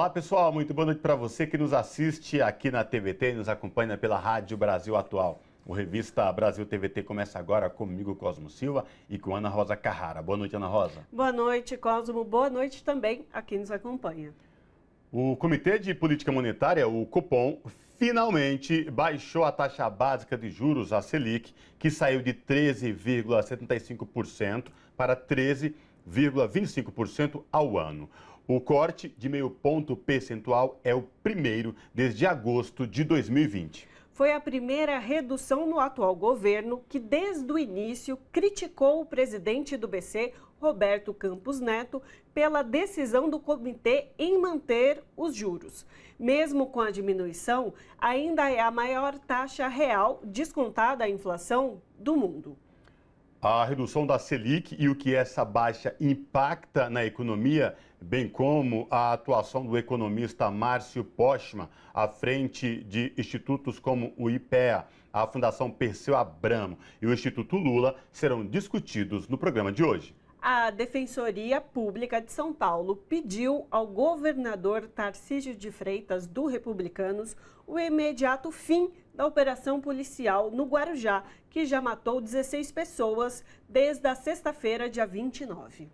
Olá pessoal, muito boa noite para você que nos assiste aqui na TVT e nos acompanha pela Rádio Brasil Atual. O Revista Brasil TVT começa agora comigo, Cosmo Silva, e com Ana Rosa Carrara. Boa noite, Ana Rosa. Boa noite, Cosmo. Boa noite também a quem nos acompanha. O Comitê de Política Monetária, o Copom, finalmente baixou a taxa básica de juros, a Selic, que saiu de 13,75% para 13,25% ao ano. O corte de meio ponto percentual é o primeiro desde agosto de 2020. Foi a primeira redução no atual governo que, desde o início, criticou o presidente do BC, Roberto Campos Neto, pela decisão do comitê em manter os juros. Mesmo com a diminuição, ainda é a maior taxa real descontada à inflação do mundo. A redução da Selic e o que essa baixa impacta na economia, bem como a atuação do economista Márcio Postman à frente de institutos como o IPEA, a Fundação Perseu Abramo e o Instituto Lula, serão discutidos no programa de hoje. A Defensoria Pública de São Paulo pediu ao governador Tarcísio de Freitas, do Republicanos, o imediato fim da operação policial no Guarujá, que já matou 16 pessoas desde a sexta-feira, dia 29.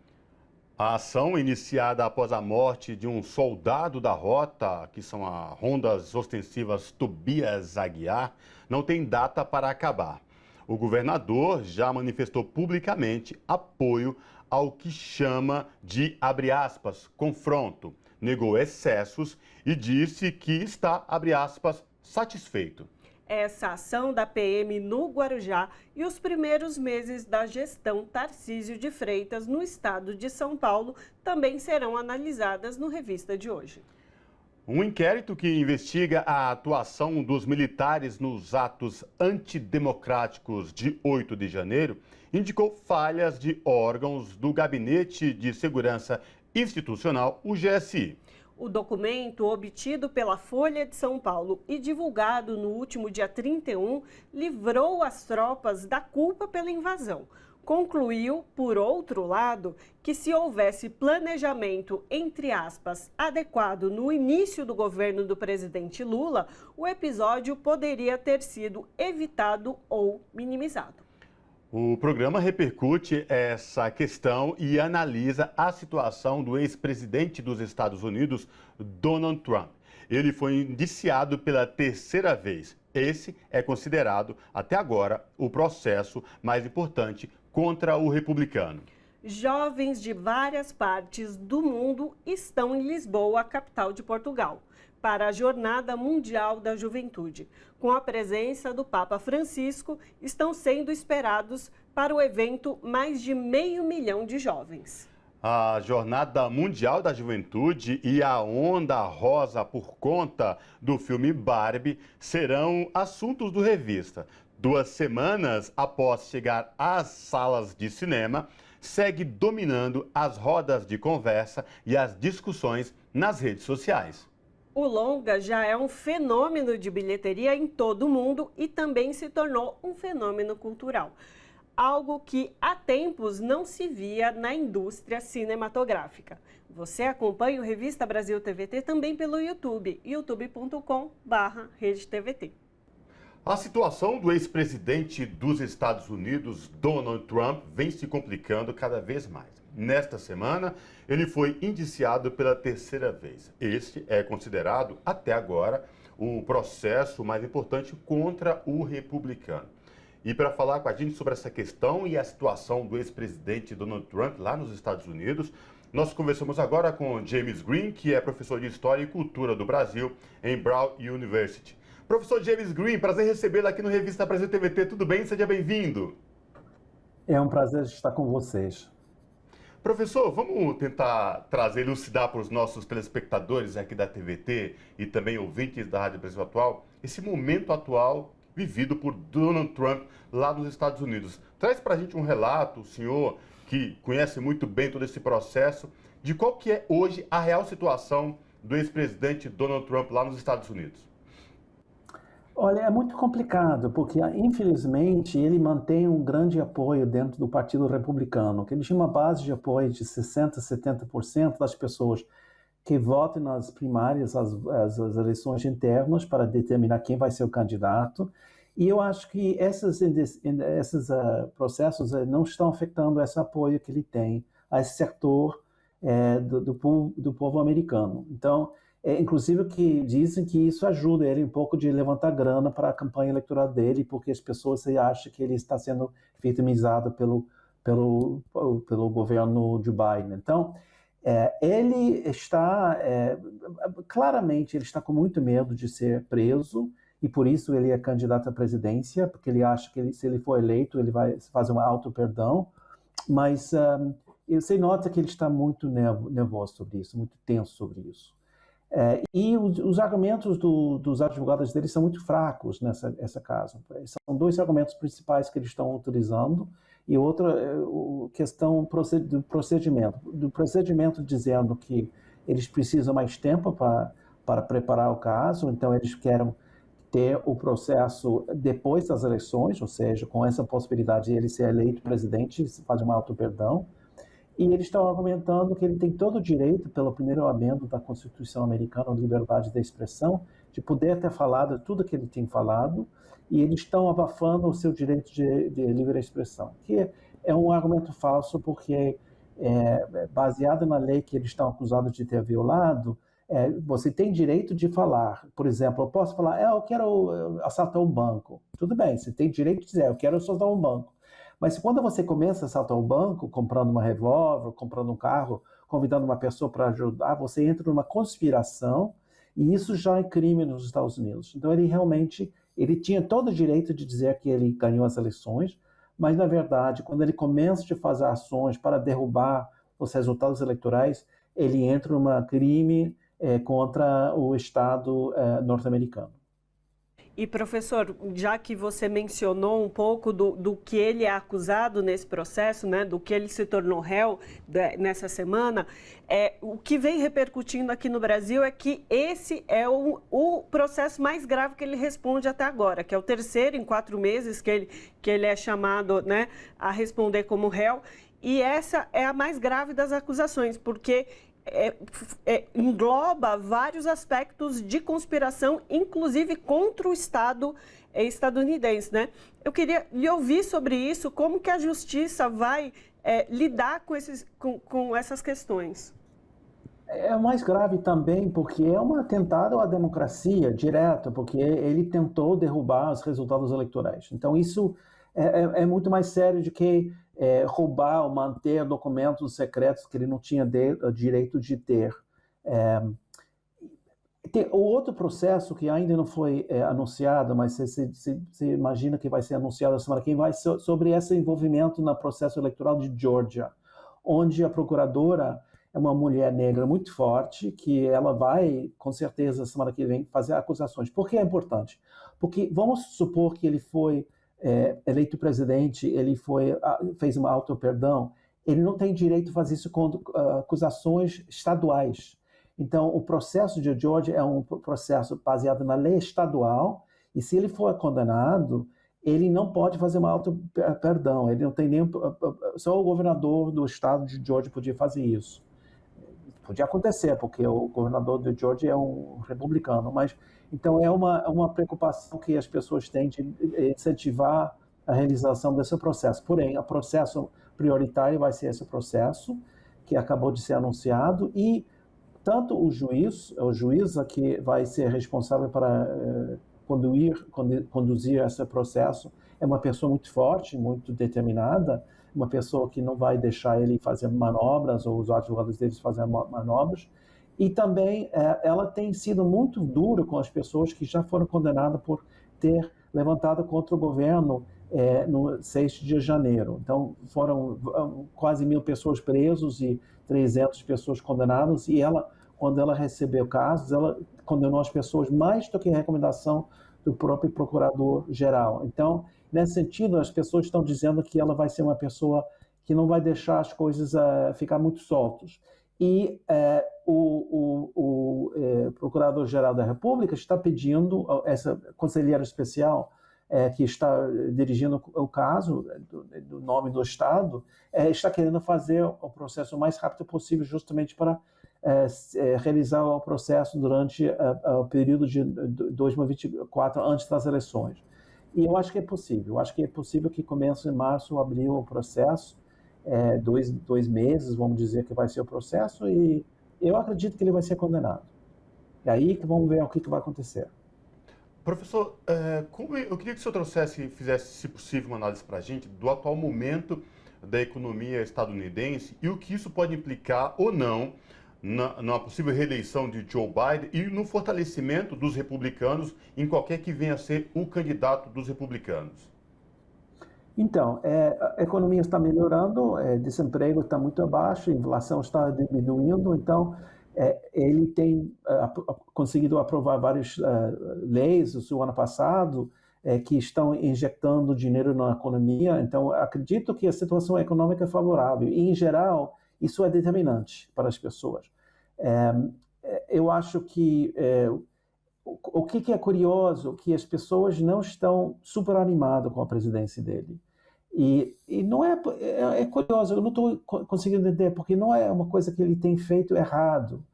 A ação, iniciada após a morte de um soldado da rota, que são as rondas ostensivas Tobias Aguiar, não tem data para acabar. O governador já manifestou publicamente apoio ao que chama de, abre aspas, confronto, negou excessos e disse que está, abre aspas, satisfeito. Essa ação da PM no Guarujá e os primeiros meses da gestão Tarcísio de Freitas no estado de São Paulo também serão analisadas no Revista de hoje. Um inquérito que investiga a atuação dos militares nos atos antidemocráticos de 8 de janeiro indicou falhas de órgãos do Gabinete de Segurança Institucional, o GSI. O documento, obtido pela Folha de São Paulo e divulgado no último dia 31, livrou as tropas da culpa pela invasão. Concluiu, por outro lado, que se houvesse planejamento, entre aspas, adequado no início do governo do presidente Lula, o episódio poderia ter sido evitado ou minimizado. O programa repercute essa questão e analisa a situação do ex-presidente dos Estados Unidos, Donald Trump. Ele foi indiciado pela terceira vez. Esse é considerado, até agora, o processo mais importante contra o republicano. Jovens de várias partes do mundo estão em Lisboa, capital de Portugal, para a Jornada Mundial da Juventude. Com a presença do Papa Francisco, estão sendo esperados para o evento mais de 500 mil de jovens. A Jornada Mundial da Juventude e a Onda Rosa por conta do filme Barbie serão assuntos do Revista. 2 semanas após chegar às salas de cinema, segue dominando as rodas de conversa e as discussões nas redes sociais. O longa já é um fenômeno de bilheteria em todo o mundo e também se tornou um fenômeno cultural. Algo que há tempos não se via na indústria cinematográfica. Você acompanha o Revista Brasil TVT também pelo YouTube, youtube.com/RedeTVT. A situação do ex-presidente dos Estados Unidos, Donald Trump, vem se complicando cada vez mais. Nesta semana, ele foi indiciado pela terceira vez. Este é considerado, até agora, o processo mais importante contra o republicano. E para falar com a gente sobre essa questão e a situação do ex-presidente Donald Trump lá nos Estados Unidos, nós conversamos agora com James Green, que é professor de História e Cultura do Brasil em Brown University. Professor James Green, prazer recebê-lo aqui no Revista Brasil TVT. Tudo bem? Seja bem-vindo. É um prazer estar com vocês. Professor, vamos tentar trazer, elucidar para os nossos telespectadores aqui da TVT e também ouvintes da Rádio Brasil Atual, esse momento atual vivido por Donald Trump lá nos Estados Unidos. Traz para a gente um relato, o senhor que conhece muito bem todo esse processo, de qual que é hoje a real situação do ex-presidente Donald Trump lá nos Estados Unidos. Olha, é muito complicado, porque infelizmente ele mantém um grande apoio dentro do Partido Republicano, que ele tinha uma base de apoio de 60%, 70% das pessoas que vote nas primárias, as eleições internas, para determinar quem vai ser o candidato. E eu acho que esses processos não estão afetando esse apoio que ele tem a esse setor do povo americano. Então, inclusive que dizem que isso ajuda ele um pouco de levantar grana para a campanha eleitoral dele, porque as pessoas acham que ele está sendo vitimizado pelo governo de Biden. Então, ele está, claramente, ele está com muito medo de ser preso, e por isso ele é candidato à presidência, porque ele acha que se ele for eleito, ele vai fazer um auto-perdão, mas você nota que ele está muito nervoso sobre isso, muito tenso sobre isso. E os argumentos dos advogados dele são muito fracos nessa caso. São dois argumentos principais que eles estão utilizando, e outra questão do procedimento dizendo que eles precisam mais tempo para preparar o caso, então eles querem ter o processo depois das eleições, ou seja, com essa possibilidade de ele ser eleito presidente e fazer um auto-perdão. E eles estão argumentando que ele tem todo o direito, pelo primeiro amendo da Constituição americana, de liberdade de expressão, de poder ter falado tudo que ele tem falado, e eles estão abafando o seu direito de livre expressão, que é um argumento falso, porque baseado na lei que eles estão acusados de ter violado, você tem direito de falar. Por exemplo, eu posso falar, eu quero assaltar um banco. Tudo bem, você tem direito de dizer, eu quero assaltar um banco. Mas quando você começa a assaltar um banco, comprando uma revólver, comprando um carro, convidando uma pessoa para ajudar, você entra numa conspiração, e isso já é crime nos Estados Unidos. Então ele tinha todo o direito de dizer que ele ganhou as eleições, mas na verdade, quando ele começa a fazer ações para derrubar os resultados eleitorais, ele entra num crime contra o Estado norte-americano. E, professor, já que você mencionou um pouco do que ele é acusado nesse processo, né, do que ele se tornou réu nessa semana, o que vem repercutindo aqui no Brasil é que esse é o processo mais grave que ele responde até agora, que é o terceiro em 4 meses que ele é chamado, né, a responder como réu. E essa é a mais grave das acusações, porque engloba vários aspectos de conspiração, inclusive contra o Estado estadunidense, né? Eu queria lhe ouvir sobre isso, como que a justiça vai lidar com essas questões. É mais grave também porque é um atentado à democracia direto, porque ele tentou derrubar os resultados eleitorais. Então isso é muito mais sério do que roubar ou manter documentos secretos que ele não tinha direito de ter. Tem o outro processo que ainda não foi anunciado, mas você imagina que vai ser anunciado a semana que vem, vai sobre esse envolvimento no processo eleitoral de Georgia, onde a procuradora é uma mulher negra muito forte, que ela vai, com certeza, semana que vem, fazer acusações. Por que é importante? Porque vamos supor que ele foi eleito presidente, ele fez uma auto-perdão, ele não tem direito de fazer isso com acusações estaduais. Então, o processo de Georgia é um processo baseado na lei estadual, e se ele for condenado, ele não pode fazer uma auto-perdão, ele não tem nem... Só o governador do estado de Georgia podia fazer isso. Podia acontecer, porque o governador de Georgia é um republicano, mas então é uma preocupação que as pessoas têm de incentivar a realização desse processo. Porém, o processo prioritário vai ser esse processo que acabou de ser anunciado, e tanto o juiz que vai ser responsável para conduzir esse processo é uma pessoa muito forte, muito determinada, uma pessoa que não vai deixar ele fazer manobras, ou os advogados deles fazerem manobras. E também ela tem sido muito dura com as pessoas que já foram condenadas por ter levantado contra o governo no 6 de janeiro. Então, foram quase 1.000 pessoas presas e 300 pessoas condenadas, e ela, quando ela recebeu casos, ela condenou as pessoas mais do que a recomendação do próprio procurador-geral. Então, nesse sentido, as pessoas estão dizendo que ela vai ser uma pessoa que não vai deixar as coisas ficar muito soltas. E o Procurador-Geral da República está pedindo, essa conselheira especial que está dirigindo o caso, do nome do Estado, está querendo fazer o processo o mais rápido possível, justamente para realizar o processo durante o período de 2024, antes das eleições. E eu acho que é possível. Eu acho que é possível que comece em março, abril o processo, 2 meses, vamos dizer que vai ser o processo, e eu acredito que ele vai ser condenado. E aí que vamos ver o que vai acontecer. Professor, eu queria que o senhor fizesse, se possível, uma análise para a gente do atual momento da economia estadunidense e o que isso pode implicar ou não na possível reeleição de Joe Biden e no fortalecimento dos republicanos em qualquer que venha a ser o candidato dos republicanos. Então, a economia está melhorando, desemprego está muito abaixo, a inflação está diminuindo, então ele tem conseguido aprovar várias leis no ano passado que estão injetando dinheiro na economia, então acredito que a situação econômica é favorável e, em geral, isso é determinante para as pessoas. Eu acho que o que é curioso que as pessoas não estão super animadas com a presidência dele. E não é curioso, eu não estou conseguindo entender, porque não é uma coisa que ele tem feito errado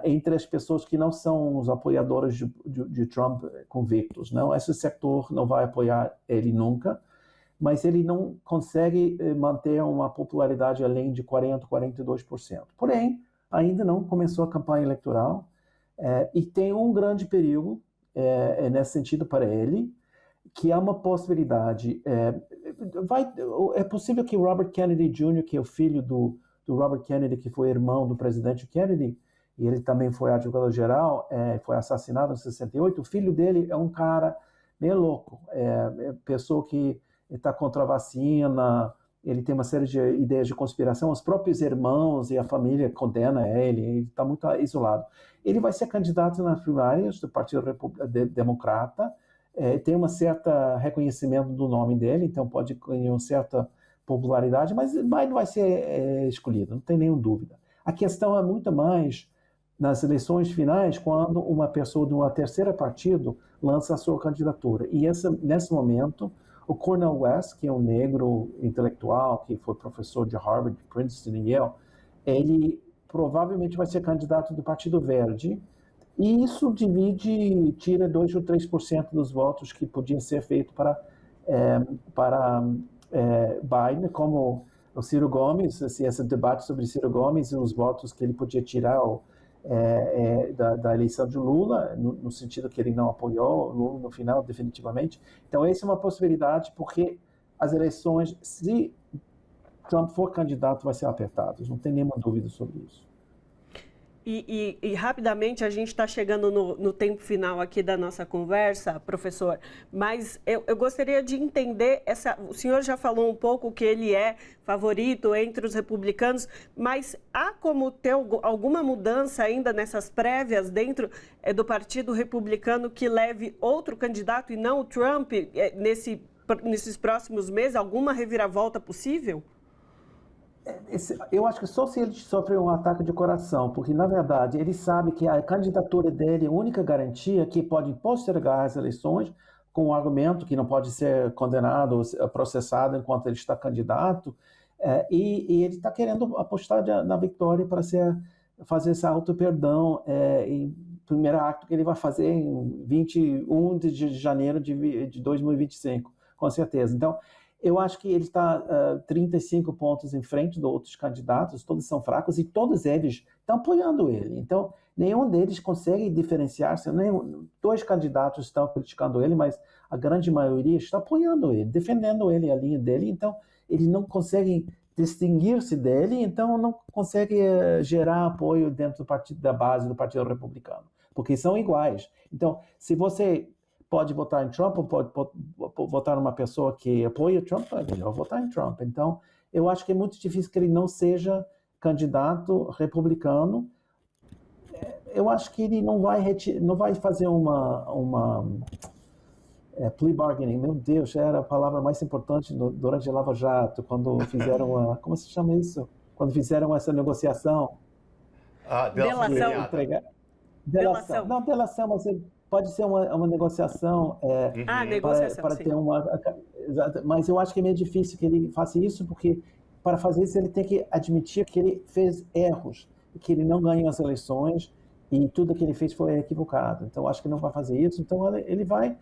entre as pessoas que não são os apoiadores de Trump convictos. Não, esse setor não vai apoiar ele nunca, mas ele não consegue manter uma popularidade além de 40%, 42%. Porém, ainda não começou a campanha eleitoral e tem um grande perigo nesse sentido para ele, que há uma possibilidade. É possível que Robert Kennedy Jr., que é o filho do Robert Kennedy, que foi irmão do presidente Kennedy, e ele também foi advogado-geral, foi assassinado em 68, o filho dele é um cara meio louco, pessoa que está contra a vacina, ele tem uma série de ideias de conspiração, os próprios irmãos e a família condenam ele está muito isolado. Ele vai ser candidato nas primárias do Partido Democrata, tem um certo reconhecimento do nome dele, então pode ganhar uma certa popularidade, mas Biden vai ser escolhido, não tem nenhuma dúvida. A questão é muito mais nas eleições finais, quando uma pessoa de um terceiro partido lança a sua candidatura. E nesse momento, o Cornel West, que é um negro intelectual, que foi professor de Harvard, Princeton e Yale, ele provavelmente vai ser candidato do Partido Verde, e isso tira 2 ou 3% dos votos que podiam ser feitos para Biden, como o Ciro Gomes, esse debate sobre Ciro Gomes e os votos que ele podia tirar da eleição de Lula, no sentido que ele não apoiou Lula no final, definitivamente. Então, essa é uma possibilidade, porque as eleições, se Trump for candidato, vai ser apertado. Não tem nenhuma dúvida sobre isso. E rapidamente, a gente está chegando no tempo final aqui da nossa conversa, professor, mas eu gostaria de entender, o senhor já falou um pouco que ele é favorito entre os republicanos, mas há como ter alguma mudança ainda nessas prévias dentro do Partido Republicano que leve outro candidato e não o Trump nesses próximos meses? Alguma reviravolta possível? Eu acho que só se ele sofrer um ataque de coração, porque, na verdade, ele sabe que a candidatura dele é a única garantia que pode postergar as eleições com o argumento que não pode ser condenado ou processado enquanto ele está candidato, e ele está querendo apostar na vitória para fazer esse auto-perdão em primeiro ato que ele vai fazer em 21 de janeiro de 2025, com certeza. Então, eu acho que ele está 35 pontos em frente de outros candidatos, todos são fracos e todos eles estão apoiando ele. Então, nenhum deles consegue diferenciar-se, 2 candidatos estão criticando ele, mas a grande maioria está apoiando ele, defendendo ele, a linha dele. Então, eles não conseguem distinguir-se dele, então não conseguem gerar apoio dentro da base do Partido Republicano, porque são iguais. Então, se você pode votar em Trump ou pode votar numa pessoa que apoia Trump, é melhor votar em Trump. Então, eu acho que é muito difícil que ele não seja candidato republicano. Eu acho que ele não vai fazer uma plea bargaining. Meu Deus, era a palavra mais importante durante a Lava Jato, quando fizeram como se chama isso? Quando fizeram essa negociação. Delação. Delação. Não, delação, mas pode ser uma negociação. Negociação, para sim. ter mas eu acho que é meio difícil que ele faça isso, porque para fazer isso ele tem que admitir que ele fez erros. que ele não ganhou as eleições e tudo que ele fez foi equivocado. Então, acho que não vai fazer isso. Então, ele vai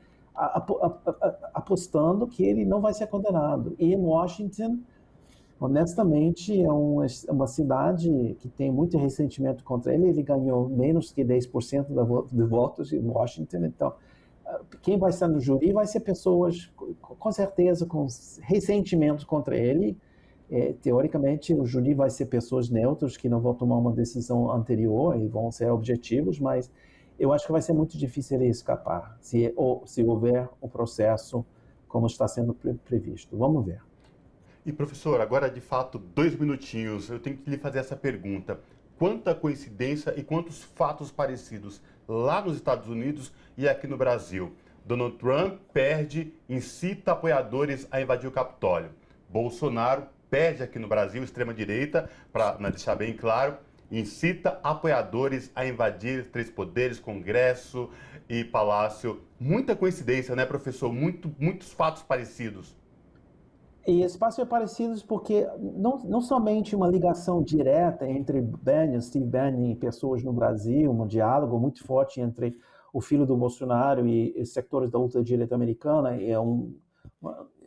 apostando que ele não vai ser condenado. E em Washington, honestamente, é uma cidade que tem muito ressentimento contra ele. Ele ganhou menos que 10% de votos em Washington. Então, quem vai estar no júri vai ser pessoas, com certeza, com ressentimento contra ele. Teoricamente, o júri vai ser pessoas neutras que não vão tomar uma decisão anterior e vão ser objetivos, mas eu acho que vai ser muito difícil ele escapar, se houver o processo como está sendo previsto. Vamos ver. E, professor, agora, de fato, 2 minutinhos, eu tenho que lhe fazer essa pergunta. Quanta coincidência e quantos fatos parecidos lá nos Estados Unidos e aqui no Brasil? Donald Trump perde, incita apoiadores a invadir o Capitólio. Bolsonaro perde aqui no Brasil, extrema-direita, para deixar bem claro, incita apoiadores a invadir 3 poderes, Congresso e Palácio. Muita coincidência, né, professor? Muitos fatos parecidos. E espaços é parecidos porque não somente uma ligação direta entre Steve Bannon e pessoas no Brasil, um diálogo muito forte entre o filho do Bolsonaro e setores da ultradireita americana, é uma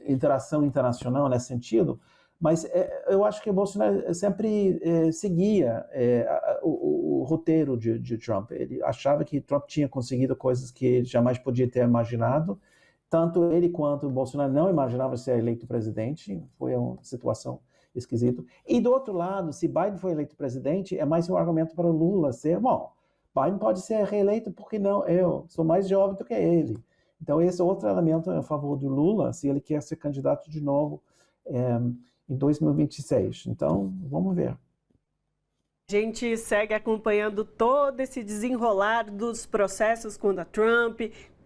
interação internacional nesse sentido, mas eu acho que o Bolsonaro sempre seguia o roteiro de Trump. Ele achava que Trump tinha conseguido coisas que ele jamais podia ter imaginado. Tanto ele quanto o Bolsonaro não imaginavam ser eleito presidente, foi uma situação esquisita. E do outro lado, se Biden for eleito presidente, é mais um argumento para o Lula ser, bom, Biden pode ser reeleito porque não, eu sou mais jovem do que ele. Então esse é outro elemento a favor do Lula, se ele quer ser candidato de novo em 2026. Então, vamos ver. A gente segue acompanhando todo esse desenrolar dos processos contra Trump,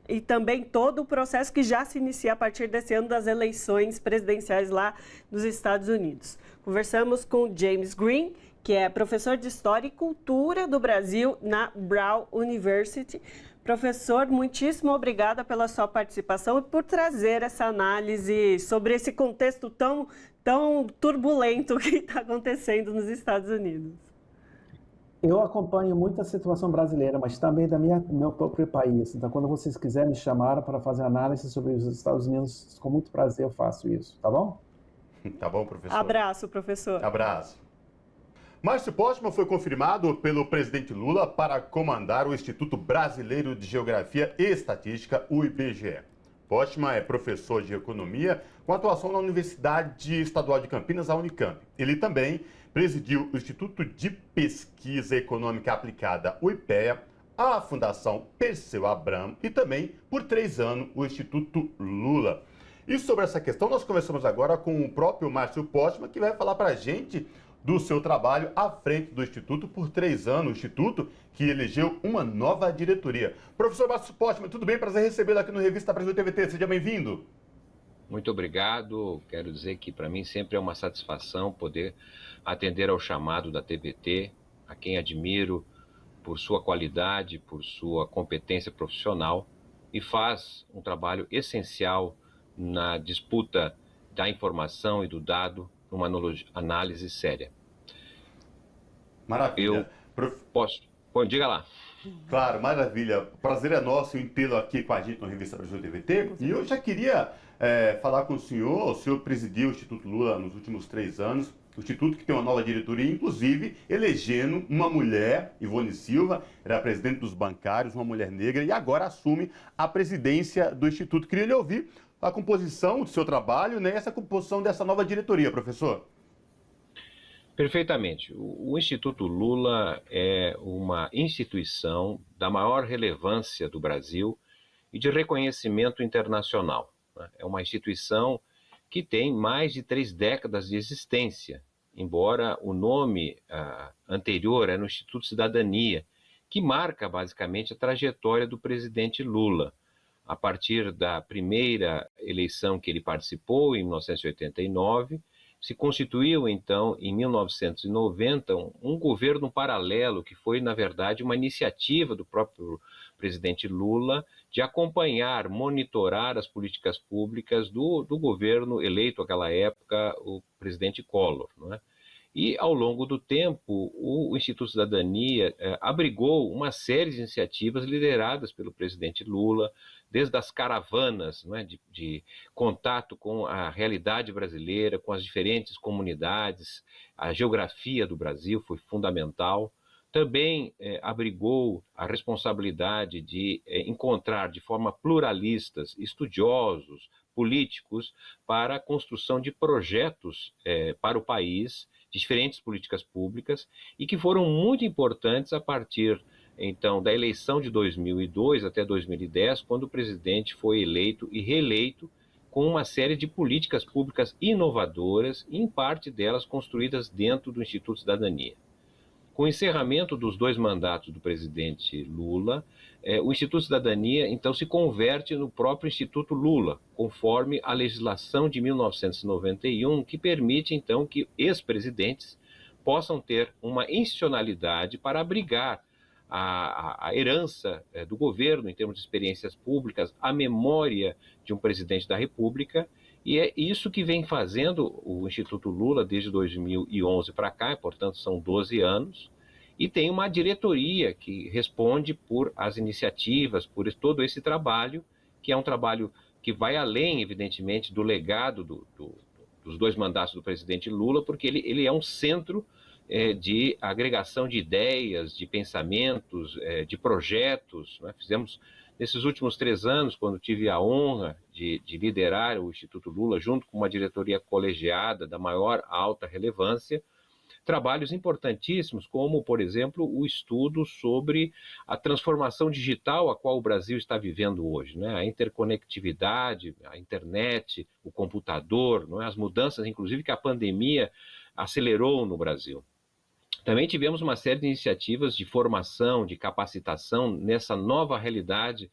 e também todo o processo que já se inicia a partir desse ano das eleições presidenciais lá nos Estados Unidos. Conversamos com James Green, que é professor de História e Cultura do Brasil na Brown University. Professor, muitíssimo obrigada pela sua participação e por trazer essa análise sobre esse contexto tão turbulento que está acontecendo nos Estados Unidos. Eu acompanho muito a situação brasileira, mas também do meu próprio país. Então, quando vocês quiserem me chamar para fazer análise sobre os Estados Unidos, com muito prazer eu faço isso, tá bom? Tá bom, professor. Abraço, professor. Abraço. Márcio Postman foi confirmado pelo presidente Lula para comandar o Instituto Brasileiro de Geografia e Estatística, o IBGE. Postman é professor de economia com atuação na Universidade Estadual de Campinas, a Unicamp. Ele também presidiu o Instituto de Pesquisa Econômica Aplicada, o IPEA, a Fundação Perseu Abramo e também, por 3 anos, o Instituto Lula. E sobre essa questão, nós conversamos agora com o próprio Márcio Postman, que vai falar para a gente do seu trabalho à frente do Instituto por 3 anos, o Instituto que elegeu uma nova diretoria. Professor Márcio Postman, tudo bem? Prazer recebê-lo aqui no Revista Brasil TVT. Seja bem-vindo. Muito obrigado. Quero dizer que para mim sempre é uma satisfação poder atender ao chamado da TVT, a quem admiro por sua qualidade, por sua competência profissional e faz um trabalho essencial na disputa da informação e do dado numa análise séria. Maravilha. Posso? Bom, diga lá. Claro, maravilha. O prazer é nosso em tê-lo aqui com a gente no Revista Brasil TVT. E eu já queria falar com o senhor presidiu o Instituto Lula nos últimos 3 anos, o Instituto que tem uma nova diretoria, inclusive elegendo uma mulher, Ivone Silva, era presidente dos bancários, uma mulher negra, e agora assume a presidência do Instituto. Queria lhe ouvir a composição do seu trabalho, né, essa composição dessa nova diretoria, professor. Perfeitamente. O Instituto Lula é uma instituição da maior relevância do Brasil e de reconhecimento internacional. É uma instituição que tem mais de 3 décadas de existência, embora o nome anterior era no Instituto Cidadania, que marca basicamente a trajetória do presidente Lula. A partir da primeira eleição que ele participou, em 1989, se constituiu, então, em 1990, um governo paralelo, que foi, na verdade, uma iniciativa do próprio presidente Lula de acompanhar, monitorar as políticas públicas do governo eleito naquela época, o presidente Collor, não é? E, ao longo do tempo, o Instituto Cidadania abrigou uma série de iniciativas lideradas pelo presidente Lula, desde as caravanas, não é, de contato com a realidade brasileira, com as diferentes comunidades, a geografia do Brasil foi fundamental. Também abrigou a responsabilidade de encontrar de forma pluralistas estudiosos, políticos, para a construção de projetos para o país, de diferentes políticas públicas, e que foram muito importantes a partir, então, da eleição de 2002 até 2010, quando o presidente foi eleito e reeleito com uma série de políticas públicas inovadoras, em parte delas construídas dentro do Instituto Cidadania. Com o encerramento dos 2 mandatos do presidente Lula, o Instituto Cidadania, então, se converte no próprio Instituto Lula, conforme a legislação de 1991, que permite, então, que ex-presidentes possam ter uma institucionalidade para abrigar a herança do governo em termos de experiências públicas, a memória de um presidente da República, e é isso que vem fazendo o Instituto Lula desde 2011 para cá, portanto são 12 anos, e tem uma diretoria que responde por as iniciativas, por todo esse trabalho, que é um trabalho que vai além, evidentemente, do legado dos 2 mandatos do presidente Lula, porque ele é um centro de agregação de ideias, de pensamentos, de projetos, né? Fizemos, nesses últimos 3 anos, quando tive a honra de liderar o Instituto Lula, junto com uma diretoria colegiada da maior alta relevância, trabalhos importantíssimos, como, por exemplo, o estudo sobre a transformação digital a qual o Brasil está vivendo hoje, né? A interconectividade, a internet, o computador, não é? As mudanças, inclusive, que a pandemia acelerou no Brasil. Também tivemos uma série de iniciativas de formação, de capacitação nessa nova realidade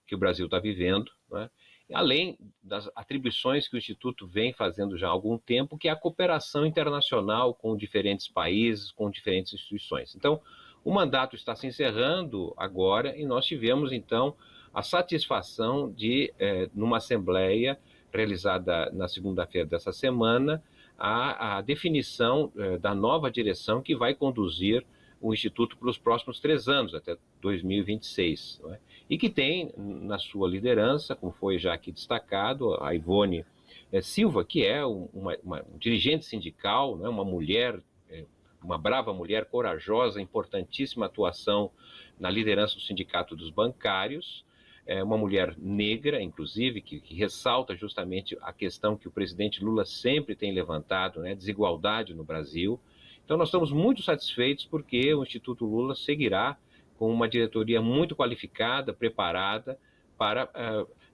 que o Brasil está vivendo, né? Além das atribuições que o Instituto vem fazendo já há algum tempo, que é a cooperação internacional com diferentes países, com diferentes instituições. Então, o mandato está se encerrando agora e nós tivemos, então, a satisfação de, numa assembleia realizada na segunda-feira dessa semana, a definição da nova direção que vai conduzir o Instituto para os próximos 3 anos, até 2026, não é? E que tem na sua liderança, como foi já aqui destacado, a Ivone Silva, que é uma dirigente sindical, não é? Uma mulher, uma brava mulher, corajosa, importantíssima atuação na liderança do Sindicato dos Bancários, uma mulher negra, inclusive, que ressalta justamente a questão que o presidente Lula sempre tem levantado, né? Desigualdade no Brasil. Então, nós estamos muito satisfeitos porque o Instituto Lula seguirá com uma diretoria muito qualificada, preparada para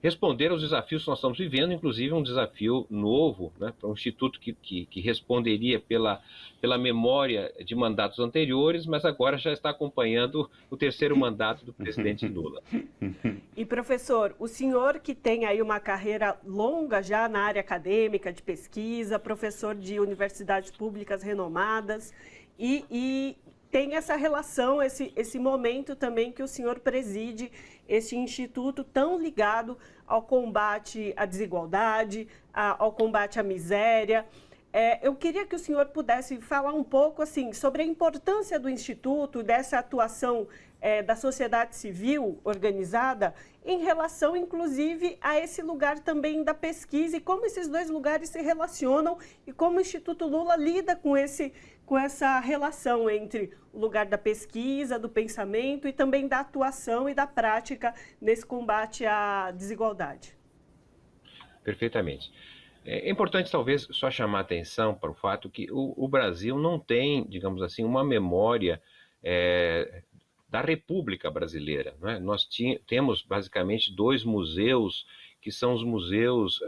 responder aos desafios que nós estamos vivendo, inclusive um desafio novo, né, para um instituto que responderia pela memória de mandatos anteriores, mas agora já está acompanhando o 3º mandato do presidente Lula. E, professor, o senhor que tem aí uma carreira longa já na área acadêmica, de pesquisa, professor de universidades públicas renomadas, e tem essa relação, esse momento também que o senhor preside este instituto tão ligado ao combate à desigualdade, ao combate à miséria. Eu queria que o senhor pudesse falar um pouco assim, sobre a importância do Instituto, dessa atuação da sociedade civil organizada, em relação, inclusive, a esse lugar também da pesquisa e como esses 2 lugares se relacionam e como o Instituto Lula lida com essa relação entre o lugar da pesquisa, do pensamento e também da atuação e da prática nesse combate à desigualdade. Perfeitamente. É importante, talvez, só chamar a atenção para o fato que o Brasil não tem, digamos assim, uma memória da República Brasileira, não é? Nós temos, basicamente, 2 museus, que são os museus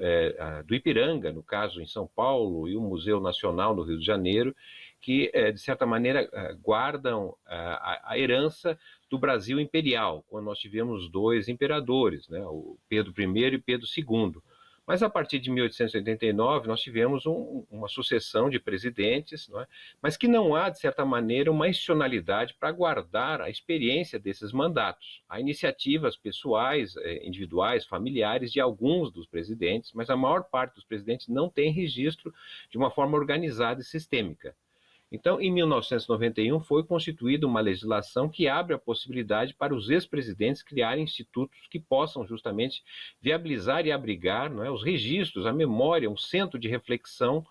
do Ipiranga, no caso, em São Paulo, e o Museu Nacional no Rio de Janeiro, que, de certa maneira, guardam a herança do Brasil imperial, quando nós tivemos 2 imperadores, né? O Pedro I e Pedro II. Mas a partir de 1889 nós tivemos uma sucessão de presidentes, não é? Mas que não há, de certa maneira, uma institucionalidade para guardar a experiência desses mandatos. Há iniciativas pessoais, individuais, familiares de alguns dos presidentes, mas a maior parte dos presidentes não tem registro de uma forma organizada e sistêmica. Então, em 1991, foi constituída uma legislação que abre a possibilidade para os ex-presidentes criarem institutos que possam justamente viabilizar e abrigar, não é, os registros, a memória, um centro de reflexão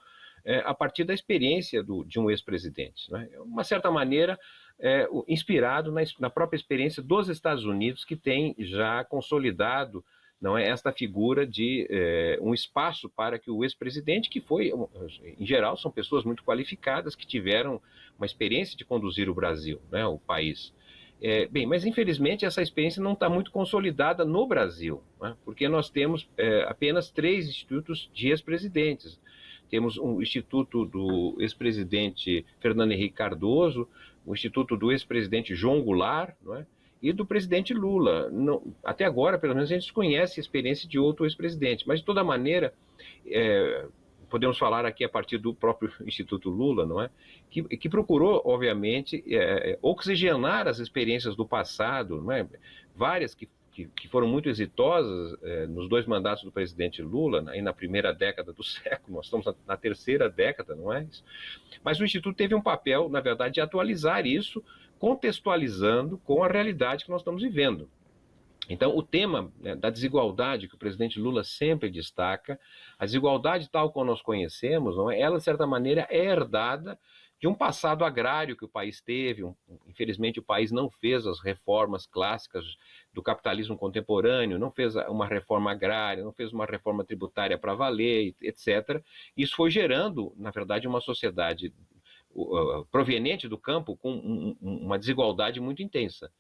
a partir da experiência de um ex-presidente. Né? De uma certa maneira, inspirado na própria experiência dos Estados Unidos, que tem já consolidado, não é, esta figura de um espaço para que o ex-presidente, que foi, em geral, são pessoas muito qualificadas, que tiveram uma experiência de conduzir o Brasil, né, o país. Bem, mas infelizmente essa experiência não está muito consolidada no Brasil, né, porque nós temos apenas 3 institutos de ex-presidentes. Temos um instituto do ex-presidente Fernando Henrique Cardoso, o instituto do ex-presidente João Goulart, não é? E do presidente Lula. Não, até agora, pelo menos, a gente conhece a experiência de outro ex-presidente, mas de toda maneira, podemos falar aqui a partir do próprio Instituto Lula, não é? Que procurou, obviamente, oxigenar as experiências do passado, não é? Várias que foram muito exitosas nos 2 mandatos do presidente Lula, aí na primeira década do século, nós estamos na terceira década, não é isso? Mas o Instituto teve um papel, na verdade, de atualizar isso, contextualizando com a realidade que nós estamos vivendo. Então, o tema, né, da desigualdade que o presidente Lula sempre destaca, a desigualdade tal como nós conhecemos, não é? Ela, de certa maneira, é herdada de um passado agrário que o país teve. Infelizmente, o país não fez as reformas clássicas do capitalismo contemporâneo, não fez uma reforma agrária, não fez uma reforma tributária para valer, etc. Isso foi gerando, na verdade, uma sociedade proveniente do campo com uma desigualdade muito intensa.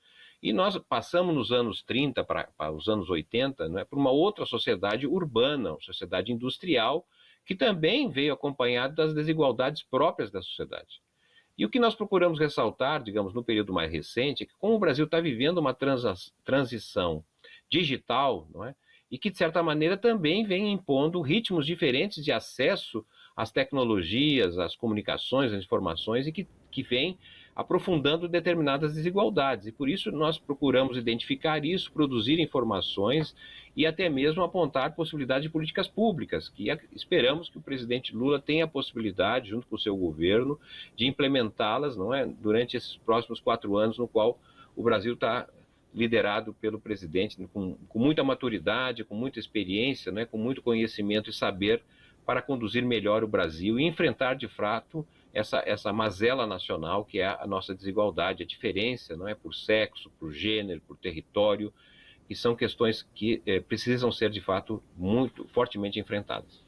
E nós passamos nos anos 30 para os anos 80, né, para uma outra sociedade urbana, uma sociedade industrial, que também veio acompanhada das desigualdades próprias da sociedade. E o que nós procuramos ressaltar, digamos, no período mais recente, é que como o Brasil está vivendo uma transição digital, não é? E que, de certa maneira, também vem impondo ritmos diferentes de acesso às tecnologias, às comunicações, às informações, e que vem aprofundando determinadas desigualdades. E por isso nós procuramos identificar isso, produzir informações e até mesmo apontar possibilidades de políticas públicas, que esperamos que o presidente Lula tenha a possibilidade, junto com o seu governo, de implementá-las, não é, durante esses próximos 4 anos, no qual o Brasil está liderado pelo presidente com muita maturidade, com muita experiência, né, com muito conhecimento e saber para conduzir melhor o Brasil e enfrentar de fato essa mazela nacional que é a nossa desigualdade, a diferença, não é, por sexo, por gênero, por território, que são questões que precisam ser de fato muito fortemente enfrentadas.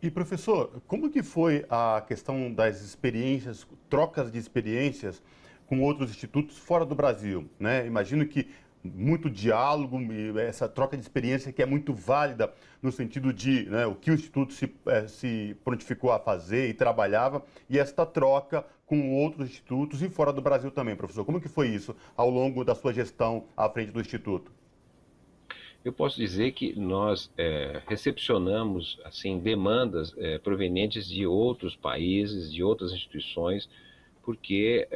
E professor, como que foi a questão das experiências, trocas de experiências com outros institutos fora do Brasil, né? Imagino que muito diálogo e essa troca de experiência que é muito válida no sentido de, né, o que o Instituto se prontificou a fazer e trabalhava, e esta troca com outros institutos e fora do Brasil também, professor. Como que foi isso ao longo da sua gestão à frente do Instituto? Eu posso dizer que nós recepcionamos assim, demandas provenientes de outros países, de outras instituições, porque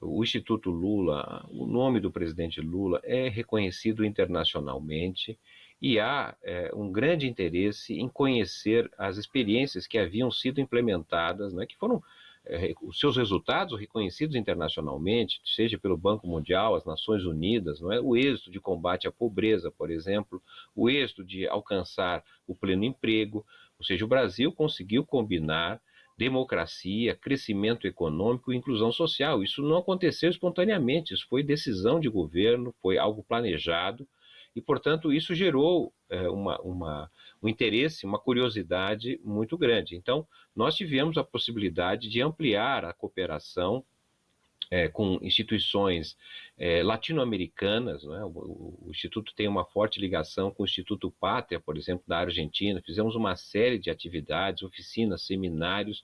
o Instituto Lula, o nome do presidente Lula é reconhecido internacionalmente e há um grande interesse em conhecer as experiências que haviam sido implementadas, né, que foram os seus resultados reconhecidos internacionalmente, seja pelo Banco Mundial, as Nações Unidas, não é? O êxito de combate à pobreza, por exemplo, o êxito de alcançar o pleno emprego, ou seja, o Brasil conseguiu combinar democracia, crescimento econômico e inclusão social. Isso não aconteceu espontaneamente, isso foi decisão de governo, foi algo planejado e, portanto, isso gerou um interesse, uma curiosidade muito grande. Então, nós tivemos a possibilidade de ampliar a cooperação com instituições latino-americanas, né? O Instituto tem uma forte ligação com o Instituto Pátria, por exemplo, da Argentina. Fizemos uma série de atividades, oficinas, seminários,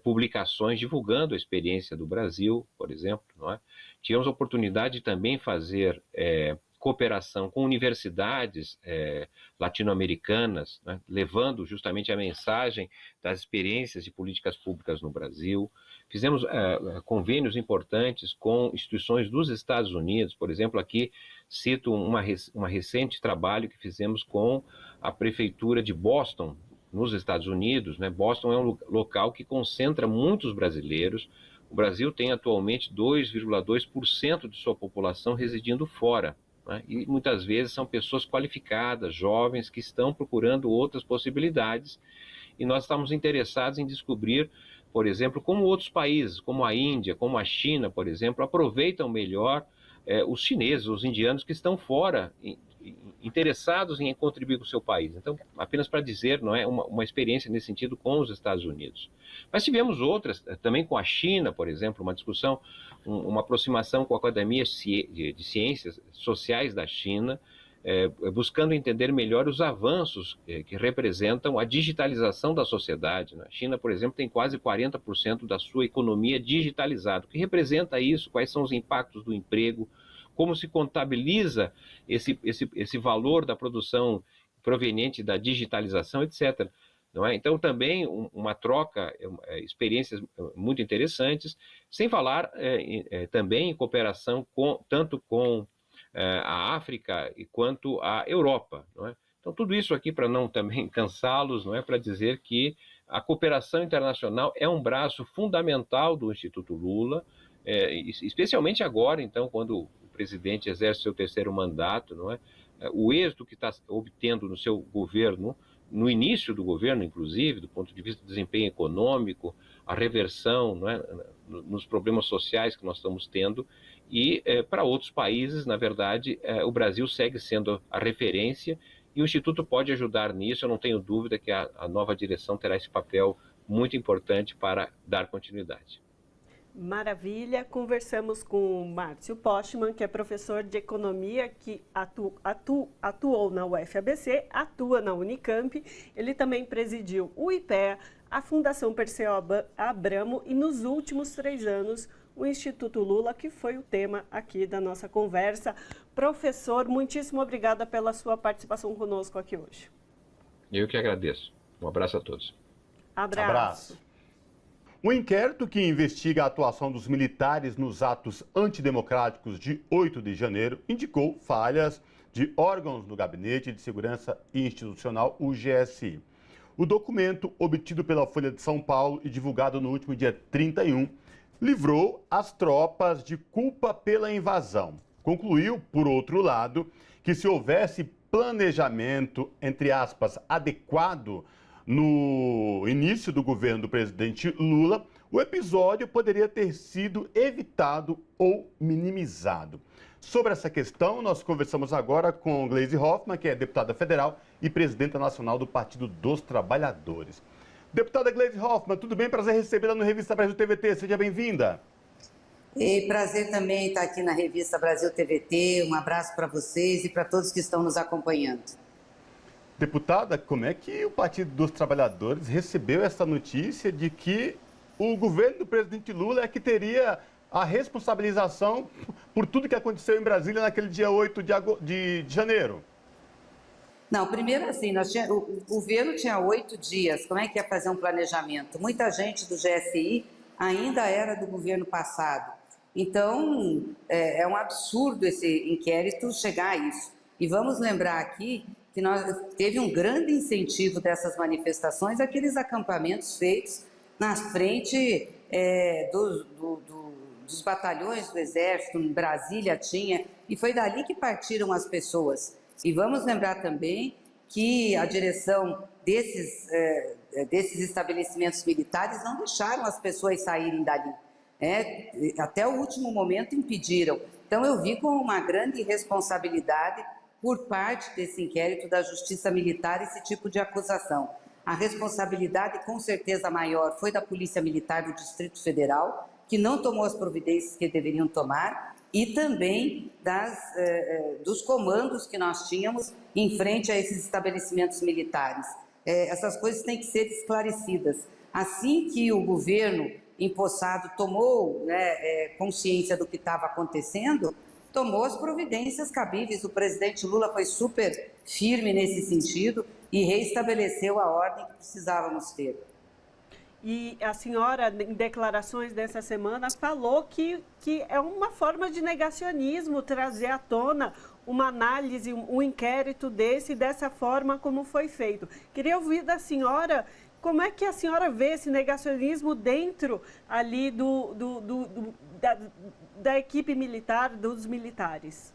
publicações divulgando a experiência do Brasil, por exemplo, não é? Tivemos a oportunidade de também fazer cooperação com universidades latino-americanas, né? Levando justamente a mensagem das experiências de políticas públicas no Brasil. Fizemos convênios importantes com instituições dos Estados Unidos, por exemplo, aqui cito uma recente trabalho que fizemos com a prefeitura de Boston, nos Estados Unidos, né? Boston é um local que concentra muitos brasileiros. O Brasil tem atualmente 2,2% de sua população residindo fora, né? E muitas vezes são pessoas qualificadas, jovens, que estão procurando outras possibilidades. E nós estamos interessados em descobrir, por exemplo, como outros países, como a Índia, como a China, por exemplo, aproveitam melhor os chineses, os indianos que estão fora, interessados em contribuir com o seu país. Então, apenas para dizer, não é uma experiência nesse sentido com os Estados Unidos. Mas tivemos outras, também com a China, por exemplo, uma discussão, uma aproximação com a Academia de Ciências Sociais da China, buscando entender melhor os avanços que representam a digitalização da sociedade. A China, por exemplo, tem quase 40% da sua economia digitalizada. O que representa isso? Quais são os impactos do emprego? Como se contabiliza esse valor da produção proveniente da digitalização, etc. Não é? Então, também uma troca, experiências muito interessantes, sem falar também em cooperação tanto com a África quanto a Europa. Não é? Então, tudo isso aqui para não também cansá-los, não é, para dizer que a cooperação internacional é um braço fundamental do Instituto Lula, especialmente agora, então, quando o presidente exerce seu terceiro mandato, não é? O êxito que está obtendo no seu governo, no início do governo, inclusive, do ponto de vista do desempenho econômico, a reversão, não é, nos problemas sociais que nós estamos tendo, e para outros países, na verdade, o Brasil segue sendo a referência e o Instituto pode ajudar nisso. Eu não tenho dúvida que a nova direção terá esse papel muito importante para dar continuidade. Maravilha. Conversamos com o Márcio Postman, que é professor de economia que atuou na UFABC, atua na Unicamp. Ele também presidiu o IPEA, a Fundação Perseu Abramo e nos últimos 3 anos o Instituto Lula, que foi o tema aqui da nossa conversa. Professor, muitíssimo obrigada pela sua participação conosco aqui hoje. Eu que agradeço. Um abraço a todos. Abraço. Um inquérito que investiga a atuação dos militares nos atos antidemocráticos de 8 de janeiro indicou falhas de órgãos do Gabinete de Segurança Institucional, o GSI. O documento, obtido pela Folha de São Paulo e divulgado no último dia 31, livrou as tropas de culpa pela invasão. Concluiu, por outro lado, que se houvesse planejamento, entre aspas, adequado no início do governo do presidente Lula, o episódio poderia ter sido evitado ou minimizado. Sobre essa questão, nós conversamos agora com Gleisi Hoffmann, que é deputada federal e presidenta nacional do Partido dos Trabalhadores. Deputada Gleisi Hoffmann, tudo bem? Prazer recebê-la no Revista Brasil TVT. Seja bem-vinda. Prazer também estar aqui na Revista Brasil TVT. Um abraço para vocês e para todos que estão nos acompanhando. Deputada, como é que o Partido dos Trabalhadores recebeu essa notícia de que o governo do presidente Lula é que teria a responsabilização por tudo que aconteceu em Brasília naquele dia 8 de janeiro? Não, primeiro assim, o governo tinha 8 dias, como é que ia fazer um planejamento? Muita gente do GSI ainda era do governo passado. Então, é um absurdo esse inquérito chegar a isso. E vamos lembrar aqui que teve um grande incentivo dessas manifestações, aqueles acampamentos feitos na frente dos batalhões do Exército, em Brasília tinha, e foi dali que partiram as pessoas. E vamos lembrar também que a direção desses estabelecimentos militares não deixaram as pessoas saírem dali. Até o último momento impediram. Então eu vi com uma grande responsabilidade por parte desse inquérito da Justiça Militar esse tipo de acusação. A responsabilidade com certeza maior foi da Polícia Militar do Distrito Federal, que não tomou as providências que deveriam tomar, e também dos comandos que nós tínhamos em frente a esses estabelecimentos militares. Essas coisas têm que ser esclarecidas. Assim que o governo empossado tomou consciência do que estava acontecendo, tomou as providências cabíveis. O presidente Lula foi super firme nesse sentido e reestabeleceu a ordem que precisávamos ter. E a senhora, em declarações dessa semana, falou que é uma forma de negacionismo trazer à tona uma análise, um inquérito dessa forma como foi feito. Queria ouvir da senhora como é que a senhora vê esse negacionismo dentro ali da equipe militar, dos militares.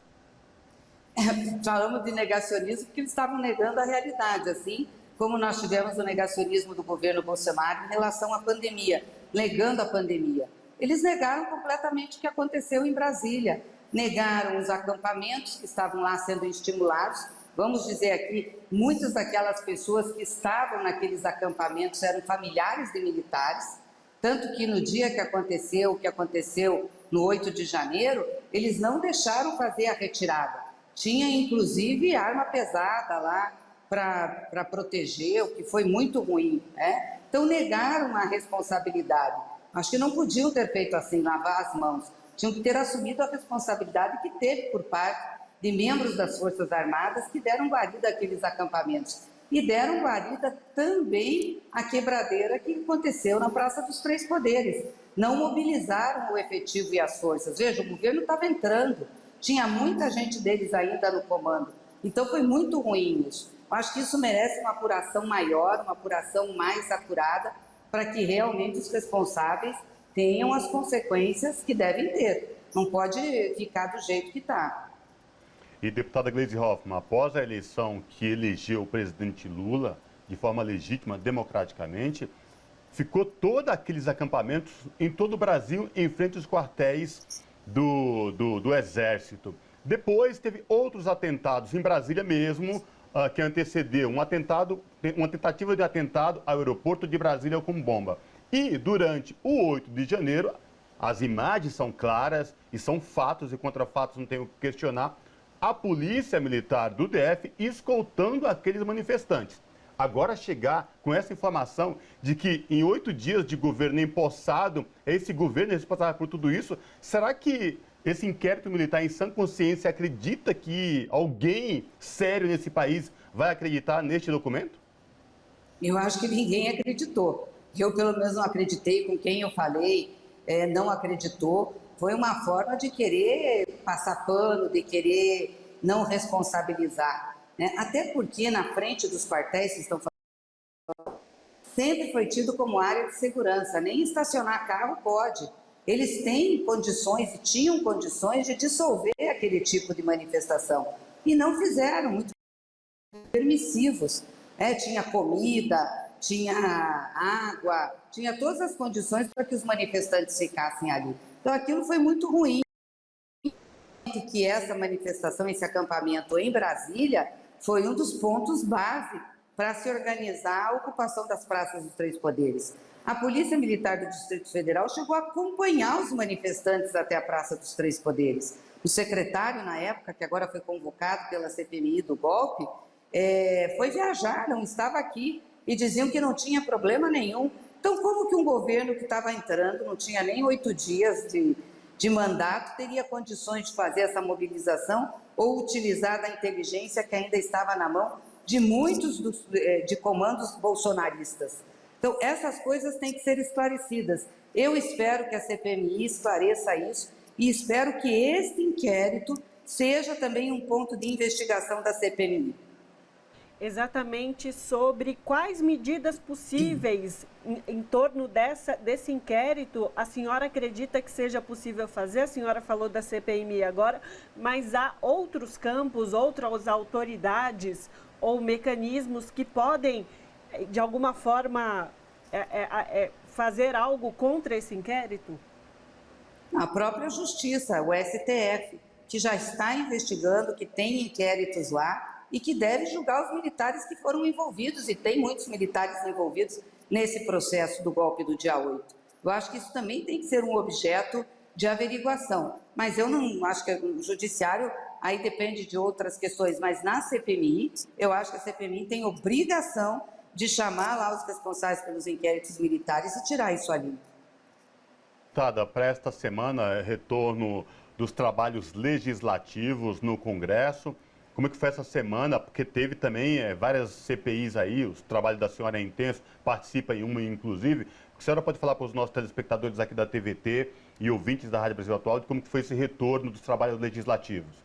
Falamos de negacionismo porque eles estavam negando a realidade, assim como nós tivemos o negacionismo do governo Bolsonaro em relação à pandemia, negando a pandemia. Eles negaram completamente o que aconteceu em Brasília, negaram os acampamentos que estavam lá sendo estimulados. Vamos dizer aqui, muitas daquelas pessoas que estavam naqueles acampamentos eram familiares de militares, tanto que no dia que aconteceu, o que aconteceu no 8 de janeiro, eles não deixaram fazer a retirada. Tinha, inclusive, arma pesada lá para proteger, o que foi muito ruim, né? Então, negaram a responsabilidade. Acho que não podiam ter feito assim, lavar as mãos. Tinham que ter assumido a responsabilidade que teve por parte de membros das Forças Armadas que deram guarida àqueles acampamentos. E deram guarida também à quebradeira que aconteceu na Praça dos Três Poderes. Não mobilizaram o efetivo e as forças. Veja, o governo estava entrando, tinha muita gente deles ainda no comando. Então foi muito ruim isso. Acho que isso merece uma apuração maior, uma apuração mais acurada, para que realmente os responsáveis tenham as consequências que devem ter. Não pode ficar do jeito que está. E, deputada Gleisi Hoffmann, após a eleição que elegeu o presidente Lula de forma legítima, democraticamente, ficou todos aqueles acampamentos em todo o Brasil, em frente aos quartéis do Exército. Depois teve outros atentados em Brasília mesmo, que antecedeu uma tentativa de atentado ao aeroporto de Brasília com bomba. E durante o 8 de janeiro, as imagens são claras e são fatos e contra fatos, não tem o que questionar, a polícia militar do DF escoltando aqueles manifestantes. Agora chegar com essa informação de que em 8 dias de governo empossado, esse governo é responsável por tudo isso, será que esse inquérito militar em sã consciência acredita que alguém sério nesse país vai acreditar neste documento? Eu acho que ninguém acreditou. Eu, pelo menos, não acreditei. Com quem eu falei, não acreditou. Foi uma forma de querer passar pano, de querer não responsabilizar, né? Até porque na frente dos quartéis que estão falando, sempre foi tido como área de segurança. Nem estacionar carro pode. Eles têm condições e tinham condições de dissolver aquele tipo de manifestação. E não fizeram, muito permissivos. Tinha comida, tinha água, tinha todas as condições para que os manifestantes ficassem ali. Então aquilo foi muito ruim. Que essa manifestação, esse acampamento em Brasília, foi um dos pontos base para se organizar a ocupação das praças dos Três Poderes. A Polícia Militar do Distrito Federal chegou a acompanhar os manifestantes até a Praça dos Três Poderes. O secretário, na época, que agora foi convocado pela CPMI do golpe, foi viajar, não estava aqui, e diziam que não tinha problema nenhum. Então, como que um governo que estava entrando, não tinha nem 8 dias de mandato, teria condições de fazer essa mobilização ou utilizar da inteligência que ainda estava na mão de muitos de comandos bolsonaristas? Então, essas coisas têm que ser esclarecidas. Eu espero que a CPMI esclareça isso e espero que este inquérito seja também um ponto de investigação da CPMI. Exatamente sobre quais medidas possíveis em torno desse inquérito a senhora acredita que seja possível fazer? A senhora falou da CPMI agora, mas há outros campos, outras autoridades ou mecanismos que podem, de alguma forma, fazer algo contra esse inquérito? A própria Justiça, o STF, que já está investigando, que tem inquéritos lá, e que deve julgar os militares que foram envolvidos, e tem muitos militares envolvidos nesse processo do golpe do dia 8. Eu acho que isso também tem que ser um objeto de averiguação, mas eu não acho que o judiciário, aí depende de outras questões, mas na CPMI, eu acho que a CPMI tem obrigação de chamar lá os responsáveis pelos inquéritos militares e tirar isso ali. Tada, para esta semana, retorno dos trabalhos legislativos no Congresso. Como é que foi essa semana? Porque teve também várias CPIs aí, o trabalho da senhora é intenso, participa em uma inclusive. A senhora pode falar para os nossos telespectadores aqui da TVT e ouvintes da Rádio Brasil Atual de como que foi esse retorno dos trabalhos legislativos?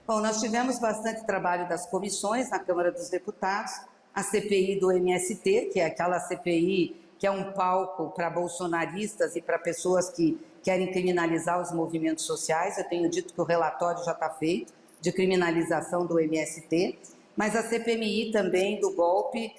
Bom, nós tivemos bastante trabalho das comissões na Câmara dos Deputados, a CPI do MST, que é aquela CPI que é um palco para bolsonaristas e para pessoas que querem criminalizar os movimentos sociais. Eu tenho dito que o relatório já está feito de criminalização do MST, mas a CPMI também do golpe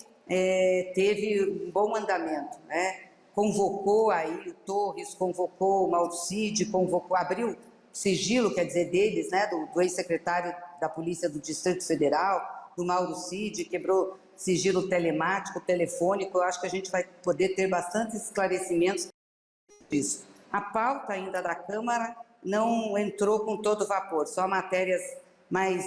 teve um bom andamento, né? Convocou aí o Torres, convocou o Mauro Cid, abriu sigilo, quer dizer, deles, né, do ex-secretário da Polícia do Distrito Federal, do Mauro Cid, quebrou sigilo telemático, telefônico. Eu acho que a gente vai poder ter bastante esclarecimentos disso. A pauta ainda da Câmara não entrou com todo vapor, só matérias mais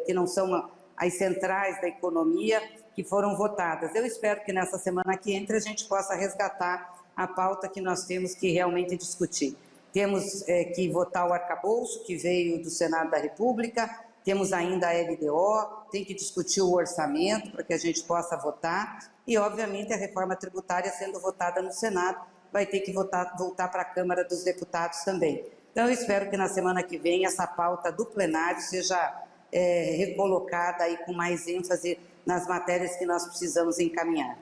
que não são as centrais da economia que foram votadas. Eu espero que nessa semana que entra a gente possa resgatar a pauta que nós temos que realmente discutir. Temos que votar o arcabouço, que veio do Senado da República, temos ainda a LDO, tem que discutir o orçamento para que a gente possa votar e, obviamente, a reforma tributária sendo votada no Senado vai ter que voltar para a Câmara dos Deputados também. Então, eu espero que na semana que vem essa pauta do plenário seja recolocada aí com mais ênfase nas matérias que nós precisamos encaminhar.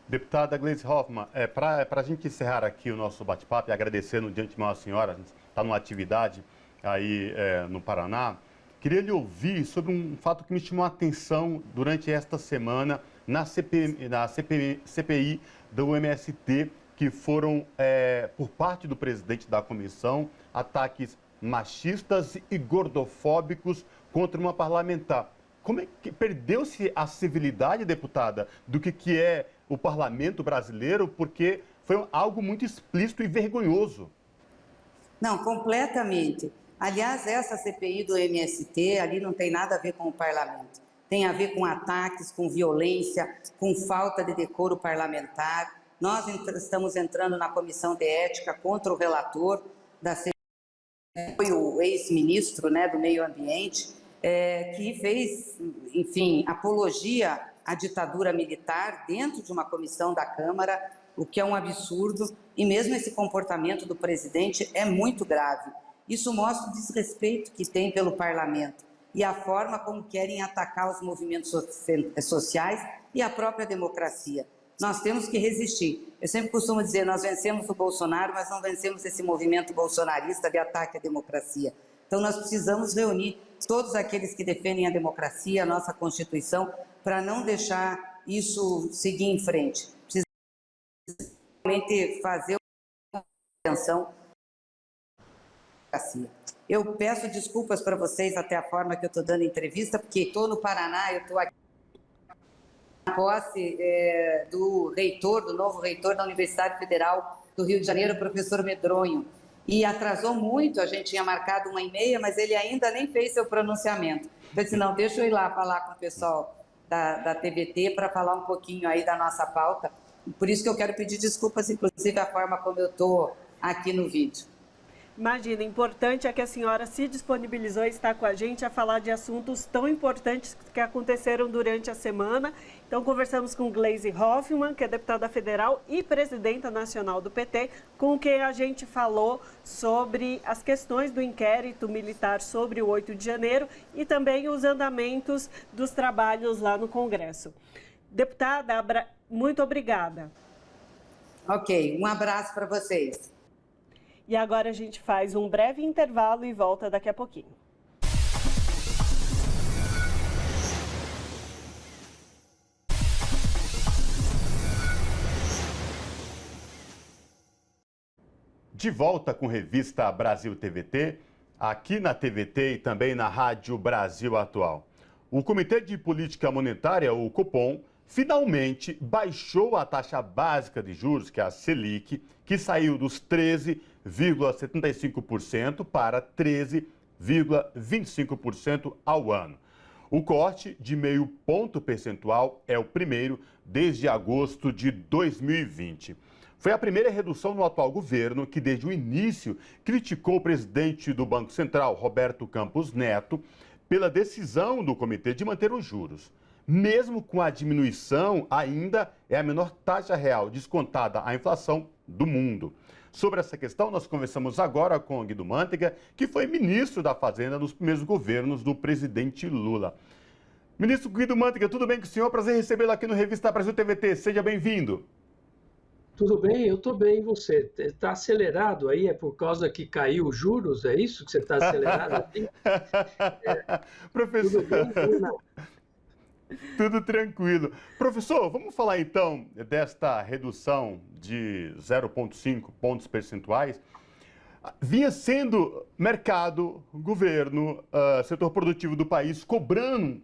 Deputada Gleisi Hoffmann, para a gente encerrar aqui o nosso bate-papo e agradecendo de antemão a senhora, a gente está numa atividade aí no Paraná, queria lhe ouvir sobre um fato que me chamou a atenção durante esta semana na CPI do MST, que foram, por parte do presidente da comissão, ataques machistas e gordofóbicos contra uma parlamentar. Como é que perdeu-se a civilidade, deputada, do que é o parlamento brasileiro, porque foi algo muito explícito e vergonhoso? Não, completamente. Aliás, essa CPI do MST, ali não tem nada a ver com o parlamento. Tem a ver com ataques, com violência, com falta de decoro parlamentar. Nós estamos entrando na comissão de ética contra o relator da CPI, foi o ex-ministro, né, do Meio Ambiente, que fez, enfim, apologia à ditadura militar dentro de uma comissão da Câmara, o que é um absurdo, e mesmo esse comportamento do presidente é muito grave. Isso mostra o desrespeito que tem pelo parlamento e a forma como querem atacar os movimentos sociais e a própria democracia. Nós temos que resistir. Eu sempre costumo dizer, nós vencemos o Bolsonaro, mas não vencemos esse movimento bolsonarista de ataque à democracia. Então nós precisamos reunir todos aqueles que defendem a democracia, a nossa Constituição, para não deixar isso seguir em frente. Precisamos realmente fazer uma atenção à democracia. Eu peço desculpas para vocês até a forma que eu estou dando entrevista, porque estou no Paraná, eu estou aqui na posse do novo reitor da Universidade Federal do Rio de Janeiro, o professor Medronho. E atrasou muito, a gente tinha marcado 1h30, mas ele ainda nem fez seu pronunciamento. Eu disse, não, deixa eu ir lá falar com o pessoal da TVT para falar um pouquinho aí da nossa pauta. Por isso que eu quero pedir desculpas, inclusive, a forma como eu estou aqui no vídeo. Imagina, importante é que a senhora se disponibilizou e está com a gente a falar de assuntos tão importantes que aconteceram durante a semana. Então, conversamos com Gleisi Hoffmann, que é deputada federal e presidenta nacional do PT, com quem a gente falou sobre as questões do inquérito militar sobre o 8 de janeiro e também os andamentos dos trabalhos lá no Congresso. Deputada, muito obrigada. Ok, um abraço para vocês. E agora a gente faz um breve intervalo e volta daqui a pouquinho. De volta com Revista Brasil TVT, aqui na TVT e também na Rádio Brasil Atual. O Comitê de Política Monetária, o Copom, finalmente baixou a taxa básica de juros, que é a Selic, que saiu dos 13,75% para 13,25% ao ano. O corte de 0,5 ponto percentual é o primeiro desde agosto de 2020. Foi a primeira redução no atual governo, que desde o início criticou o presidente do Banco Central, Roberto Campos Neto, pela decisão do comitê de manter os juros. mesmo com a diminuição, ainda é a menor taxa real descontada à inflação do mundo. Sobre essa questão, nós conversamos agora com o Guido Mantega, que foi ministro da Fazenda nos primeiros governos do presidente Lula. Ministro Guido Mantega, tudo bem com o senhor? Prazer recebê-lo aqui no Revista Brasil TVT. Seja bem-vindo. Tudo bem? Eu estou bem, e você? Está acelerado aí? É por causa que caiu os juros? É isso que você está acelerado assim? Professor... Tudo bem, Bruna? Tudo tranquilo. Professor, vamos falar então desta redução de 0,5 pontos percentuais. Vinha sendo mercado, governo, setor produtivo do país cobrando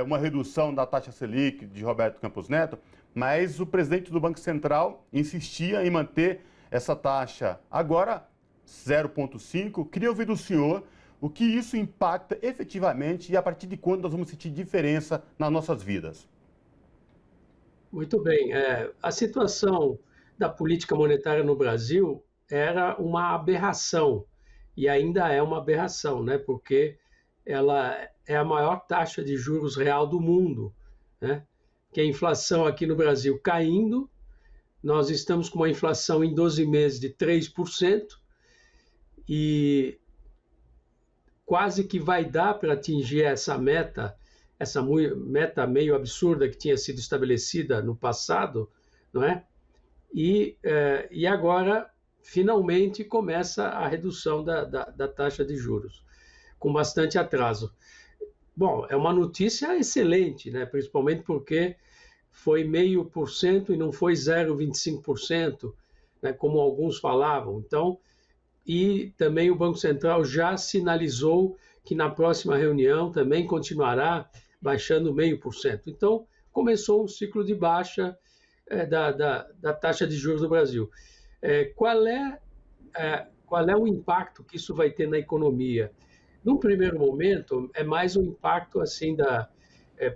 uma redução da taxa Selic de Roberto Campos Neto, mas o presidente do Banco Central insistia em manter essa taxa agora 0,5. Queria ouvir do senhor o que isso impacta efetivamente e a partir de quando nós vamos sentir diferença nas nossas vidas. Muito bem. A situação da política monetária no Brasil era uma aberração, e ainda é uma aberração, né? Porque ela é a maior taxa de juros real do mundo, né? Que a inflação aqui no Brasil caindo, nós estamos com uma inflação em 12 meses de 3%, e quase que vai dar para atingir essa meta meio absurda que tinha sido estabelecida no passado, não é? E agora, finalmente, começa a redução da taxa de juros, com bastante atraso. Bom, é uma notícia excelente, né? Principalmente porque foi 0,5% e não foi 0,25%, né? Como alguns falavam. Então, e também o Banco Central já sinalizou que na próxima reunião também continuará baixando 0,5%. Então, começou um ciclo de baixa da taxa de juros do Brasil. Qual é o impacto que isso vai ter na economia? Num primeiro momento, é mais um impacto assim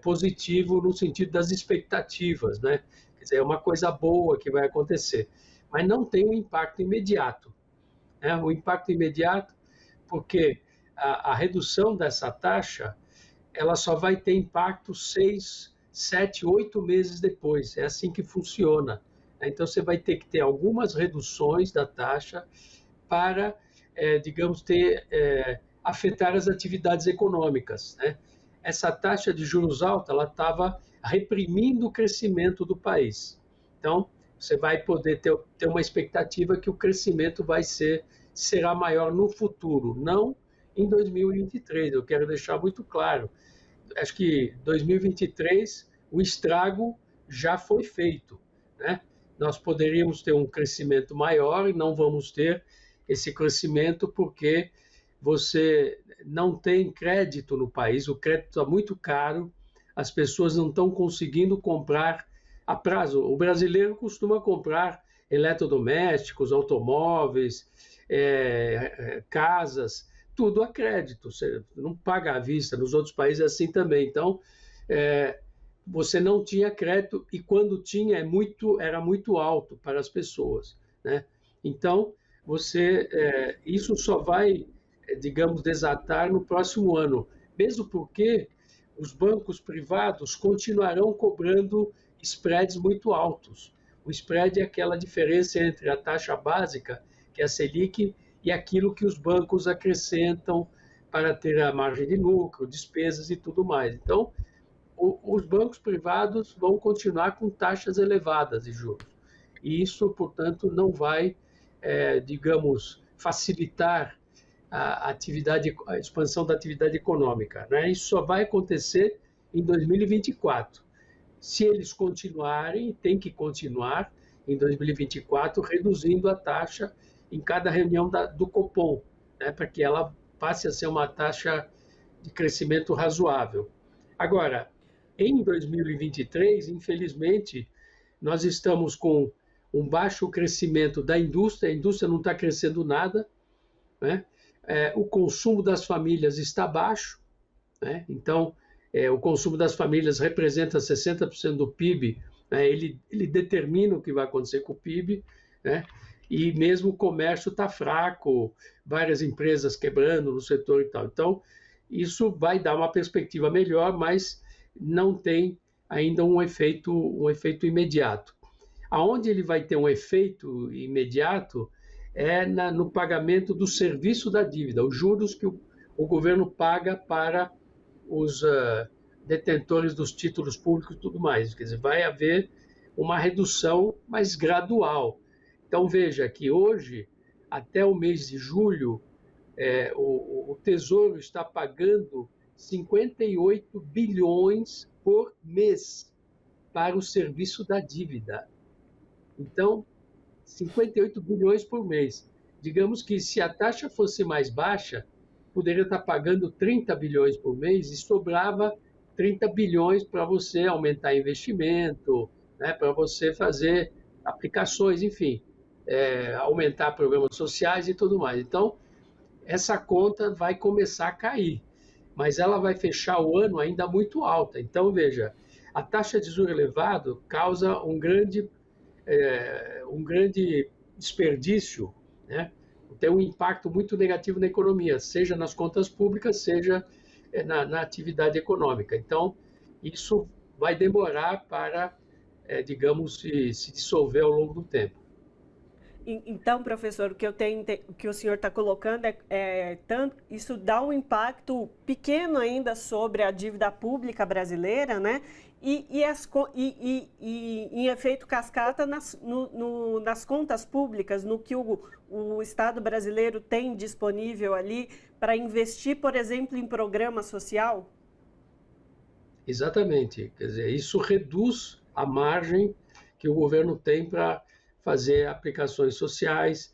positivo no sentido das expectativas, né? Quer dizer, é uma coisa boa que vai acontecer, mas não tem um impacto imediato. O impacto imediato, porque a redução dessa taxa, ela só vai ter impacto 6, 7, 8 meses depois. É assim que funciona. Então, você vai ter que ter algumas reduções da taxa para, digamos, afetar as atividades econômicas, né? Essa taxa de juros alta, ela estava reprimindo o crescimento do país. Então, você vai poder ter uma expectativa que o crescimento será maior no futuro, não em 2023. Eu quero deixar muito claro. Acho que 2023 o estrago já foi feito, né? Nós poderíamos ter um crescimento maior e não vamos ter esse crescimento porque você não tem crédito no país, o crédito está muito caro, as pessoas não estão conseguindo comprar a prazo. O brasileiro costuma comprar eletrodomésticos, automóveis, casas, tudo a crédito, você não paga à vista. Nos outros países é assim também. Então, você não tinha crédito e quando tinha era muito alto para as pessoas, né? Então, isso só vai, digamos, desatar no próximo ano, mesmo porque os bancos privados continuarão cobrando spreads muito altos. O spread é aquela diferença entre a taxa básica, que é a Selic, e aquilo que os bancos acrescentam para ter a margem de lucro, despesas e tudo mais. Então, os bancos privados vão continuar com taxas elevadas de juros. E isso, portanto, não vai, digamos, facilitar a expansão da atividade econômica, né? Isso só vai acontecer em 2024. Se eles continuarem, tem que continuar em 2024, reduzindo a taxa em cada reunião do Copom, né, para que ela passe a ser uma taxa de crescimento razoável. Agora, em 2023, infelizmente, nós estamos com um baixo crescimento da indústria, a indústria não está crescendo nada, né? O consumo das famílias está baixo, né? Então, o consumo das famílias representa 60% do PIB, né? Ele determina o que vai acontecer com o PIB, né? E mesmo o comércio está fraco, várias empresas quebrando no setor e tal. Então, isso vai dar uma perspectiva melhor, mas não tem ainda um efeito imediato. Aonde ele vai ter um efeito imediato é no pagamento do serviço da dívida, os juros que o governo paga para os detentores dos títulos públicos e tudo mais. Quer dizer, vai haver uma redução, mas gradual. Então, veja que hoje, até o mês de julho, o Tesouro está pagando 58 bilhões por mês para o serviço da dívida. Então, 58 bilhões por mês. Digamos que se a taxa fosse mais baixa, poderia estar pagando 30 bilhões por mês e sobrava 30 bilhões para você aumentar investimento, né, para você fazer aplicações, enfim, aumentar programas sociais e tudo mais. Então, essa conta vai começar a cair, mas ela vai fechar o ano ainda muito alta. Então, veja, a taxa de juros elevado causa um grande desperdício, né? Tem um impacto muito negativo na economia, seja nas contas públicas, seja na atividade econômica. Então, isso vai demorar para, digamos, se dissolver ao longo do tempo. Então, professor, o que o senhor está colocando isso dá um impacto pequeno ainda sobre a dívida pública brasileira, né? E em efeito cascata nas contas públicas, no que o Estado brasileiro tem disponível ali para investir, por exemplo, em programa social? Exatamente. Quer dizer, isso reduz a margem que o governo tem para fazer aplicações sociais,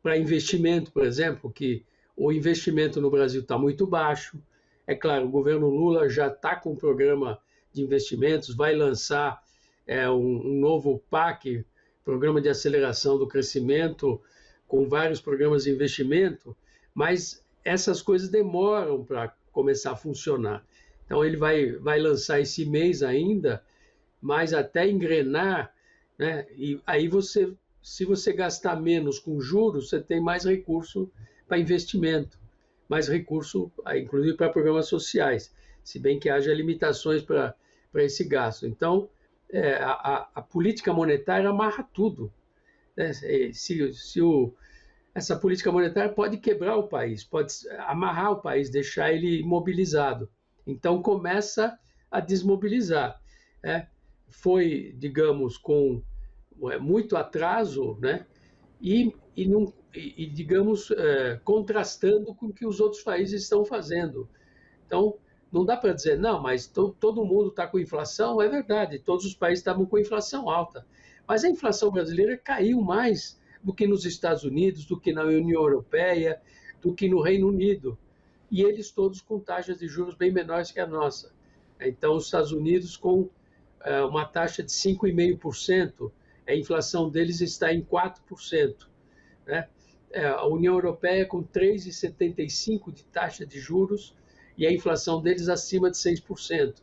para investimento, por exemplo, que o investimento no Brasil está muito baixo. É claro, o governo Lula já está com um programa de investimentos, vai lançar um novo PAC, Programa de Aceleração do Crescimento, com vários programas de investimento, mas essas coisas demoram para começar a funcionar. Então, ele vai lançar esse mês ainda, mas até engrenar, né? E aí se você gastar menos com juros, você tem mais recurso para investimento, mais recurso, inclusive para programas sociais, se bem que haja limitações para esse gasto. Então, a política monetária amarra tudo, né? Essa política monetária pode quebrar o país, pode amarrar o país, deixar ele imobilizado. Então, começa a desmobilizar, né? Foi, digamos, com muito atraso, né? E digamos, contrastando com o que os outros países estão fazendo. Então, não dá para dizer, não, mas todo mundo está com inflação. É verdade, todos os países estavam com inflação alta. Mas a inflação brasileira caiu mais do que nos Estados Unidos, do que na União Europeia, do que no Reino Unido. E eles todos com taxas de juros bem menores que a nossa. Então, os Estados Unidos com uma taxa de 5,5%, a inflação deles está em 4%. Né? A União Europeia com 3,75% de taxa de juros e a inflação deles acima de 6%.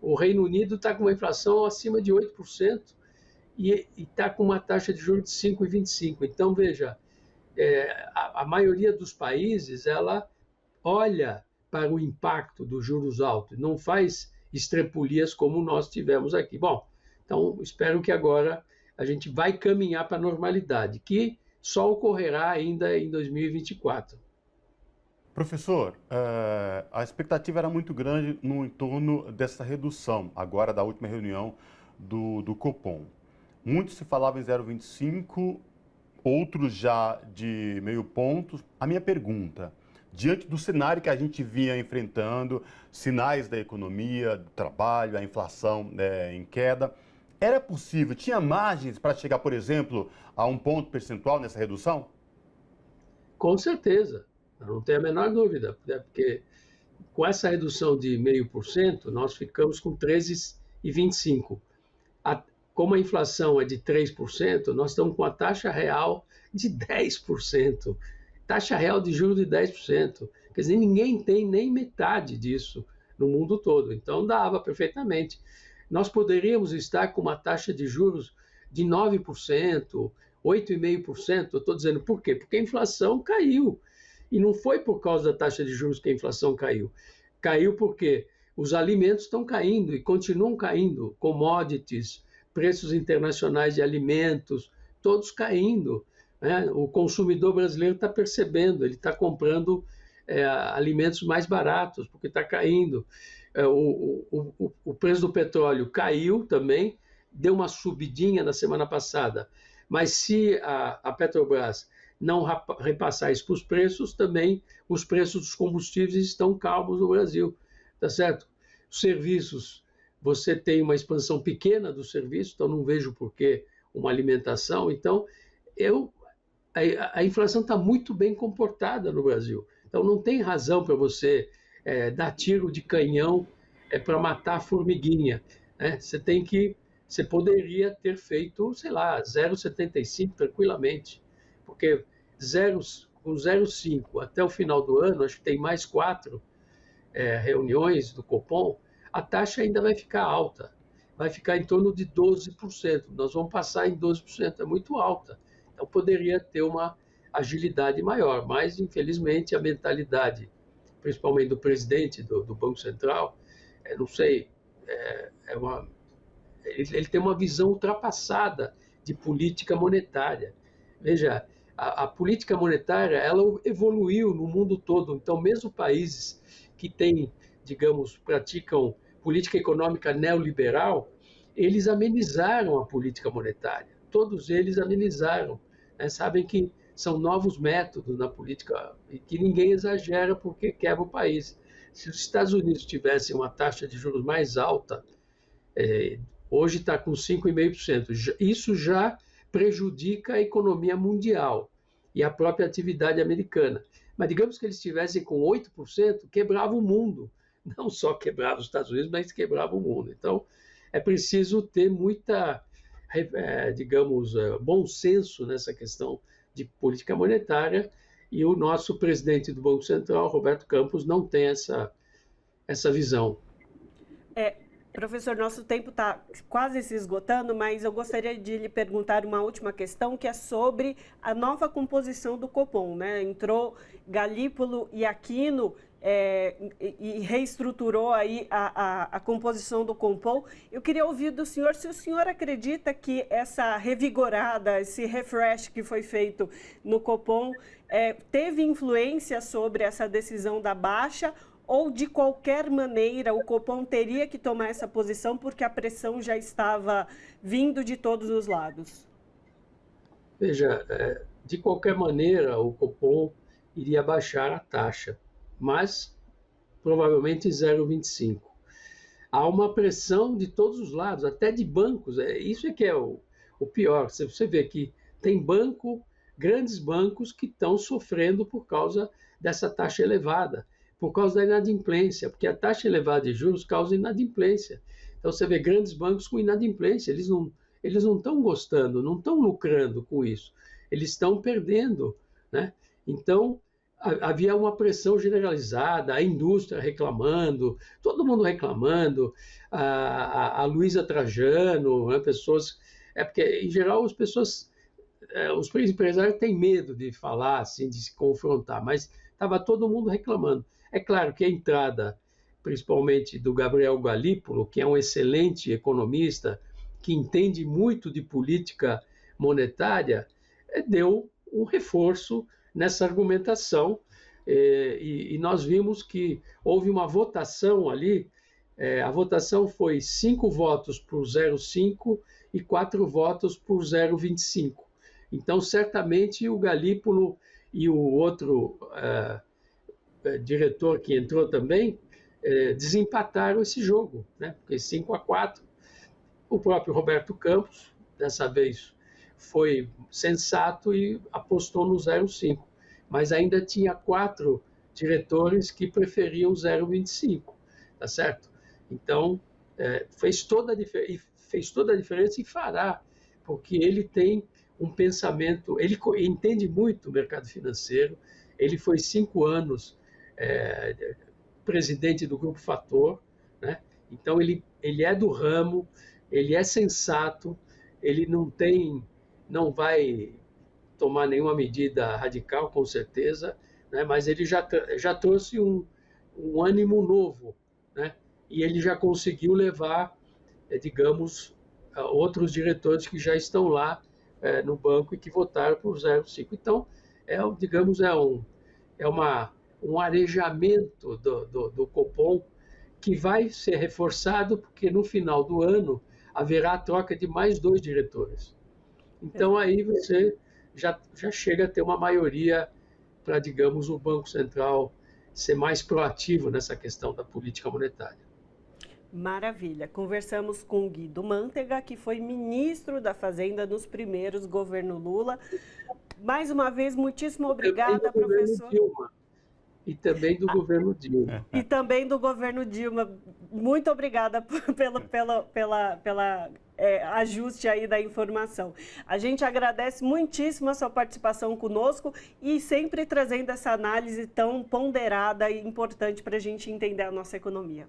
O Reino Unido está com uma inflação acima de 8% e está com uma taxa de juros de 5,25%. Então, veja, a maioria dos países, ela olha para o impacto dos juros altos, não faz estrepulias como nós tivemos aqui. Bom, então espero que agora a gente vai caminhar para a normalidade, que só ocorrerá ainda em 2024. Professor, a expectativa era muito grande no entorno dessa redução, agora da última reunião do Copom. Muito se falava em 0,25, outros já de meio ponto. A minha pergunta, diante do cenário que a gente vinha enfrentando, sinais da economia, do trabalho, a inflação em queda, era possível, tinha margens para chegar, por exemplo, a 1 ponto percentual nessa redução? Com certeza, não tenho a menor dúvida, porque com essa redução de 0,5%, nós ficamos com 13,25%. Como a inflação é de 3%, nós estamos com a taxa real de 10%. Taxa real de juros de 10%. Quer dizer, ninguém tem nem metade disso no mundo todo. Então, dava perfeitamente. Nós poderíamos estar com uma taxa de juros de 9%, 8,5%. Eu estou dizendo por quê? Porque a inflação caiu. E não foi por causa da taxa de juros que a inflação caiu. Caiu por quê? os alimentos estão caindo e continuam caindo, commodities, preços internacionais de alimentos, todos caindo, né? O consumidor brasileiro está percebendo, ele está comprando alimentos mais baratos, porque está caindo. O preço do petróleo caiu também, deu uma subidinha na semana passada, mas se a Petrobras não repassar isso para os preços, também os preços dos combustíveis estão calmos no Brasil, tá certo? Os serviços, você tem uma expansão pequena dos serviços, então não vejo por que uma alimentação. Então, a inflação está muito bem comportada no Brasil. Então, não tem razão para você dar tiro de canhão para matar a formiguinha, né? Você poderia ter feito, sei lá, 0,75 tranquilamente, porque com 0,5 até o final do ano, acho que tem mais 4 reuniões do Copom, a taxa ainda vai ficar alta, vai ficar em torno de 12%. Nós vamos passar em 12%, é muito alta. Então, poderia ter uma agilidade maior, mas, infelizmente, a mentalidade, principalmente do presidente do Banco Central, não sei, ele tem uma visão ultrapassada de política monetária. Veja, a política monetária, ela evoluiu no mundo todo. Então, mesmo países que praticam política econômica neoliberal, eles amenizaram a política monetária. Todos eles amenizaram, né? Sabem que são novos métodos na política e que ninguém exagera porque quebra o país. Se os Estados Unidos tivessem uma taxa de juros mais alta, hoje está com 5,5%. Isso já prejudica a economia mundial e a própria atividade americana. Mas digamos que eles estivessem com 8%, quebrava o mundo. Não só quebrava os Estados Unidos, mas quebrava o mundo. Então, é preciso ter bom senso nessa questão de política monetária, e o nosso presidente do Banco Central, Roberto Campos, não tem essa visão. Professor, nosso tempo está quase se esgotando, mas eu gostaria de lhe perguntar uma última questão, que é sobre a nova composição do Copom, né? Entrou Galípolo e Aquino e reestruturou aí a composição do Copom. Eu queria ouvir do senhor se o senhor acredita que essa revigorada, esse refresh que foi feito no Copom teve influência sobre essa decisão da baixa, ou, de qualquer maneira, o Copom teria que tomar essa posição porque a pressão já estava vindo de todos os lados? Veja, de qualquer maneira, o Copom iria baixar a taxa, mas provavelmente 0,25. Há uma pressão de todos os lados, até de bancos. Isso é que é o pior. Você vê que tem grandes bancos que estão sofrendo por causa dessa taxa elevada, por causa da inadimplência, porque a taxa elevada de juros causa inadimplência. Então, você vê grandes bancos com inadimplência, eles não estão gostando, não estão lucrando com isso, eles estão perdendo, né? Então, havia uma pressão generalizada, a indústria reclamando, todo mundo reclamando, a Luísa Trajano, né, pessoas... porque, em geral, as pessoas... os empresários têm medo de falar, assim, de se confrontar, mas estava todo mundo reclamando. É claro que a entrada, principalmente do Gabriel Galípolo, que é um excelente economista, que entende muito de política monetária, deu um reforço nessa argumentação. E nós vimos que houve uma votação ali, a votação foi 5 votos por 0,5 e 4 votos por 0,25. Então, certamente, o Galípolo e o outro diretor que entrou também desempataram esse jogo, né? Porque 5-4, o próprio Roberto Campos, dessa vez, foi sensato e apostou no 0,5, mas ainda tinha 4 diretores que preferiam 0,25, tá certo? Então, fez toda a diferença e fará, porque ele tem um pensamento, ele entende muito o mercado financeiro, ele foi 5 anos presidente do Grupo Fator, né? Então ele é do ramo, ele é sensato, ele não vai tomar nenhuma medida radical, com certeza, né? Mas ele já trouxe um ânimo novo, né? e ele já conseguiu levar, digamos, outros diretores que já estão lá no banco e que votaram por 0,5. Então, digamos, um arejamento do Copom que vai ser reforçado, porque no final do ano haverá a troca de mais 2 diretores. Então, aí você já chega a ter uma maioria para, digamos, o Banco Central ser mais proativo nessa questão da política monetária. Maravilha. Conversamos com Guido Mantega, que foi ministro da Fazenda nos primeiros governos Lula. Mais uma vez, muitíssimo obrigada, professor. E também do governo Dilma. E também do governo Dilma. Muito obrigada pela ajuste aí da informação. A gente agradece muitíssimo a sua participação conosco e sempre trazendo essa análise tão ponderada e importante para a gente entender a nossa economia.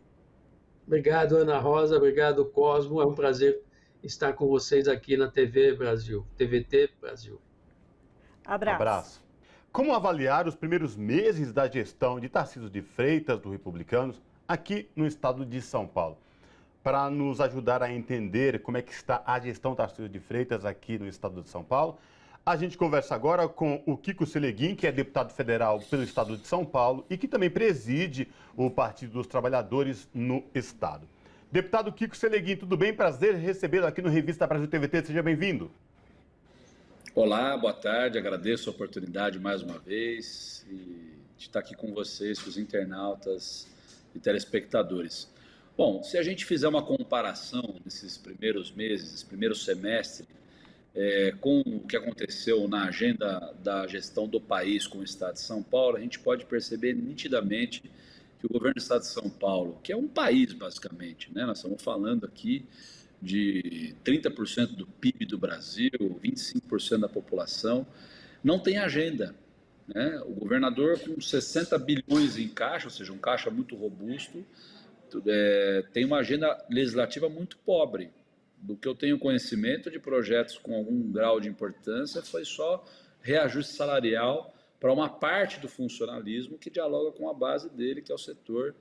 Obrigado, Ana Rosa. Obrigado, Cosmo. É um prazer estar com vocês aqui na TVT Brasil. Abraço. Como avaliar os primeiros meses da gestão de Tarcísio de Freitas, do Republicanos, aqui no estado de São Paulo? Para nos ajudar a entender como é que está a gestão Tarcísio de Freitas aqui no estado de São Paulo, a gente conversa agora com o Kiko Seleguin, que é deputado federal pelo estado de São Paulo e que também preside o Partido dos Trabalhadores no estado. Deputado Kiko Seleguin, tudo bem? Prazer recebê-lo aqui no Revista Brasil TVT. Seja bem-vindo. Olá, boa tarde, agradeço a oportunidade mais uma vez de estar aqui com vocês, com os internautas e telespectadores. Bom, se a gente fizer uma comparação nesses primeiros meses, esse primeiro semestre, com o que aconteceu na agenda da gestão do país com o Estado de São Paulo, a gente pode perceber nitidamente que o governo do Estado de São Paulo, que é um país basicamente, né? Nós estamos falando aqui de 30% do PIB do Brasil, 25% da população, não tem agenda, né? O governador com 60 bilhões em caixa, ou seja, um caixa muito robusto, tem uma agenda legislativa muito pobre. Do que eu tenho conhecimento de projetos com algum grau de importância, foi só reajuste salarial para uma parte do funcionalismo que dialoga com a base dele, que é o setor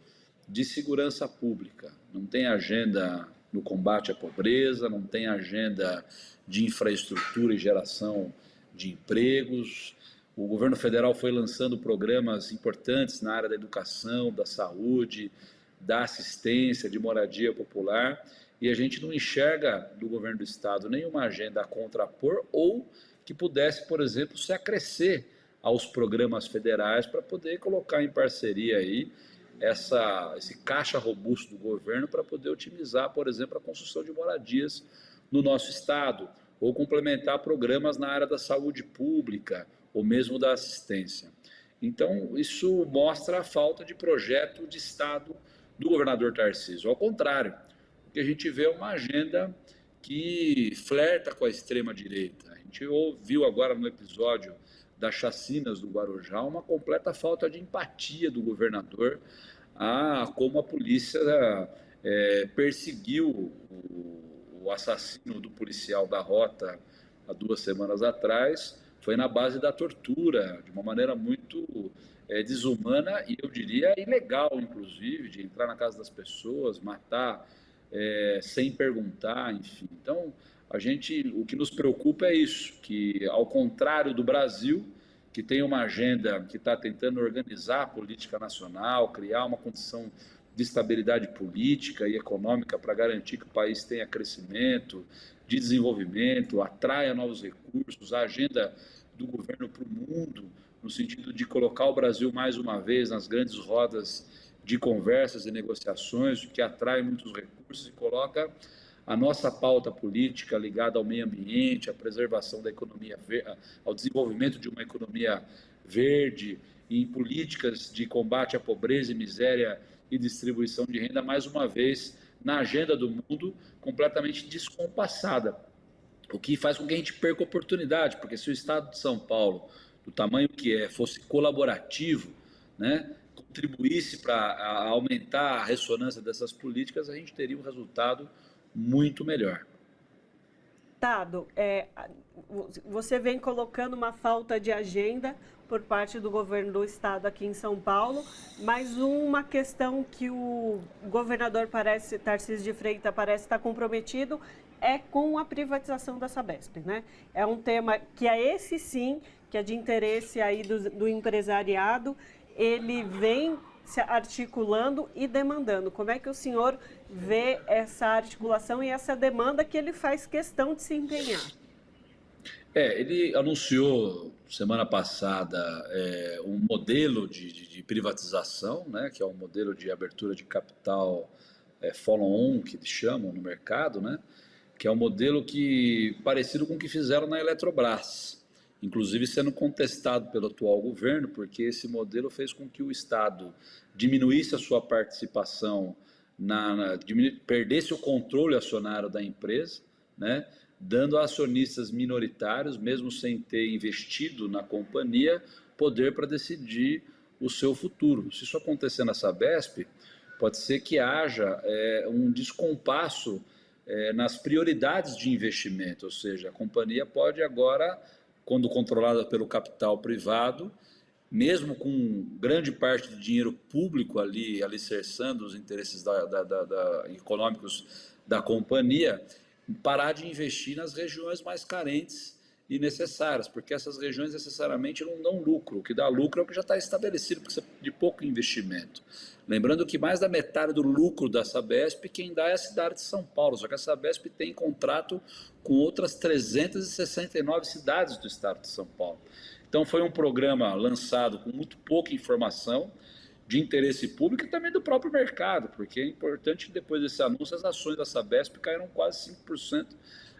de segurança pública. Não tem agenda no combate à pobreza, não tem agenda de infraestrutura e geração de empregos. O governo federal foi lançando programas importantes na área da educação, da saúde, da assistência, de moradia popular, e a gente não enxerga do governo do estado nenhuma agenda a contrapor ou que pudesse, por exemplo, se acrescer aos programas federais para poder colocar em parceria aí esse caixa robusto do governo para poder otimizar, por exemplo, a construção de moradias no nosso estado, ou complementar programas na área da saúde pública, ou mesmo da assistência. Então, isso mostra a falta de projeto de estado do governador Tarcísio. Ao contrário, o que a gente vê é uma agenda que flerta com a extrema-direita. A gente ouviu agora no episódio das chacinas do Guarujá uma completa falta de empatia do governador a como a polícia perseguiu o assassino do policial da Rota há 2 semanas atrás. Foi na base da tortura, de uma maneira muito desumana e, eu diria, ilegal, inclusive, de entrar na casa das pessoas, matar sem perguntar, enfim. Então, o que nos preocupa é isso, que, ao contrário do Brasil, que tem uma agenda que está tentando organizar a política nacional, criar uma condição de estabilidade política e econômica para garantir que o país tenha crescimento, de desenvolvimento, atraia novos recursos, a agenda do governo para o mundo, no sentido de colocar o Brasil mais uma vez nas grandes rodas de conversas e negociações, o que atrai muitos recursos e coloca a nossa pauta política ligada ao meio ambiente, à preservação da economia, ao desenvolvimento de uma economia verde, em políticas de combate à pobreza e miséria e distribuição de renda, mais uma vez, na agenda do mundo, completamente descompassada. O que faz com que a gente perca oportunidade, porque se o Estado de São Paulo, do tamanho que fosse colaborativo, né, contribuísse para aumentar a ressonância dessas políticas, a gente teria um resultado muito melhor. Deputado, você vem colocando uma falta de agenda por parte do governo do estado aqui em São Paulo, mas uma questão que o governador Tarcísio de Freitas parece estar comprometido é com a privatização da Sabesp, né? É um tema que é esse sim, que é de interesse aí do empresariado, ele vem se articulando e demandando. Como é que o senhor vê essa articulação e essa demanda que ele faz questão de se empenhar? Ele anunciou semana passada um modelo de privatização, né, que é um modelo de abertura de capital follow-on, que eles chamam no mercado, né, que é um modelo parecido com o que fizeram na Eletrobras, inclusive sendo contestado pelo atual governo, porque esse modelo fez com que o Estado diminuísse a sua participação, perdesse o controle acionário da empresa, né, dando a acionistas minoritários, mesmo sem ter investido na companhia, poder para decidir o seu futuro. Se isso acontecer na Sabesp, pode ser que haja um descompasso nas prioridades de investimento, ou seja, a companhia pode agora, quando controlada pelo capital privado, mesmo com grande parte do dinheiro público ali alicerçando os interesses econômicos da companhia, parar de investir nas regiões mais carentes e necessárias, porque essas regiões necessariamente não dão lucro. O que dá lucro é o que já está estabelecido, porque precisa de pouco investimento. Lembrando que mais da metade do lucro da Sabesp, quem dá é a cidade de São Paulo, só que a Sabesp tem contrato com outras 369 cidades do estado de São Paulo. Então foi um programa lançado com muito pouca informação, de interesse público e também do próprio mercado, porque é importante que depois desse anúncio as ações da Sabesp caíram quase 5%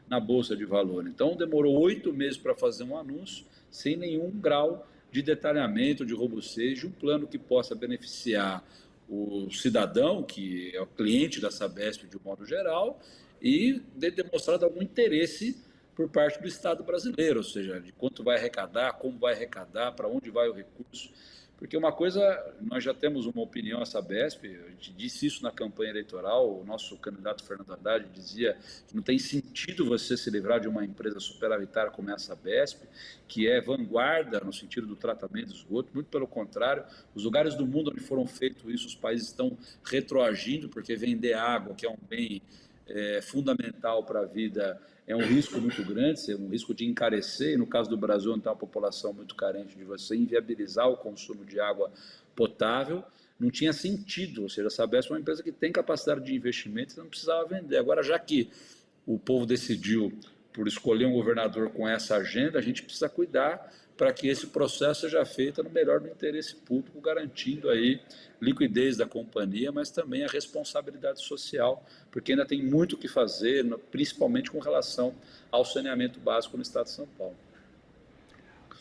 na Bolsa de Valores. Então demorou 8 meses para fazer um anúncio, sem nenhum grau de detalhamento, de robustez, de um plano que possa beneficiar o cidadão, que é o cliente da Sabesp de um modo geral, e demonstrado algum interesse por parte do Estado brasileiro, ou seja, de quanto vai arrecadar, como vai arrecadar, para onde vai o recurso. Porque uma coisa, nós já temos uma opinião a Sabesp, a gente disse isso na campanha eleitoral, o nosso candidato Fernando Haddad dizia que não tem sentido você se livrar de uma empresa superavitária como é a Sabesp, que é vanguarda no sentido do tratamento de esgoto, muito pelo contrário, os lugares do mundo onde foram feitos isso, os países estão retroagindo, porque vender água, que é um bem fundamental para a vida, é um risco muito grande, é um risco de encarecer, e no caso do Brasil, onde tem uma população muito carente, de você inviabilizar o consumo de água potável, não tinha sentido, ou seja, a Sabesp é uma empresa que tem capacidade de investimento e não precisava vender. Agora, já que o povo decidiu por escolher um governador com essa agenda, a gente precisa cuidar para que esse processo seja feito no melhor do interesse público, garantindo aí liquidez da companhia, mas também a responsabilidade social, porque ainda tem muito o que fazer, principalmente com relação ao saneamento básico no estado de São Paulo.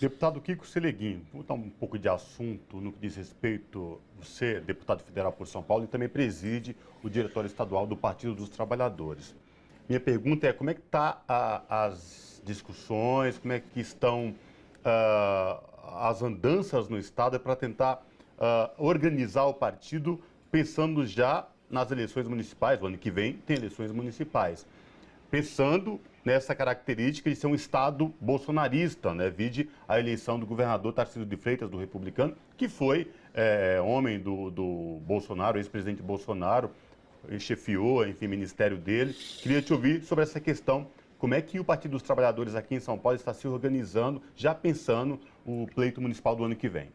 Deputado Kiko Seleguin, vou dar um pouco de assunto no que diz respeito, você, deputado federal por São Paulo, e também preside o diretório estadual do Partido dos Trabalhadores. Minha pergunta é como é que estão as discussões, como é que estão as andanças no Estado para tentar organizar o partido, pensando já nas eleições municipais, o ano que vem tem eleições municipais, pensando nessa característica de ser um Estado bolsonarista, né? Vide a eleição do governador Tarcísio de Freitas, do Republicano, que foi homem do Bolsonaro, ex-presidente Bolsonaro, chefiou, enfim, ministério dele. Queria te ouvir sobre essa questão. Como é que o Partido dos Trabalhadores aqui em São Paulo está se organizando, já pensando o pleito municipal do ano que vem?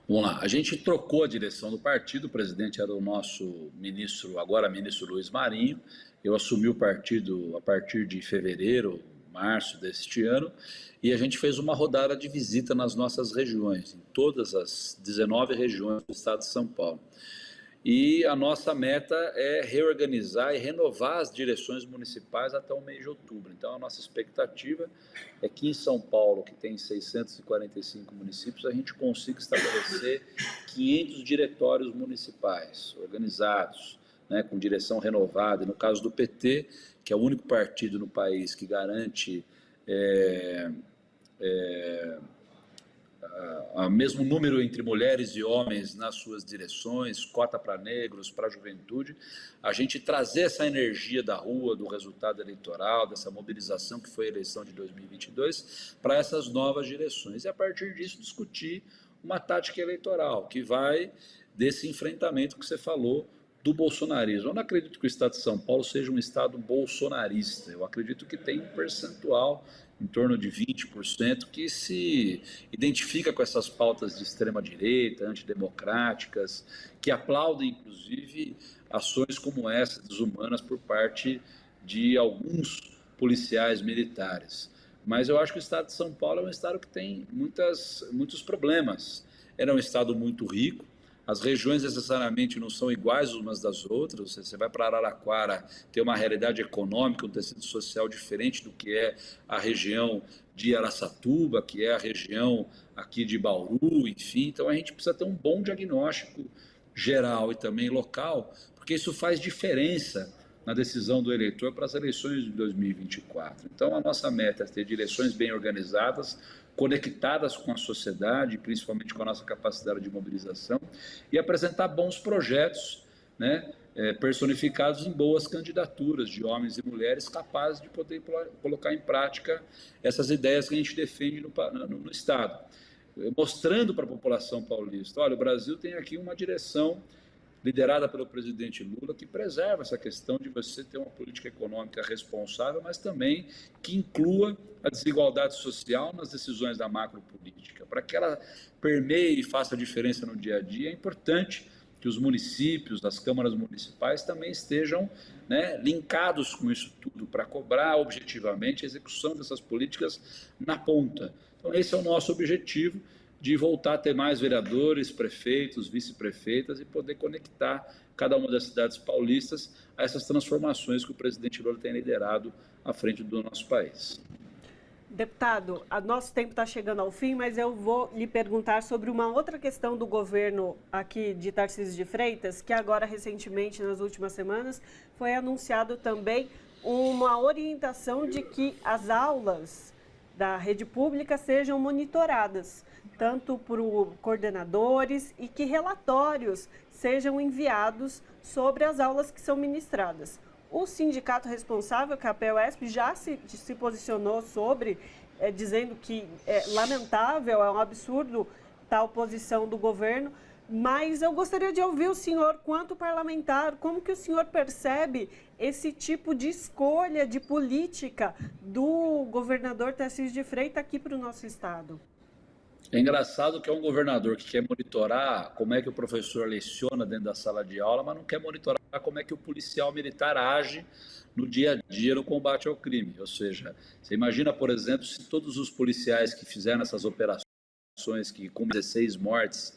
Vamos lá, a gente trocou a direção do partido, o presidente era o nosso ministro, agora ministro Luiz Marinho, eu assumi o partido a partir de fevereiro, março deste ano, e a gente fez uma rodada de visita nas nossas regiões, em todas as 19 regiões do estado de São Paulo. E a nossa meta é reorganizar e renovar as direções municipais até o mês de outubro. Então, a nossa expectativa é que em São Paulo, que tem 645 municípios, a gente consiga estabelecer 500 diretórios municipais organizados, né, com direção renovada. E no caso do PT, que é o único partido no país que garante o mesmo número entre mulheres e homens nas suas direções, cota para negros, para a juventude, a gente trazer essa energia da rua, do resultado eleitoral, dessa mobilização que foi a eleição de 2022, para essas novas direções. E, a partir disso, discutir uma tática eleitoral que vai desse enfrentamento que você falou do bolsonarismo. Eu não acredito que o Estado de São Paulo seja um Estado bolsonarista. Eu acredito que tem um percentual em torno de 20%, que se identifica com essas pautas de extrema-direita, antidemocráticas, que aplaudem, inclusive, ações como essa, desumanas, por parte de alguns policiais militares. Mas eu acho que o Estado de São Paulo é um Estado que tem muitos problemas. Ele é um Estado muito rico, as regiões necessariamente não são iguais umas das outras. Você vai para Araraquara, tem uma realidade econômica, um tecido social diferente do que é a região de Araçatuba, que é a região aqui de Bauru, enfim. Então a gente precisa ter um bom diagnóstico geral e também local, porque isso faz diferença na decisão do eleitor para as eleições de 2024. Então a nossa meta é ter direções bem organizadas, conectadas com a sociedade, principalmente com a nossa capacidade de mobilização, e apresentar bons projetos, né, personificados em boas candidaturas de homens e mulheres capazes de poder colocar em prática essas ideias que a gente defende no Estado, mostrando para a população paulista, olha, o Brasil tem aqui uma direção liderada pelo presidente Lula, que preserva essa questão de você ter uma política econômica responsável, mas também que inclua a desigualdade social nas decisões da macropolítica. Para que ela permeie e faça diferença no dia a dia, é importante que os municípios, as câmaras municipais também estejam, né, linkados com isso tudo, para cobrar objetivamente a execução dessas políticas na ponta. Então, esse é o nosso objetivo, de voltar a ter mais vereadores, prefeitos, vice-prefeitas e poder conectar cada uma das cidades paulistas a essas transformações que o presidente Lula tem liderado à frente do nosso país. Deputado, nosso tempo está chegando ao fim, mas eu vou lhe perguntar sobre uma outra questão do governo aqui de Tarcísio de Freitas, que agora, recentemente, nas últimas semanas, foi anunciado também uma orientação de que as aulas da rede pública sejam monitoradas, tanto por coordenadores, e que relatórios sejam enviados sobre as aulas que são ministradas. O sindicato responsável, que é a PEUESP, já se posicionou sobre, dizendo que é lamentável, é um absurdo tal posição do governo, mas eu gostaria de ouvir o senhor, quanto parlamentar, como que o senhor percebe esse tipo de escolha de política do governador Tarcísio de Freitas aqui para o nosso estado? É engraçado que é um governador que quer monitorar como é que o professor leciona dentro da sala de aula, mas não quer monitorar como é que o policial militar age no dia a dia no combate ao crime. Ou seja, você imagina, por exemplo, se todos os policiais que fizeram essas operações, que com 16 mortes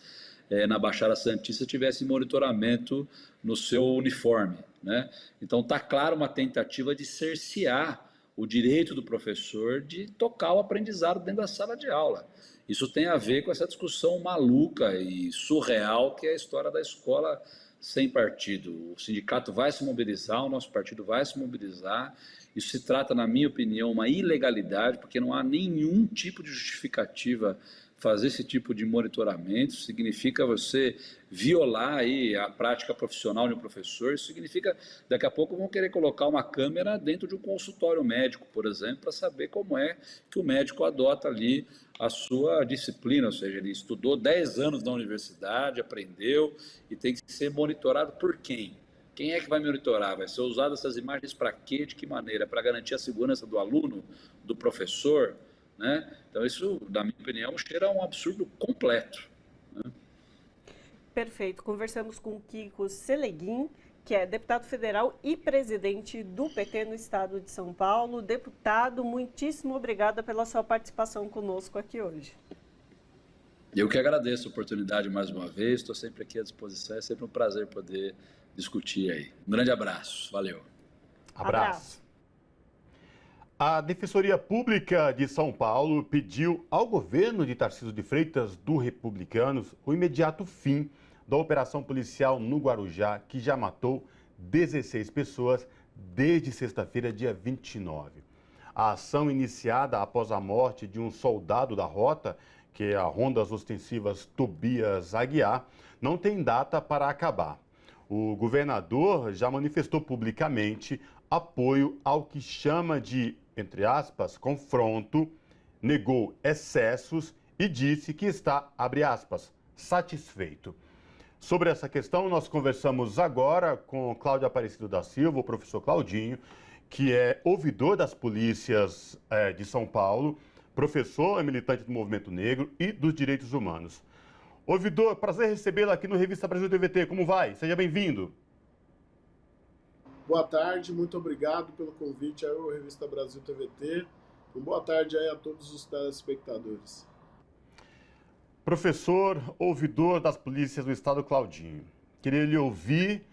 na Baixada Santista, tivessem monitoramento no seu uniforme, né? Então está claro uma tentativa de cercear o direito do professor de tocar o aprendizado dentro da sala de aula. Isso tem a ver com essa discussão maluca e surreal que é a história da escola sem partido. O sindicato vai se mobilizar, o nosso partido vai se mobilizar. Isso se trata, na minha opinião, uma ilegalidade, porque não há nenhum tipo de justificativa fazer esse tipo de monitoramento. Isso significa você violar aí a prática profissional de um professor. Isso significa, daqui a pouco, vão querer colocar uma câmera dentro de um consultório médico, por exemplo, para saber como é que o médico adota ali a sua disciplina, ou seja, ele estudou 10 anos na universidade, aprendeu e tem que ser monitorado por quem? Quem é que vai monitorar? Vai ser usado essas imagens para quê? De que maneira? Para garantir a segurança do aluno, do professor, né? Então isso, na minha opinião, cheira a um absurdo completo, né? Perfeito. Conversamos com o Kiko Seleguin, que é deputado federal e presidente do PT no estado de São Paulo. Deputado, muitíssimo obrigada pela sua participação conosco aqui hoje. Eu que agradeço a oportunidade mais uma vez, estou sempre aqui à disposição, é sempre um prazer poder discutir aí. Um grande abraço, valeu. Abraço. A Defensoria Pública de São Paulo pediu ao governo de Tarcísio de Freitas, do Republicanos, o imediato fim da operação policial no Guarujá, que já matou 16 pessoas desde sexta-feira, dia 29. A ação iniciada após a morte de um soldado da Rota, que é a Rondas Ostensivas Tobias Aguiar, não tem data para acabar. O governador já manifestou publicamente apoio ao que chama de, entre aspas, confronto, negou excessos e disse que está, abre aspas, satisfeito. Sobre essa questão, nós conversamos agora com Cláudio Aparecido da Silva, o professor Claudinho, que é ouvidor das polícias de São Paulo, professor e militante do Movimento Negro e dos Direitos Humanos. Ouvidor, prazer recebê-lo aqui no Revista Brasil TVT. Como vai? Seja bem-vindo. Boa tarde, muito obrigado pelo convite ao Revista Brasil TVT. Boa tarde aí a todos os telespectadores. Professor, ouvidor das polícias do Estado, Claudinho. Queria lhe ouvir,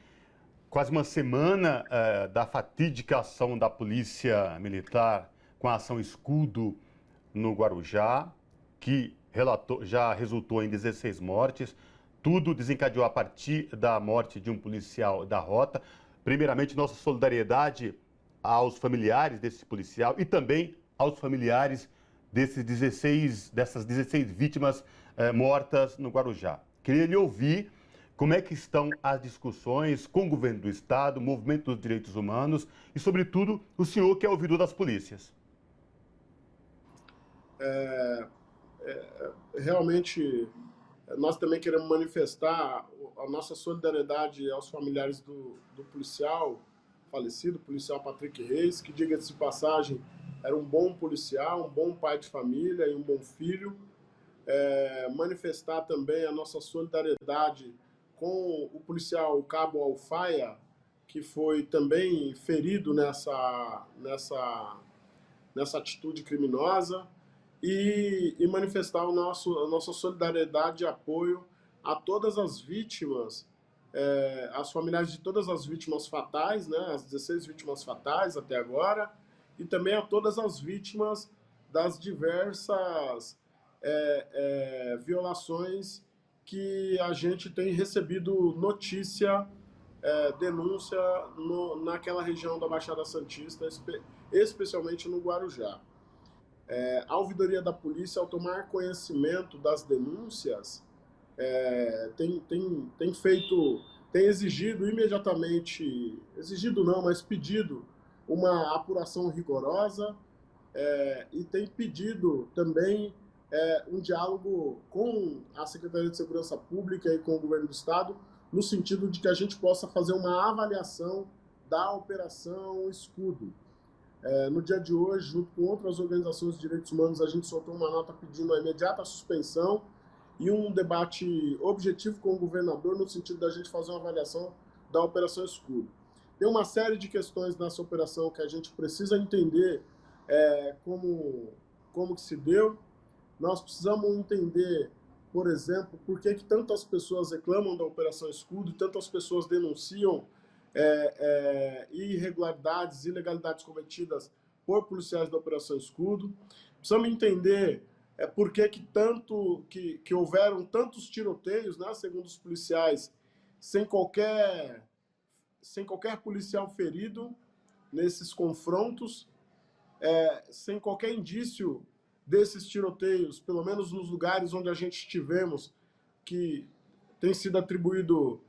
quase uma semana da fatídica ação da Polícia Militar com a ação Escudo no Guarujá, que já resultou em 16 mortes. Tudo desencadeou a partir da morte de um policial da Rota. Primeiramente, nossa solidariedade aos familiares desse policial e também aos familiares dessas 16 vítimas mortas no Guarujá. Queria lhe ouvir como é que estão as discussões com o governo do Estado, o movimento dos direitos humanos e, sobretudo, o senhor que é ouvidor das polícias. Realmente, nós também queremos manifestar a nossa solidariedade aos familiares do policial falecido, policial Patrick Reis, que, diga-se de passagem, era um bom policial, um bom pai de família e um bom filho. Manifestar também a nossa solidariedade com o policial Cabo Alfaia, que foi também ferido nessa atitude criminosa, e manifestar a nossa solidariedade e apoio a todas as vítimas, as familiares de todas as vítimas fatais, né, as 16 vítimas fatais até agora, e também a todas as vítimas das diversas violações que a gente tem recebido notícia, denúncia naquela região da Baixada Santista, especialmente no Guarujá. A ouvidoria da polícia, ao tomar conhecimento das denúncias, tem exigido imediatamente, exigido não, mas pedido uma apuração rigorosa, e tem pedido também um diálogo com a Secretaria de Segurança Pública e com o Governo do Estado, no sentido de que a gente possa fazer uma avaliação da Operação Escudo. No dia de hoje, junto com outras organizações de direitos humanos, a gente soltou uma nota pedindo a imediata suspensão e um debate objetivo com o governador, no sentido da gente fazer uma avaliação da Operação Escudo. Tem uma série de questões nessa operação que a gente precisa entender como que se deu. Nós precisamos entender, por exemplo, por que tantas pessoas reclamam da Operação Escudo e tantas pessoas denunciam irregularidades, ilegalidades cometidas por policiais da Operação Escudo. Precisamos entender por que houveram tantos tiroteios, né, segundo os policiais, sem qualquer policial ferido nesses confrontos, sem qualquer indício desses tiroteios, pelo menos nos lugares onde a gente estivemos, que tem sido atribuído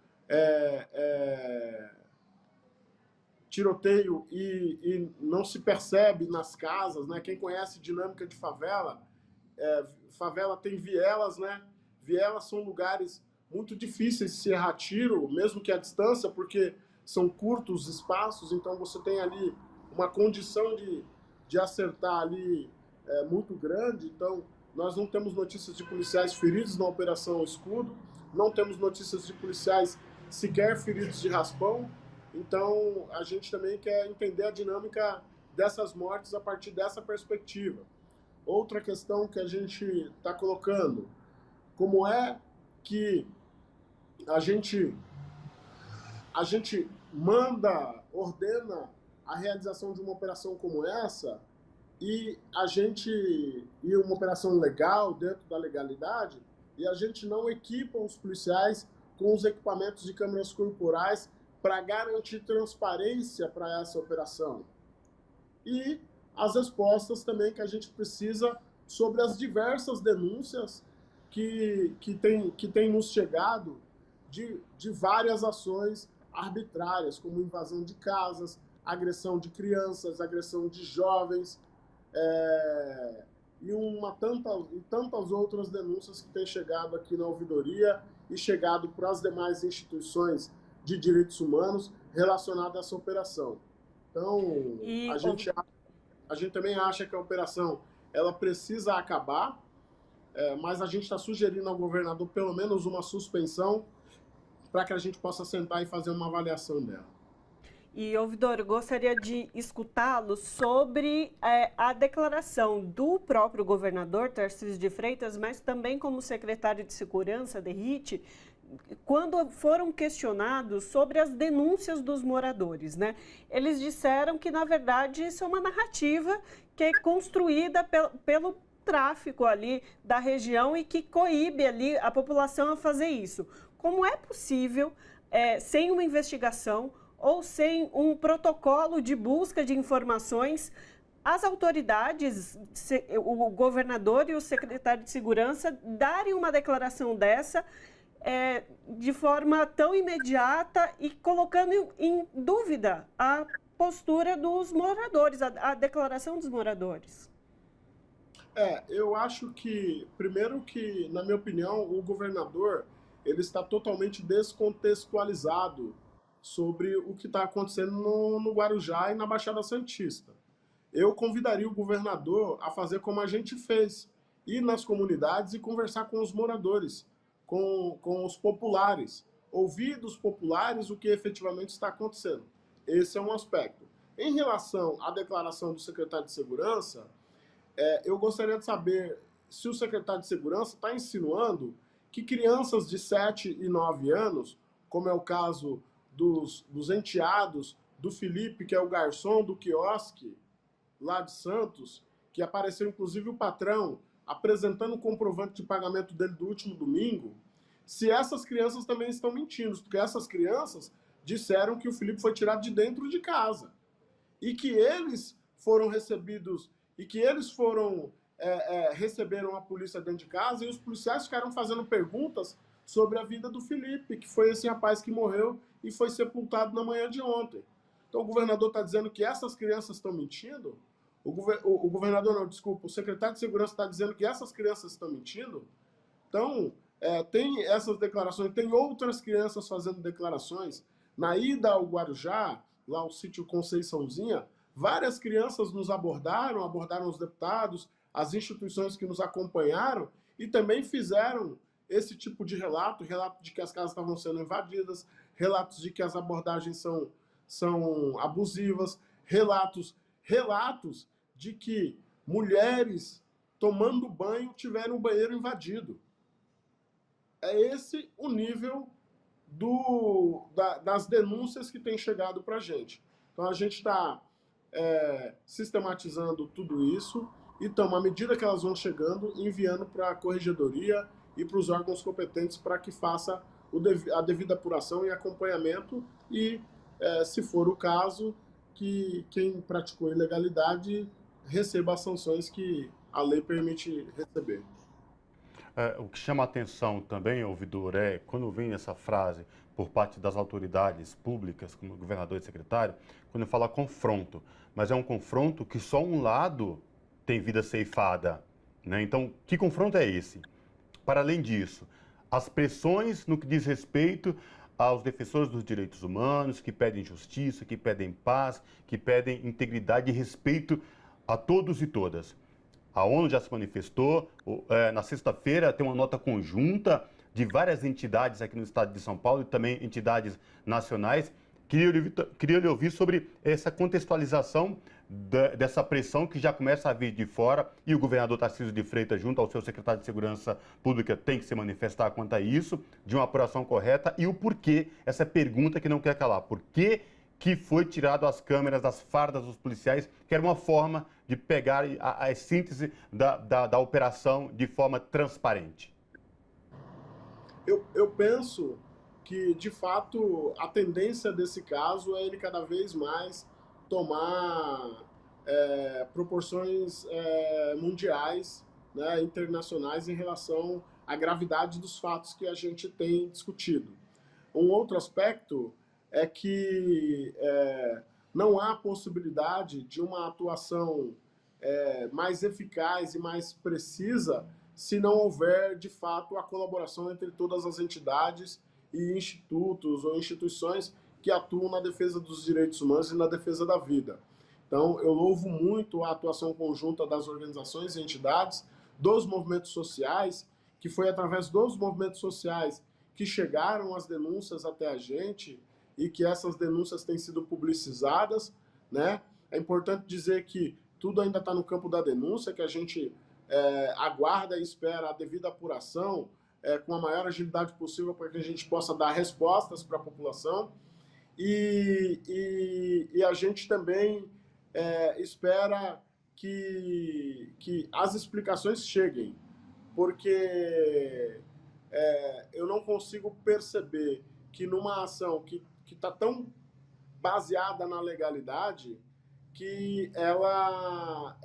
tiroteio e não se percebe nas casas, né? Quem conhece dinâmica de favela, favela tem vielas, né? Vielas são lugares muito difíceis de se errar tiro, mesmo que à distância, porque são curtos espaços, então você tem ali uma condição de acertar ali muito grande. Então, nós não temos notícias de policiais feridos na Operação Escudo, não temos notícias de policiais sequer feridos de raspão. Então, a gente também quer entender a dinâmica dessas mortes a partir dessa perspectiva. Outra questão que a gente está colocando, como é que a gente ordena a realização de uma operação como essa e uma operação legal, dentro da legalidade, e a gente não equipa os policiais com os equipamentos de câmeras corporais para garantir transparência para essa operação. E as respostas também que a gente precisa sobre as diversas denúncias que tem nos chegado de várias ações arbitrárias, como invasão de casas, agressão de crianças, agressão de jovens, e tantas outras denúncias que têm chegado aqui na ouvidoria e chegado para as demais instituições de direitos humanos relacionadas a essa operação. Então, a gente também acha que a operação ela precisa acabar, mas a gente está sugerindo ao governador pelo menos uma suspensão para que a gente possa sentar e fazer uma avaliação dela. E, ouvidor, eu gostaria de escutá-lo sobre a declaração do próprio governador, Tarcísio de Freitas, mas também como secretário de Segurança, Derrite, quando foram questionados sobre as denúncias dos moradores, né? Eles disseram que, na verdade, isso é uma narrativa que é construída pelo tráfico ali da região e que coíbe ali a população a fazer isso. Como é possível, sem uma investigação ou sem um protocolo de busca de informações, as autoridades, o governador e o secretário de Segurança, darem uma declaração dessa de forma tão imediata e colocando em dúvida a postura dos moradores, a declaração dos moradores? Eu acho que, primeiro que, na minha opinião, o governador ele está totalmente descontextualizado sobre o que está acontecendo no Guarujá e na Baixada Santista. Eu convidaria o governador a fazer como a gente fez, ir nas comunidades e conversar com os moradores, com os populares, ouvir dos populares o que efetivamente está acontecendo. Esse é um aspecto. Em relação à declaração do secretário de Segurança, eu gostaria de saber se o secretário de Segurança está insinuando que crianças de 7 e 9 anos, como é o caso dos enteados do Felipe, que é o garçom do quiosque lá de Santos, que apareceu inclusive o patrão apresentando o comprovante de pagamento dele do último domingo, se essas crianças também estão mentindo, porque essas crianças disseram que o Felipe foi tirado de dentro de casa e que eles foram recebidos e que eles receberam a polícia dentro de casa e os policiais ficaram fazendo perguntas sobre a vida do Felipe, que foi esse rapaz que morreu e foi sepultado na manhã de ontem. Então o governador está dizendo que essas crianças estão mentindo? O governador não, desculpa, o secretário de Segurança está dizendo que essas crianças estão mentindo? Então, tem essas declarações, tem outras crianças fazendo declarações. Na ida ao Guarujá, lá ao sítio Conceiçãozinha, várias crianças nos abordaram os deputados, as instituições que nos acompanharam e também fizeram esse tipo de relato de que as casas estavam sendo invadidas, relatos de que as abordagens são abusivas, relatos de que mulheres tomando banho tiveram o banheiro invadido. É esse o nível das denúncias que tem chegado para a gente. Então a gente está sistematizando tudo isso e à medida que elas vão chegando, enviando para a corregedoria e para os órgãos competentes para que faça a devida apuração e acompanhamento e, se for o caso, que quem praticou ilegalidade receba as sanções que a lei permite receber. O que chama a atenção também, ouvidor, é quando vem essa frase por parte das autoridades públicas, como governador e secretário, quando fala confronto, mas é um confronto que só um lado tem vida ceifada, né? Então, que confronto é esse? Para além disso, as pressões no que diz respeito aos defensores dos direitos humanos, que pedem justiça, que pedem paz, que pedem integridade e respeito a todos e todas. A ONU já se manifestou, na sexta-feira tem uma nota conjunta de várias entidades aqui no estado de São Paulo e também entidades nacionais. Queria lhe ouvir sobre essa contextualização dessa pressão que já começa a vir de fora e o governador Tarcísio de Freitas, junto ao seu secretário de Segurança Pública, tem que se manifestar quanto a isso, de uma apuração correta e o porquê, essa pergunta que não quer calar, por que foi tirado as câmeras das fardas dos policiais, que era uma forma de pegar a síntese da operação de forma transparente? Eu penso que, de fato, a tendência desse caso é ele cada vez mais tomar proporções mundiais né, internacionais em relação à gravidade dos fatos que a gente tem discutido. Um outro aspecto é que não há possibilidade de uma atuação mais eficaz e mais precisa se não houver, de fato, a colaboração entre todas as entidades e institutos ou instituições que atuam na defesa dos direitos humanos e na defesa da vida. Então, eu louvo muito a atuação conjunta das organizações e entidades, dos movimentos sociais, que foi através dos movimentos sociais que chegaram as denúncias até a gente e que essas denúncias têm sido publicizadas, né? É importante dizer que tudo ainda está no campo da denúncia, que a gente aguarda e espera a devida apuração com a maior agilidade possível para que a gente possa dar respostas para a população. E a gente também espera que as explicações cheguem, porque eu não consigo perceber que numa ação que está tão baseada na legalidade, que ela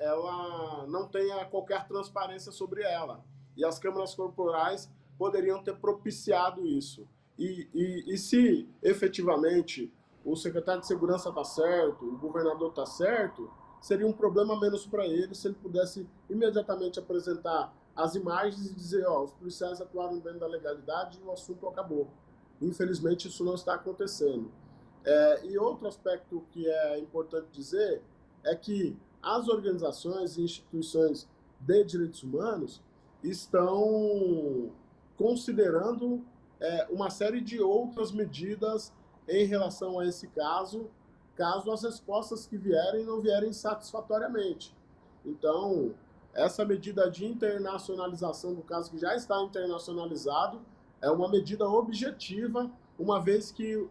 não tenha qualquer transparência sobre ela. E as câmaras corporais poderiam ter propiciado isso. E se efetivamente o secretário de Segurança está certo, o governador está certo, seria um problema menos para ele se ele pudesse imediatamente apresentar as imagens e dizer, os policiais atuaram dentro da legalidade e o assunto acabou. Infelizmente, isso não está acontecendo. E outro aspecto que é importante dizer é que as organizações e instituições de direitos humanos estão considerando uma série de outras medidas em relação a esse caso as respostas que vierem não vierem satisfatoriamente. Então, essa medida de internacionalização do caso, que já está internacionalizado, é uma medida objetiva, uma vez que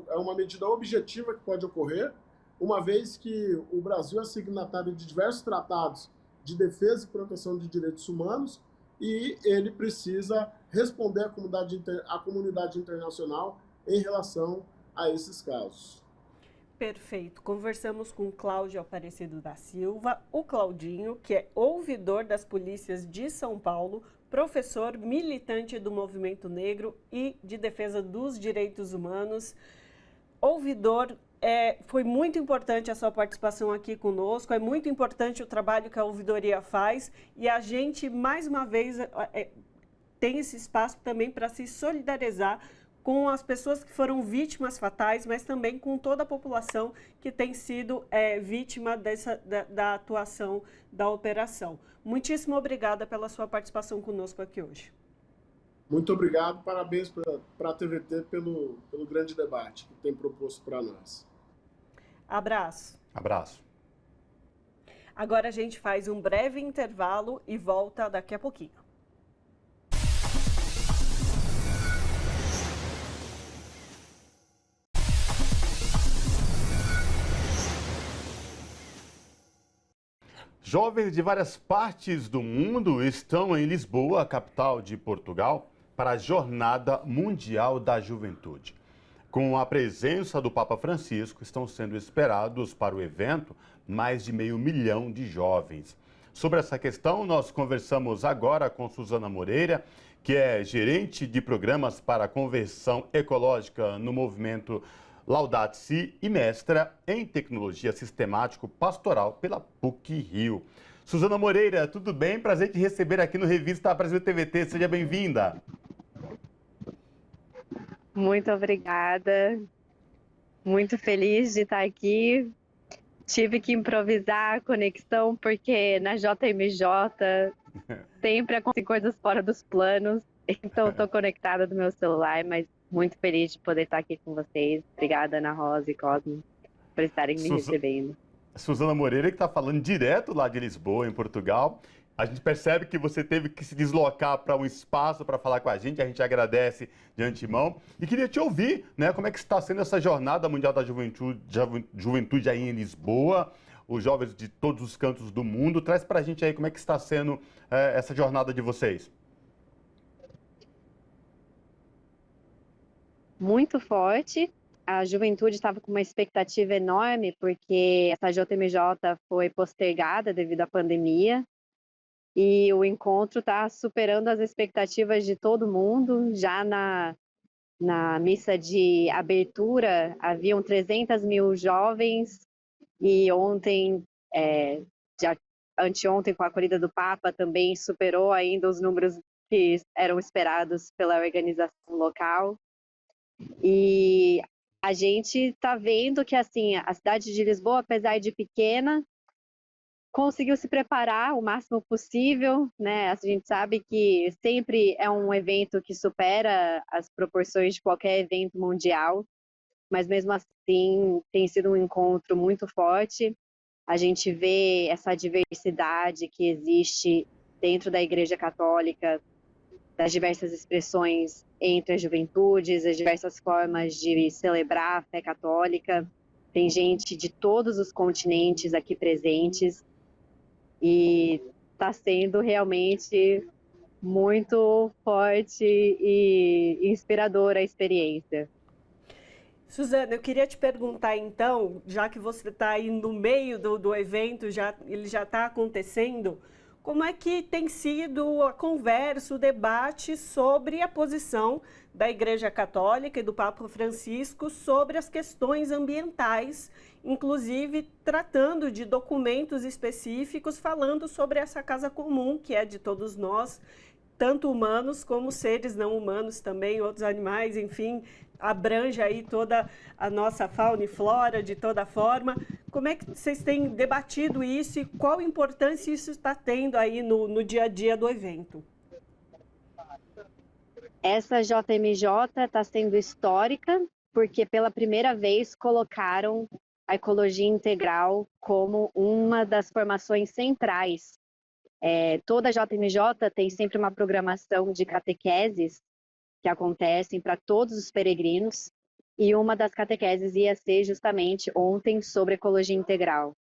é uma medida objetiva que pode ocorrer, uma vez que o Brasil é signatário de diversos tratados de defesa e proteção de direitos humanos e ele precisa responder à comunidade internacional em relação a esses casos. Perfeito. Conversamos com Cláudio Aparecido da Silva, o Claudinho, que é ouvidor das polícias de São Paulo, professor, militante do movimento negro e de defesa dos direitos humanos. Ouvidor, foi muito importante a sua participação aqui conosco, é muito importante o trabalho que a ouvidoria faz e a gente, mais uma vez, tem esse espaço também para se solidarizar com as pessoas que foram vítimas fatais, mas também com toda a população que tem sido vítima da atuação da operação. Muitíssimo obrigada pela sua participação conosco aqui hoje. Muito obrigado, parabéns para a TVT pelo grande debate que tem proposto para nós. Abraço. Abraço. Agora a gente faz um breve intervalo e volta daqui a pouquinho. Jovens de várias partes do mundo estão em Lisboa, capital de Portugal, para a Jornada Mundial da Juventude. Com a presença do Papa Francisco, estão sendo esperados para o evento mais de 500 mil de jovens. Sobre essa questão, nós conversamos agora com Suzana Moreira, que é gerente de programas para a conversão ecológica no movimento Laudato Si e mestra em tecnologia sistemático-pastoral pela PUC-Rio. Suzana Moreira, tudo bem? Prazer te receber aqui no Revista Brasil TVT. Seja bem-vinda. Muito obrigada. Muito feliz de estar aqui. Tive que improvisar a conexão porque na JMJ sempre acontecem coisas fora dos planos. Então estou conectada do meu celular, mas muito feliz de poder estar aqui com vocês. Obrigada, Ana Rosa e Cosmo, por estarem me recebendo. Suzana Moreira, que está falando direto lá de Lisboa, em Portugal. A gente percebe que você teve que se deslocar para um espaço para falar com a gente agradece de antemão. E queria te ouvir, né, como é que está sendo essa Jornada Mundial da Juventude aí em Lisboa, os jovens de todos os cantos do mundo. Traz para a gente aí como é que está sendo essa jornada de vocês. Muito forte. A juventude estava com uma expectativa enorme, porque essa JMJ foi postergada devido à pandemia. e o encontro está superando as expectativas de todo mundo. Já na missa de abertura, haviam 300 mil jovens, e ontem, anteontem, com a acolhida do Papa, também superou ainda os números que eram esperados pela organização local. E a gente está vendo que, assim, a cidade de Lisboa, apesar de pequena, conseguiu se preparar o máximo possível, né? A gente sabe que sempre é um evento que supera as proporções de qualquer evento mundial, mas mesmo assim tem sido um encontro muito forte. A gente vê essa diversidade que existe dentro da Igreja Católica, das diversas expressões entre as juventudes, as diversas formas de celebrar a fé católica. Tem gente de todos os continentes aqui presentes e está sendo realmente muito forte e inspiradora a experiência. Suzana, eu queria te perguntar então, já que você está aí no meio do evento, ele já está acontecendo, como é que tem sido a conversa, o debate sobre a posição da Igreja Católica e do Papa Francisco sobre as questões ambientais, inclusive tratando de documentos específicos falando sobre essa casa comum, que é de todos nós, tanto humanos como seres não humanos também, outros animais, enfim, abrange aí toda a nossa fauna e flora de toda forma. Como é que vocês têm debatido isso e qual importância isso está tendo aí no dia a dia do evento? Essa JMJ está sendo histórica porque pela primeira vez colocaram a ecologia integral como uma das formações centrais. Toda JMJ tem sempre uma programação de catequeses que acontecem para todos os peregrinos, e uma das catequeses ia ser justamente ontem sobre ecologia integral.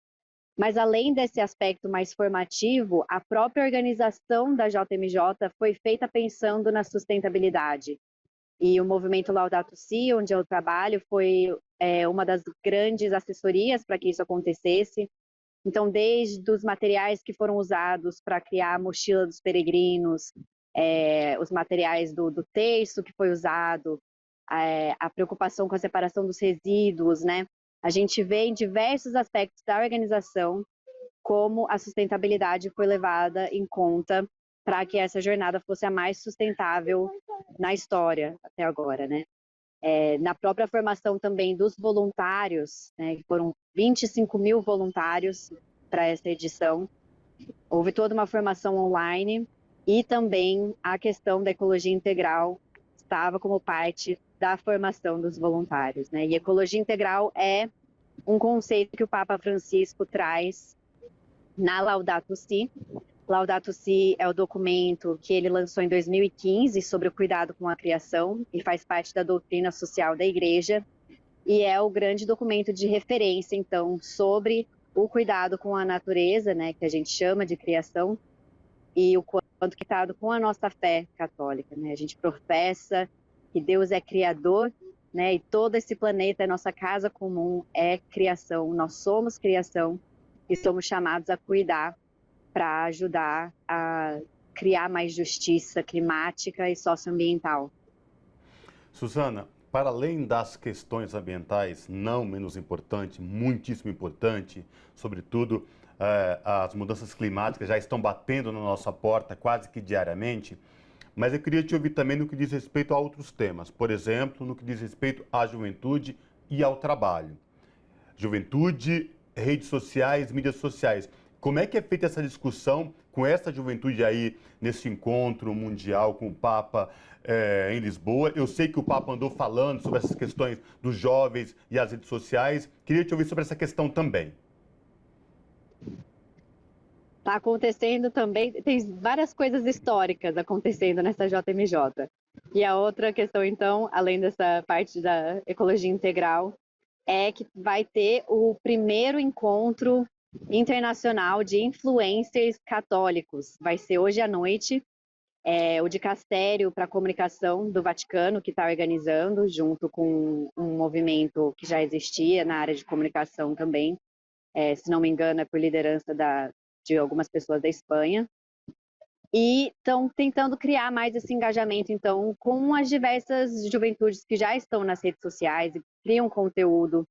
Mas além desse aspecto mais formativo, a própria organização da JMJ foi feita pensando na sustentabilidade. E o movimento Laudato Si, onde eu trabalho, foi uma das grandes assessorias para que isso acontecesse. Então, desde os materiais que foram usados para criar a mochila dos peregrinos, os materiais do texto que foi usado, a preocupação com a separação dos resíduos, né? A gente vê em diversos aspectos da organização como a sustentabilidade foi levada em conta para que essa jornada fosse a mais sustentável na história até agora, né? Na própria formação também dos voluntários, né, que foram 25 mil voluntários para essa edição, houve toda uma formação online e também a questão da ecologia integral estava como parte da formação dos voluntários, né? E ecologia integral é um conceito que o Papa Francisco traz na Laudato Si. Laudato Si é o documento que ele lançou em 2015 sobre o cuidado com a criação e faz parte da doutrina social da Igreja, e é o grande documento de referência, então, sobre o cuidado com a natureza, né, que a gente chama de criação, e o quanto cuidado com a nossa fé católica, né? A gente professa que Deus é criador, né, e todo esse planeta, nossa casa comum, é criação, nós somos criação e somos chamados a cuidar para ajudar a criar mais justiça climática e socioambiental. Suzana, para além das questões ambientais, não menos importante, muitíssimo importante, sobretudo as mudanças climáticas já estão batendo na nossa porta quase que diariamente, mas eu queria te ouvir também no que diz respeito a outros temas, por exemplo, no que diz respeito à juventude e ao trabalho. Juventude, redes sociais, mídias sociais. Como é que é feita essa discussão com essa juventude aí nesse encontro mundial com o Papa em Lisboa? Eu sei que o Papa andou falando sobre essas questões dos jovens e as redes sociais. Queria te ouvir sobre essa questão também. Está acontecendo também, tem várias coisas históricas acontecendo nessa JMJ. E a outra questão, então, além dessa parte da ecologia integral, é que vai ter o primeiro encontro internacional de influencers católicos. Vai ser hoje à noite, o Dicastério para a Comunicação do Vaticano que está organizando, junto com um movimento que já existia na área de comunicação também, se não me engano é por liderança de algumas pessoas da Espanha. e estão tentando criar mais esse engajamento, então, com as diversas juventudes que já estão nas redes sociais e criam conteúdo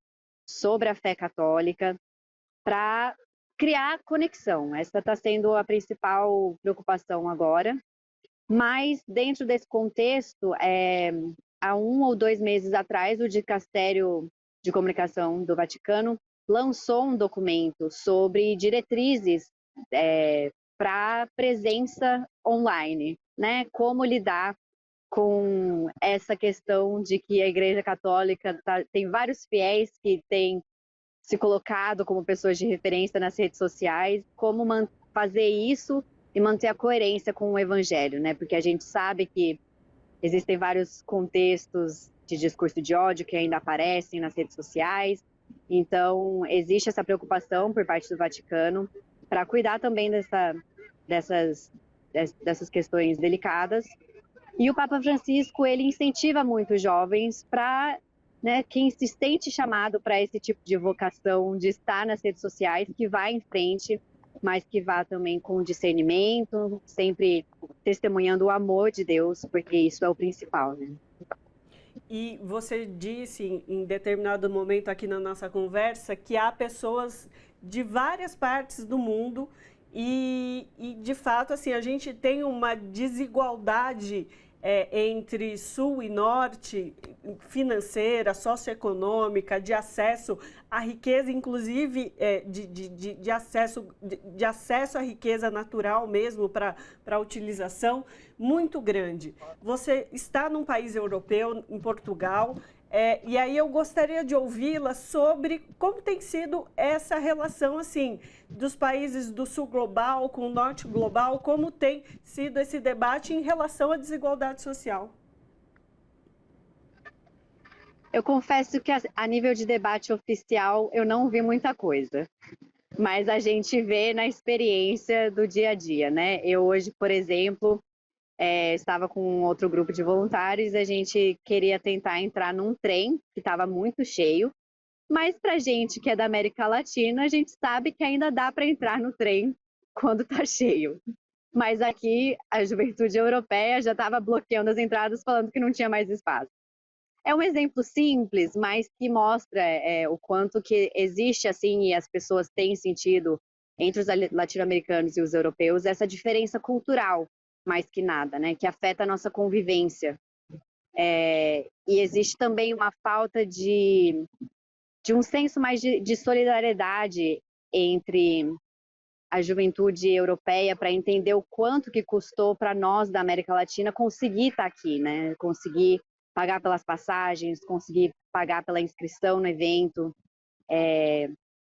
sobre a fé católica para criar conexão. Essa está sendo a principal preocupação agora. Mas, dentro desse contexto, há 1 ou 2 meses atrás, o Dicastério de Comunicação do Vaticano lançou um documento sobre diretrizes para presença online, né? Como lidar com essa questão de que a Igreja Católica tem vários fiéis que têm se colocado como pessoas de referência nas redes sociais, como fazer isso e manter a coerência com o Evangelho, né? Porque a gente sabe que existem vários contextos de discurso de ódio que ainda aparecem nas redes sociais, então existe essa preocupação por parte do Vaticano para cuidar também dessas questões delicadas. E o Papa Francisco, ele incentiva muito os jovens para, né, quem se sente chamado para esse tipo de vocação de estar nas redes sociais, que vá em frente, mas que vá também com discernimento, sempre testemunhando o amor de Deus, porque isso é o principal, né? E você disse em determinado momento aqui na nossa conversa que há pessoas de várias partes do mundo e de fato, assim, a gente tem uma desigualdade entre sul e norte, financeira, socioeconômica, de acesso à riqueza, inclusive de acesso à riqueza natural mesmo para a utilização, muito grande. Você está num país europeu, em Portugal, e aí eu gostaria de ouvi-la sobre como tem sido essa relação, assim, dos países do sul global com o norte global, como tem sido esse debate em relação à desigualdade social. Eu confesso que a nível de debate oficial eu não vi muita coisa, mas a gente vê na experiência do dia a dia, né? Eu hoje, por exemplo, estava com um outro grupo de voluntários, a gente queria tentar entrar num trem que estava muito cheio, mas para gente que é da América Latina, a gente sabe que ainda dá para entrar no trem quando está cheio. Mas aqui a juventude europeia já estava bloqueando as entradas, falando que não tinha mais espaço. É um exemplo simples, mas que mostra o quanto que existe, assim, e as pessoas têm sentido entre os latino-americanos e os europeus, essa diferença cultural, mais que nada, né? Que afeta a nossa convivência. E existe também uma falta de um senso mais de solidariedade entre a juventude europeia para entender o quanto que custou para nós da América Latina conseguir estar aqui, né? Conseguir pagar pelas passagens, conseguir pagar pela inscrição no evento,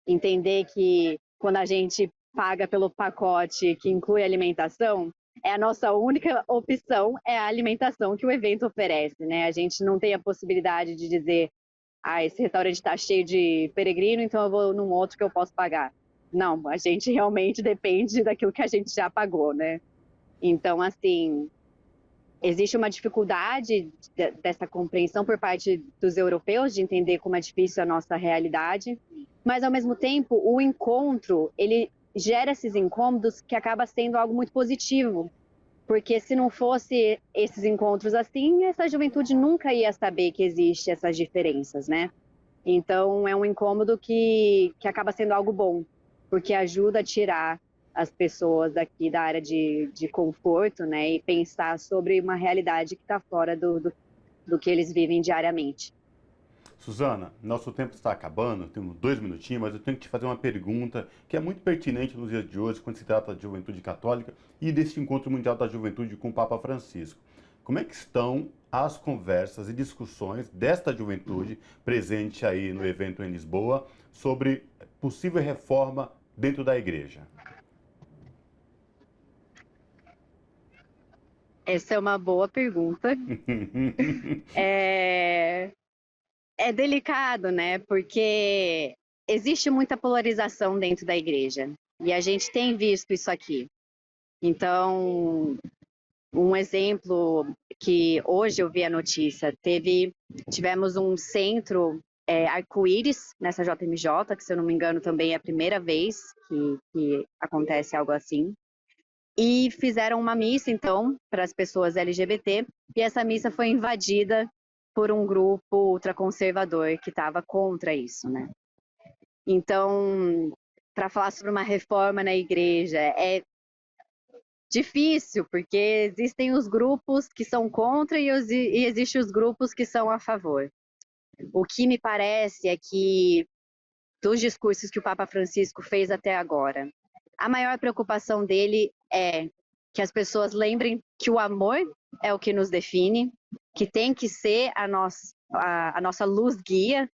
entender que quando a gente paga pelo pacote que inclui alimentação, a nossa única opção é a alimentação que o evento oferece, né? A gente não tem a possibilidade de dizer, esse restaurante está cheio de peregrino, então eu vou num outro que eu posso pagar. Não, a gente realmente depende daquilo que a gente já pagou, né? Então, assim, existe uma dificuldade dessa compreensão por parte dos europeus de entender como é difícil a nossa realidade, mas, ao mesmo tempo, o encontro, ele gera esses incômodos que acaba sendo algo muito positivo, porque se não fosse esses encontros assim, essa juventude nunca ia saber que existem essas diferenças, né? Então, é um incômodo que acaba sendo algo bom, porque ajuda a tirar as pessoas daqui da área de conforto, né, e pensar sobre uma realidade que está fora do que eles vivem diariamente. Suzana, nosso tempo está acabando, temos 2 minutinhos, mas eu tenho que te fazer uma pergunta que é muito pertinente nos dias de hoje, quando se trata de juventude católica e desse encontro mundial da juventude com o Papa Francisco. Como é que estão as conversas e discussões desta juventude presente aí no evento em Lisboa sobre possível reforma dentro da igreja? Essa é uma boa pergunta. É delicado, né? Porque existe muita polarização dentro da igreja. E a gente tem visto isso aqui. Então, um exemplo que hoje eu vi a notícia, tivemos um centro arco-íris nessa JMJ, que se eu não me engano também é a primeira vez que acontece algo assim. e fizeram uma missa, então, para as pessoas LGBT, e essa missa foi invadida por um grupo ultraconservador que estava contra isso, né? Então, para falar sobre uma reforma na igreja, é difícil, porque existem os grupos que são contra e existem os grupos que são a favor. O que me parece é que, dos discursos que o Papa Francisco fez até agora, a maior preocupação dele é que as pessoas lembrem que o amor é o que nos define, que tem que ser a nossa luz guia,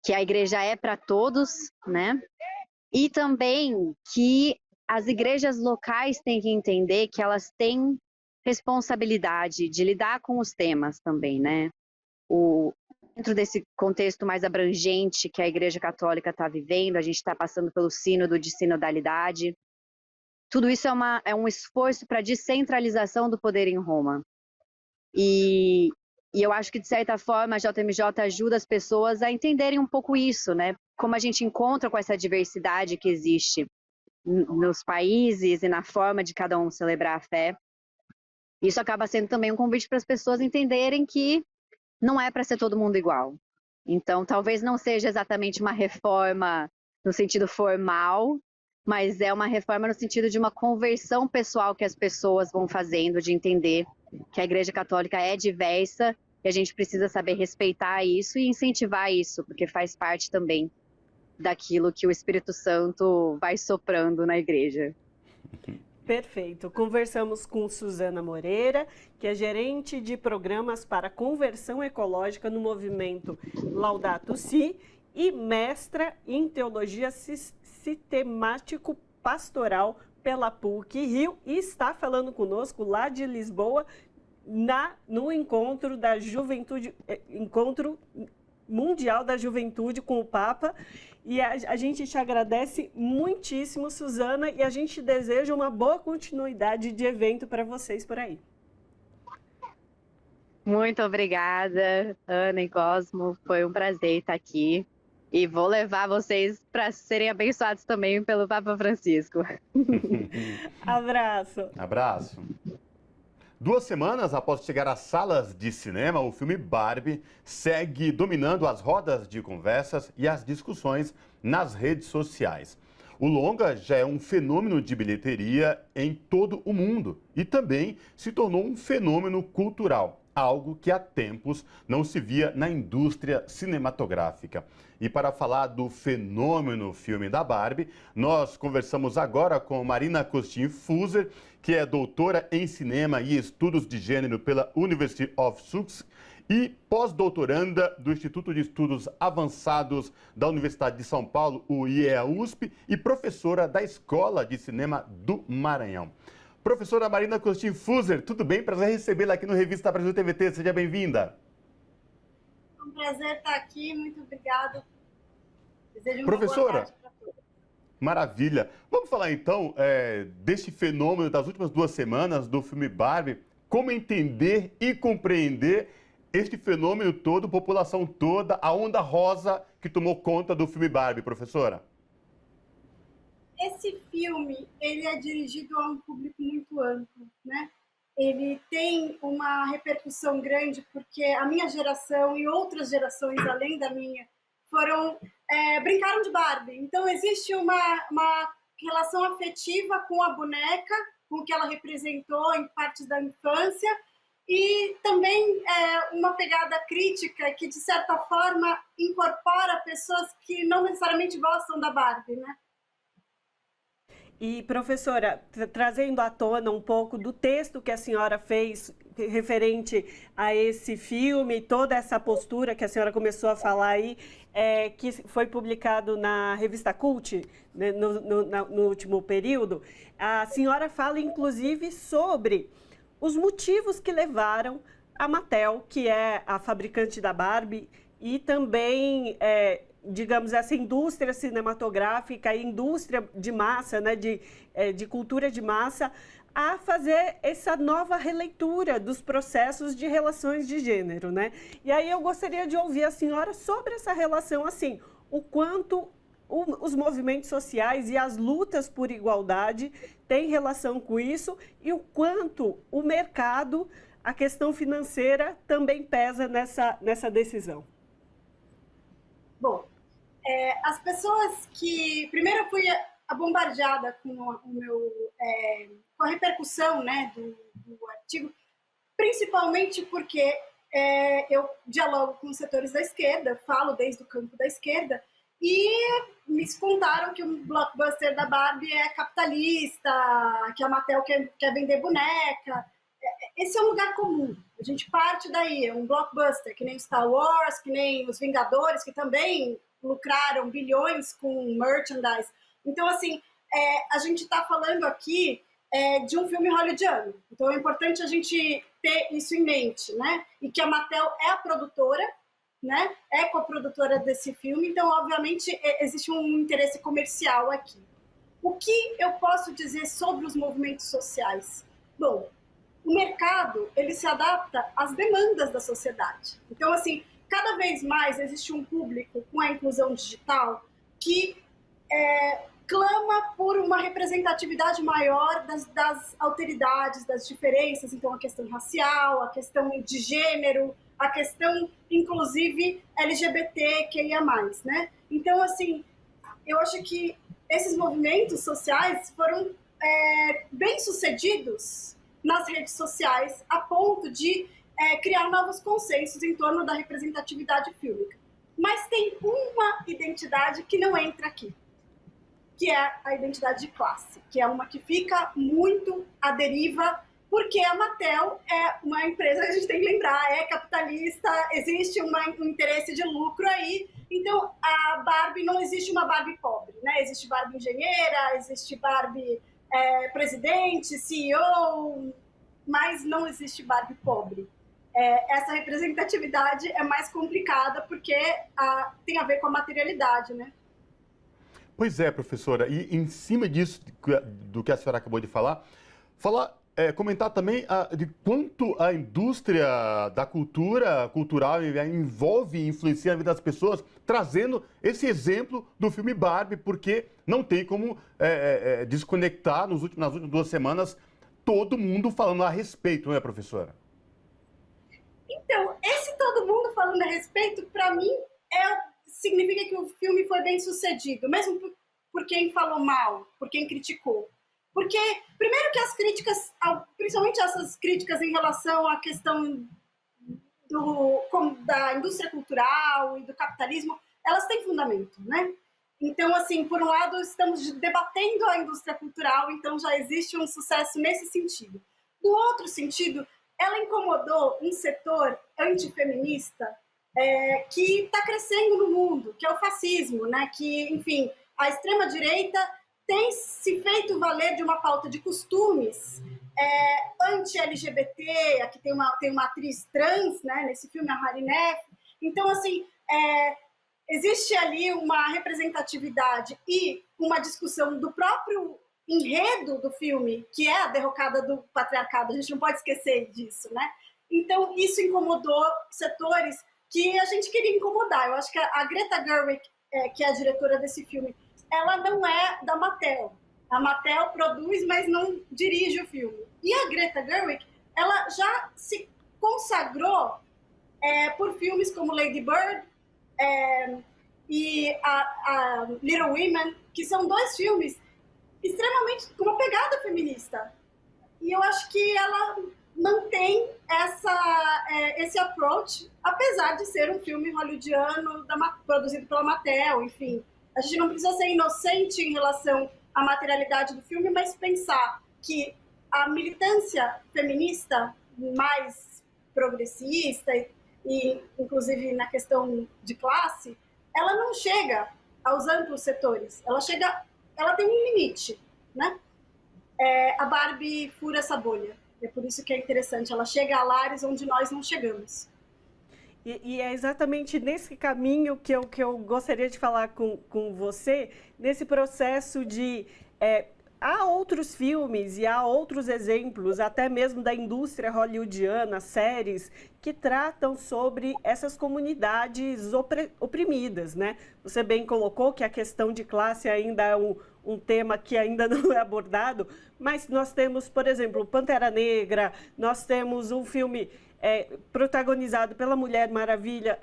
que a igreja é para todos, né? E também que as igrejas locais têm que entender que elas têm responsabilidade de lidar com os temas também, né? Dentro desse contexto mais abrangente que a Igreja Católica está vivendo, a gente está passando pelo sínodo de sinodalidade. Tudo isso é um esforço para a descentralização do poder em Roma. E eu acho que, de certa forma, a JMJ ajuda as pessoas a entenderem um pouco isso, né? Como a gente encontra com essa diversidade que existe nos países e na forma de cada um celebrar a fé. Isso acaba sendo também um convite para as pessoas entenderem que não é para ser todo mundo igual. Então, talvez não seja exatamente uma reforma no sentido formal, mas é uma reforma no sentido de uma conversão pessoal que as pessoas vão fazendo, de entender que a Igreja Católica é diversa e a gente precisa saber respeitar isso e incentivar isso, porque faz parte também daquilo que o Espírito Santo vai soprando na Igreja. Perfeito. Conversamos com Suzana Moreira, que é gerente de programas para conversão ecológica no movimento Laudato Si e mestra em teologia sistemático pastoral pela PUC Rio, e está falando conosco lá de Lisboa no encontro da juventude, encontro mundial da juventude com o Papa. E a gente te agradece muitíssimo, Suzana, e a gente deseja uma boa continuidade de evento para vocês por aí. Muito obrigada, Ana e Cosmo. Foi um prazer estar aqui. E vou levar vocês para serem abençoados também pelo Papa Francisco. Abraço. Abraço. 2 semanas após chegar às salas de cinema, o filme Barbie segue dominando as rodas de conversas e as discussões nas redes sociais. O longa já é um fenômeno de bilheteria em todo o mundo e também se tornou um fenômeno cultural, algo que há tempos não se via na indústria cinematográfica. E para falar do fenômeno filme da Barbie, nós conversamos agora com Marina Costin-Fuser, que é doutora em cinema e estudos de gênero pela University of Sussex e pós-doutoranda do Instituto de Estudos Avançados da Universidade de São Paulo, o IEA-USP, e professora da Escola de Cinema do Maranhão. Professora Marina Costin-Fuser, tudo bem? Prazer recebê-la aqui no Revista Brasil TVT. Seja bem-vinda. É um prazer estar aqui. Muito obrigada. Desejo uma professora, boa tarde para todos. Maravilha. Vamos falar então deste fenômeno das últimas 2 semanas do filme Barbie. Como entender e compreender este fenômeno todo, população toda, a onda rosa que tomou conta do filme Barbie, professora? Esse filme, ele é dirigido a um público muito amplo, né? Ele tem uma repercussão grande porque a minha geração e outras gerações além da minha brincaram de Barbie. Então existe uma relação afetiva com a boneca, com o que ela representou em partes da infância, e também uma pegada crítica que de certa forma incorpora pessoas que não necessariamente gostam da Barbie, né? E, professora, trazendo à tona um pouco do texto que a senhora fez referente a esse filme, toda essa postura que a senhora começou a falar aí, que foi publicado na revista Cult, né, no último período, a senhora fala, inclusive, sobre os motivos que levaram a Mattel, que é a fabricante da Barbie, e também digamos, essa indústria cinematográfica, a indústria de massa, né, de cultura de massa, a fazer essa nova releitura dos processos de relações de gênero, né? E aí eu gostaria de ouvir a senhora sobre essa relação, assim, o quanto os movimentos sociais e as lutas por igualdade têm relação com isso e o quanto o mercado, a questão financeira também pesa nessa decisão. Bom, as pessoas que... Primeiro eu fui bombardeada com com a repercussão, né, do artigo, principalmente porque eu dialogo com os setores da esquerda, falo desde o campo da esquerda, e me contaram que o blockbuster da Barbie é capitalista, que a Mattel quer vender boneca. Esse é um lugar comum, a gente parte daí, é um blockbuster, que nem Star Wars, que nem os Vingadores, que também lucraram bilhões com merchandise. Então, assim, a gente está falando aqui de um filme hollywoodiano, então é importante a gente ter isso em mente, né? E que a Mattel é a produtora, né? É coprodutora desse filme, então, obviamente, existe um interesse comercial aqui. O que eu posso dizer sobre os movimentos sociais? Bom, o mercado, ele se adapta às demandas da sociedade. Então, assim, cada vez mais existe um público com a inclusão digital que clama por uma representatividade maior das alteridades, das diferenças, então a questão racial, a questão de gênero, a questão, inclusive, LGBTQIA+, né? Então, assim, eu acho que esses movimentos sociais foram bem-sucedidos nas redes sociais, a ponto de criar novos consensos em torno da representatividade fílmica. Mas tem uma identidade que não entra aqui, que é a identidade de classe, que é uma que fica muito à deriva, porque a Mattel é uma empresa que a gente tem que lembrar, é capitalista, existe um interesse de lucro aí. Então, a Barbie, não existe uma Barbie pobre, né? Existe Barbie engenheira, existe Barbie presidente, CEO, mas não existe Barbie pobre. Essa representatividade é mais complicada porque tem a ver com a materialidade, né? Pois é, professora, e em cima disso, do que a senhora acabou de falar, comentar também de quanto a indústria da cultural envolve e influencia a vida das pessoas, trazendo esse exemplo do filme Barbie, porque não tem como desconectar nas últimas 2 semanas todo mundo falando a respeito, não é, professora? Então, esse todo mundo falando a respeito, para mim, significa que o filme foi bem sucedido, mesmo por quem falou mal, por quem criticou. Porque, primeiro que as críticas, principalmente essas críticas em relação à questão da indústria cultural e do capitalismo, elas têm fundamento, né? Então, assim, por um lado, estamos debatendo a indústria cultural, então já existe um sucesso nesse sentido. Do outro sentido, ela incomodou um setor antifeminista que está crescendo no mundo, que é o fascismo, né? Que, enfim, a extrema-direita tem se feito valer de uma pauta de costumes anti-LGBT, aqui tem uma atriz trans, né, nesse filme, a Hari Nef. Então, assim, existe ali uma representatividade e uma discussão do próprio enredo do filme, que é a derrocada do patriarcado, a gente não pode esquecer disso, né? Então, isso incomodou setores que a gente queria incomodar. Eu acho que a Greta Gerwig, que é a diretora desse filme, ela não é da Mattel. A Mattel produz, mas não dirige o filme. E a Greta Gerwig, ela já se consagrou por filmes como Lady Bird e a Little Women, que são 2 filmes extremamente com uma pegada feminista. E eu acho que ela mantém esse approach, apesar de ser um filme hollywoodiano produzido pela Mattel, enfim. A gente não precisa ser inocente em relação à materialidade do filme, mas pensar que a militância feminista mais progressista e inclusive na questão de classe, ela não chega aos amplos setores. Ela tem um limite, né? A Barbie fura essa bolha. É por isso que é interessante. Ela chega a lares onde nós não chegamos. E é exatamente nesse caminho que eu gostaria de falar com você, nesse processo de há outros filmes e há outros exemplos, até mesmo da indústria hollywoodiana, séries, que tratam sobre essas comunidades oprimidas, né? Você bem colocou que a questão de classe ainda é um tema que ainda não é abordado, mas nós temos, por exemplo, Pantera Negra, nós temos um filme protagonizado pela Mulher Maravilha,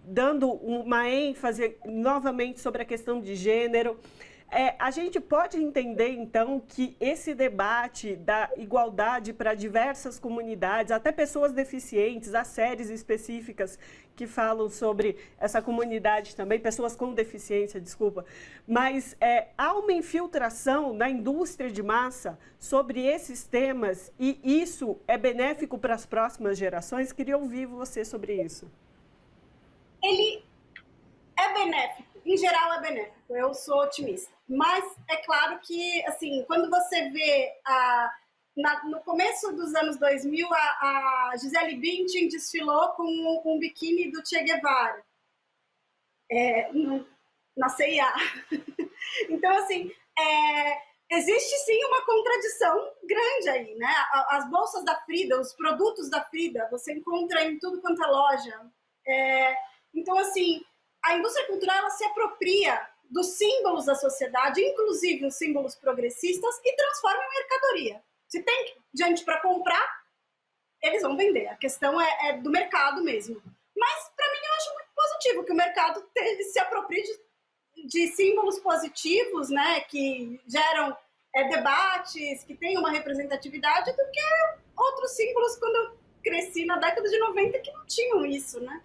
dando uma ênfase novamente sobre a questão de gênero. A gente pode entender, então, que esse debate da igualdade para diversas comunidades, até pessoas deficientes, há séries específicas que falam sobre essa comunidade também, pessoas com deficiência, desculpa, mas há uma infiltração na indústria de massa sobre esses temas e isso é benéfico para as próximas gerações? Queria ouvir você sobre isso. Ele é benéfico, em geral é benéfico, eu sou otimista. Mas é claro que, assim, quando você vê no começo dos anos 2000, a Gisele Bündchen desfilou com um biquíni do Che Guevara na CIA. Então, assim, existe sim uma contradição grande aí, né? As bolsas da Frida, os produtos da Frida, você encontra em tudo quanto é loja. Então, assim, a indústria cultural ela se apropria dos símbolos da sociedade, inclusive os símbolos progressistas, e transforma em mercadoria. Se tem gente para comprar, eles vão vender. A questão é do mercado mesmo. Mas, para mim, eu acho muito positivo que o mercado se aproprie de símbolos positivos, né, que geram debates, que tenham uma representatividade, do que outros símbolos quando eu cresci na década de 90 que não tinham isso, né?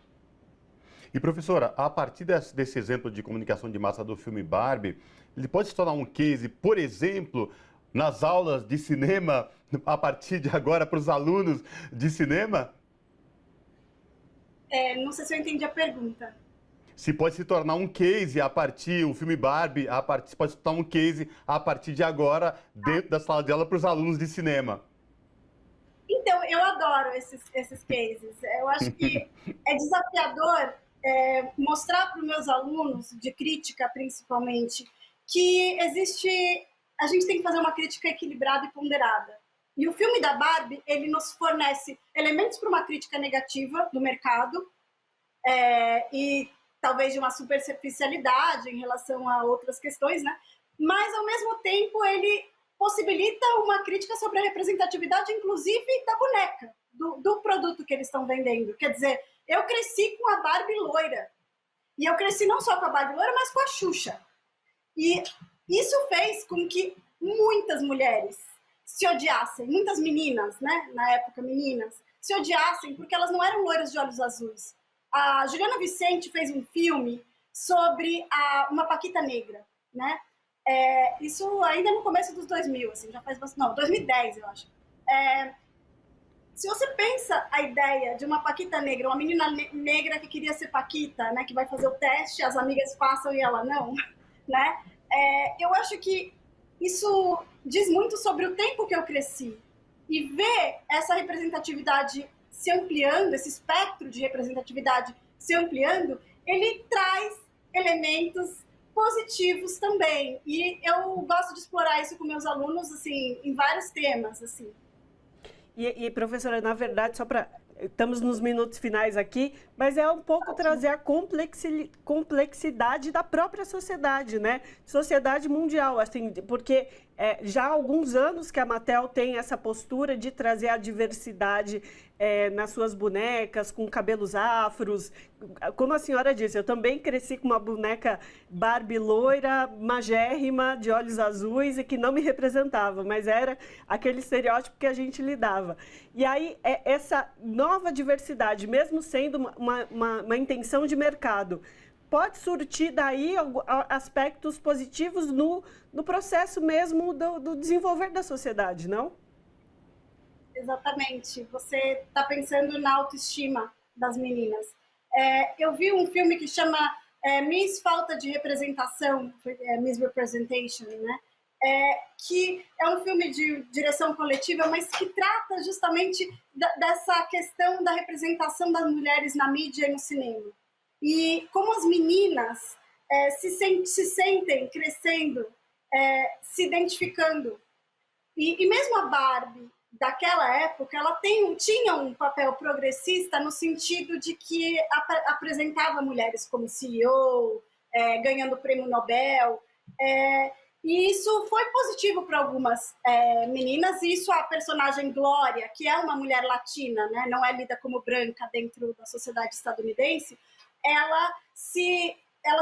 E, professora, a partir desse exemplo de comunicação de massa do filme Barbie, ele pode se tornar um case, por exemplo, nas aulas de cinema, a partir de agora, para os alunos de cinema? Não sei se eu entendi a pergunta. Se pode se tornar um case o filme Barbie, pode se tornar um case a partir de agora, dentro da sala de aula, para os alunos de cinema. Então, eu adoro esses cases. Eu acho que é desafiador mostrar para os meus alunos, de crítica principalmente, que a gente tem que fazer uma crítica equilibrada e ponderada. E o filme da Barbie, ele nos fornece elementos para uma crítica negativa do mercado e talvez de uma superficialidade em relação a outras questões, né? Mas, ao mesmo tempo, ele possibilita uma crítica sobre a representatividade, inclusive, da boneca, do produto que eles estão vendendo. Quer dizer, eu cresci com a Barbie loira. E eu cresci não só com a Barbie loira, mas com a Xuxa. E isso fez com que muitas mulheres se odiassem, muitas meninas, né, na época meninas, se odiassem porque elas não eram loiras de olhos azuis. A Juliana Vicente fez um filme sobre uma paquita negra, né? Isso ainda no começo dos 2000, assim, já faz bastante... Não, 2010, eu acho. Se você pensa a ideia de uma paquita negra, uma menina negra que queria ser paquita, né, que vai fazer o teste, as amigas passam e ela não, né? Eu acho que isso diz muito sobre o tempo que eu cresci. E ver essa representatividade se ampliando, esse espectro de representatividade se ampliando, ele traz elementos positivos também. E eu gosto de explorar isso com meus alunos, assim, em vários temas, assim. E professora, na verdade, estamos nos minutos finais aqui, mas é um pouco trazer a complexidade da própria sociedade, né? Sociedade mundial, assim, porque já há alguns anos que a Mattel tem essa postura de trazer a diversidade nas suas bonecas, com cabelos afros. Como a senhora disse, eu também cresci com uma boneca Barbie loira, magérrima, de olhos azuis e que não me representava, mas era aquele estereótipo que a gente lidava. E aí, essa nova diversidade, mesmo sendo uma intenção de mercado, pode surtir daí aspectos positivos no processo mesmo do desenvolver da sociedade, não? Exatamente. Você está pensando na autoestima das meninas. Eu vi um filme que chama Miss Falta de Representação, Miss Representation, né? Que é um filme de direção coletiva, mas que trata justamente dessa questão da representação das mulheres na mídia e no cinema. E como as meninas se sentem crescendo se identificando. E mesmo a Barbie daquela época, ela tinha um papel progressista no sentido de que apresentava mulheres como CEO, ganhando o prêmio Nobel, e isso foi positivo para algumas meninas, e isso a personagem Glória, que é uma mulher latina, né, não é lida como branca dentro da sociedade estadunidense, ela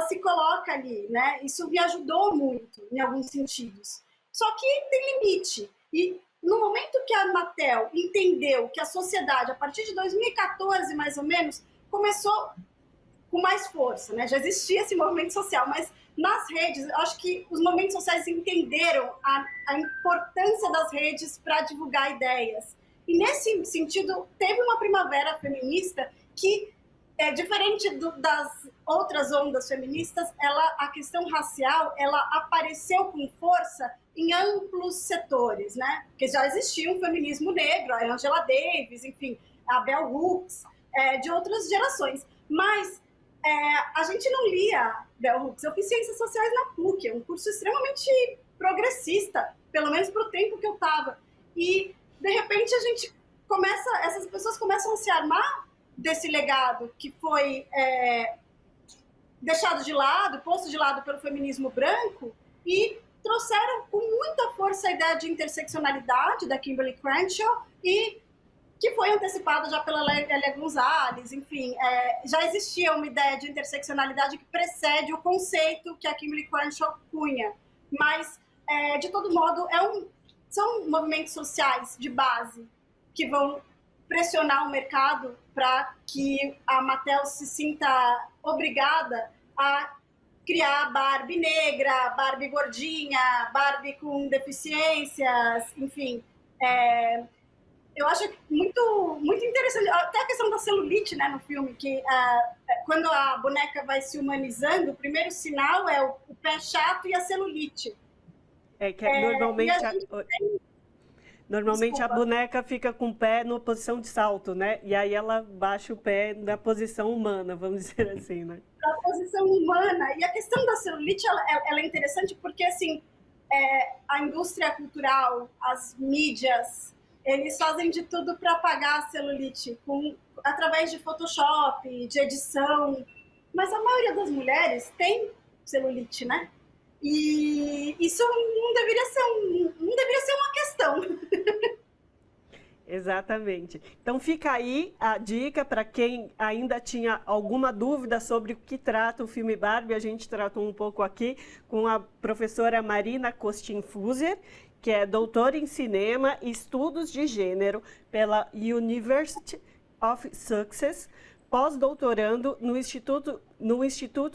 se coloca ali, né? Isso me ajudou muito em alguns sentidos. Só que tem limite. E no momento que a Mattel entendeu que a sociedade, a partir de 2014 mais ou menos, começou com mais força, né? Já existia esse movimento social, mas nas redes, eu acho que os movimentos sociais entenderam a importância das redes para divulgar ideias. E nesse sentido, teve uma primavera feminista que, diferente das outras ondas feministas, a questão racial, ela apareceu com força em amplos setores, né? Porque já existia um feminismo negro, a Angela Davis, enfim, a Bell Hooks, de outras gerações. Mas a gente não lia Bell Hooks. Eu fiz Ciências Sociais na PUC, um curso extremamente progressista, pelo menos para o tempo que eu estava. E, de repente, essas pessoas começam a se armar desse legado que foi deixado de lado, posto de lado pelo feminismo branco, e trouxeram com muita força a ideia de interseccionalidade da Kimberly Crenshaw, e que foi antecipada já pela Lélia Gonzalez, enfim, já existia uma ideia de interseccionalidade que precede o conceito que a Kimberly Crenshaw cunha, mas, de todo modo, são movimentos sociais de base que vão pressionar o mercado para que a Mattel se sinta obrigada a criar Barbie negra, Barbie gordinha, Barbie com deficiências, enfim. Eu acho muito, muito interessante, até a questão da celulite, né, no filme, que quando a boneca vai se humanizando, o primeiro sinal é o pé chato e a celulite. Normalmente a boneca fica com o pé na posição de salto, né? E aí ela baixa o pé na posição humana, vamos dizer assim, né? A posição humana. E a questão da celulite, ela é interessante porque, assim, a indústria cultural, as mídias, eles fazem de tudo para apagar a celulite, através de Photoshop, de edição. Mas a maioria das mulheres tem celulite, né? E isso não deveria ser uma questão. Exatamente. Então fica aí a dica para quem ainda tinha alguma dúvida sobre o que trata o filme Barbie. A gente tratou um pouco aqui com a professora Marina Costin-Fuser, que é doutora em cinema e estudos de gênero pela University of Sussex, pós-doutorando no Instituto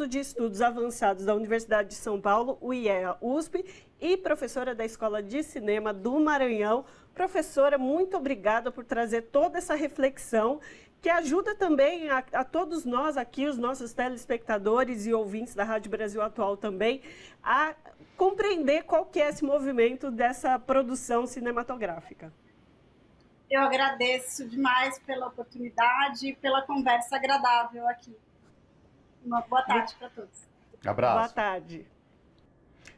de Estudos Avançados da Universidade de São Paulo, o IEA-USP, e professora da Escola de Cinema do Maranhão. Professora, muito obrigada por trazer toda essa reflexão, que ajuda também a todos nós aqui, os nossos telespectadores e ouvintes da Rádio Brasil Atual também, a compreender qual que é esse movimento dessa produção cinematográfica. Eu agradeço demais pela oportunidade e pela conversa agradável aqui. Uma boa tarde para todos. Abraço. Boa tarde.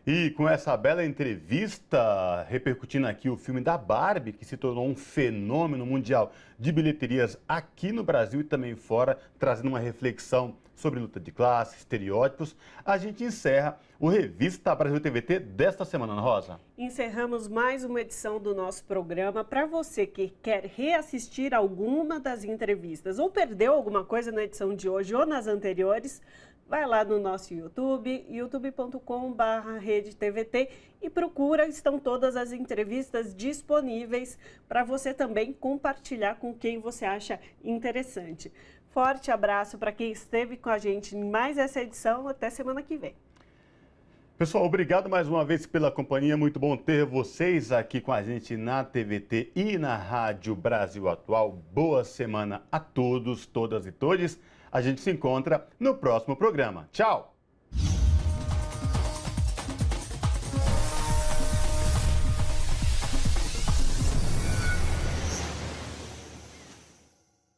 E com essa bela entrevista, repercutindo aqui o filme da Barbie, que se tornou um fenômeno mundial de bilheterias aqui no Brasil e também fora, trazendo uma reflexão sobre luta de classe, estereótipos, a gente encerra o Revista Brasil TVT desta semana, Ana Rosa. Encerramos mais uma edição do nosso programa. Para você que quer reassistir alguma das entrevistas ou perdeu alguma coisa na edição de hoje ou nas anteriores, vai lá no nosso YouTube, youtube.com/RedeTVT, e procura, estão todas as entrevistas disponíveis para você também compartilhar com quem você acha interessante. Forte abraço para quem esteve com a gente em mais essa edição. Até semana que vem. Pessoal, obrigado mais uma vez pela companhia. Muito bom ter vocês aqui com a gente na TVT e na Rádio Brasil Atual. Boa semana a todos, todas e todes. A gente se encontra no próximo programa. Tchau!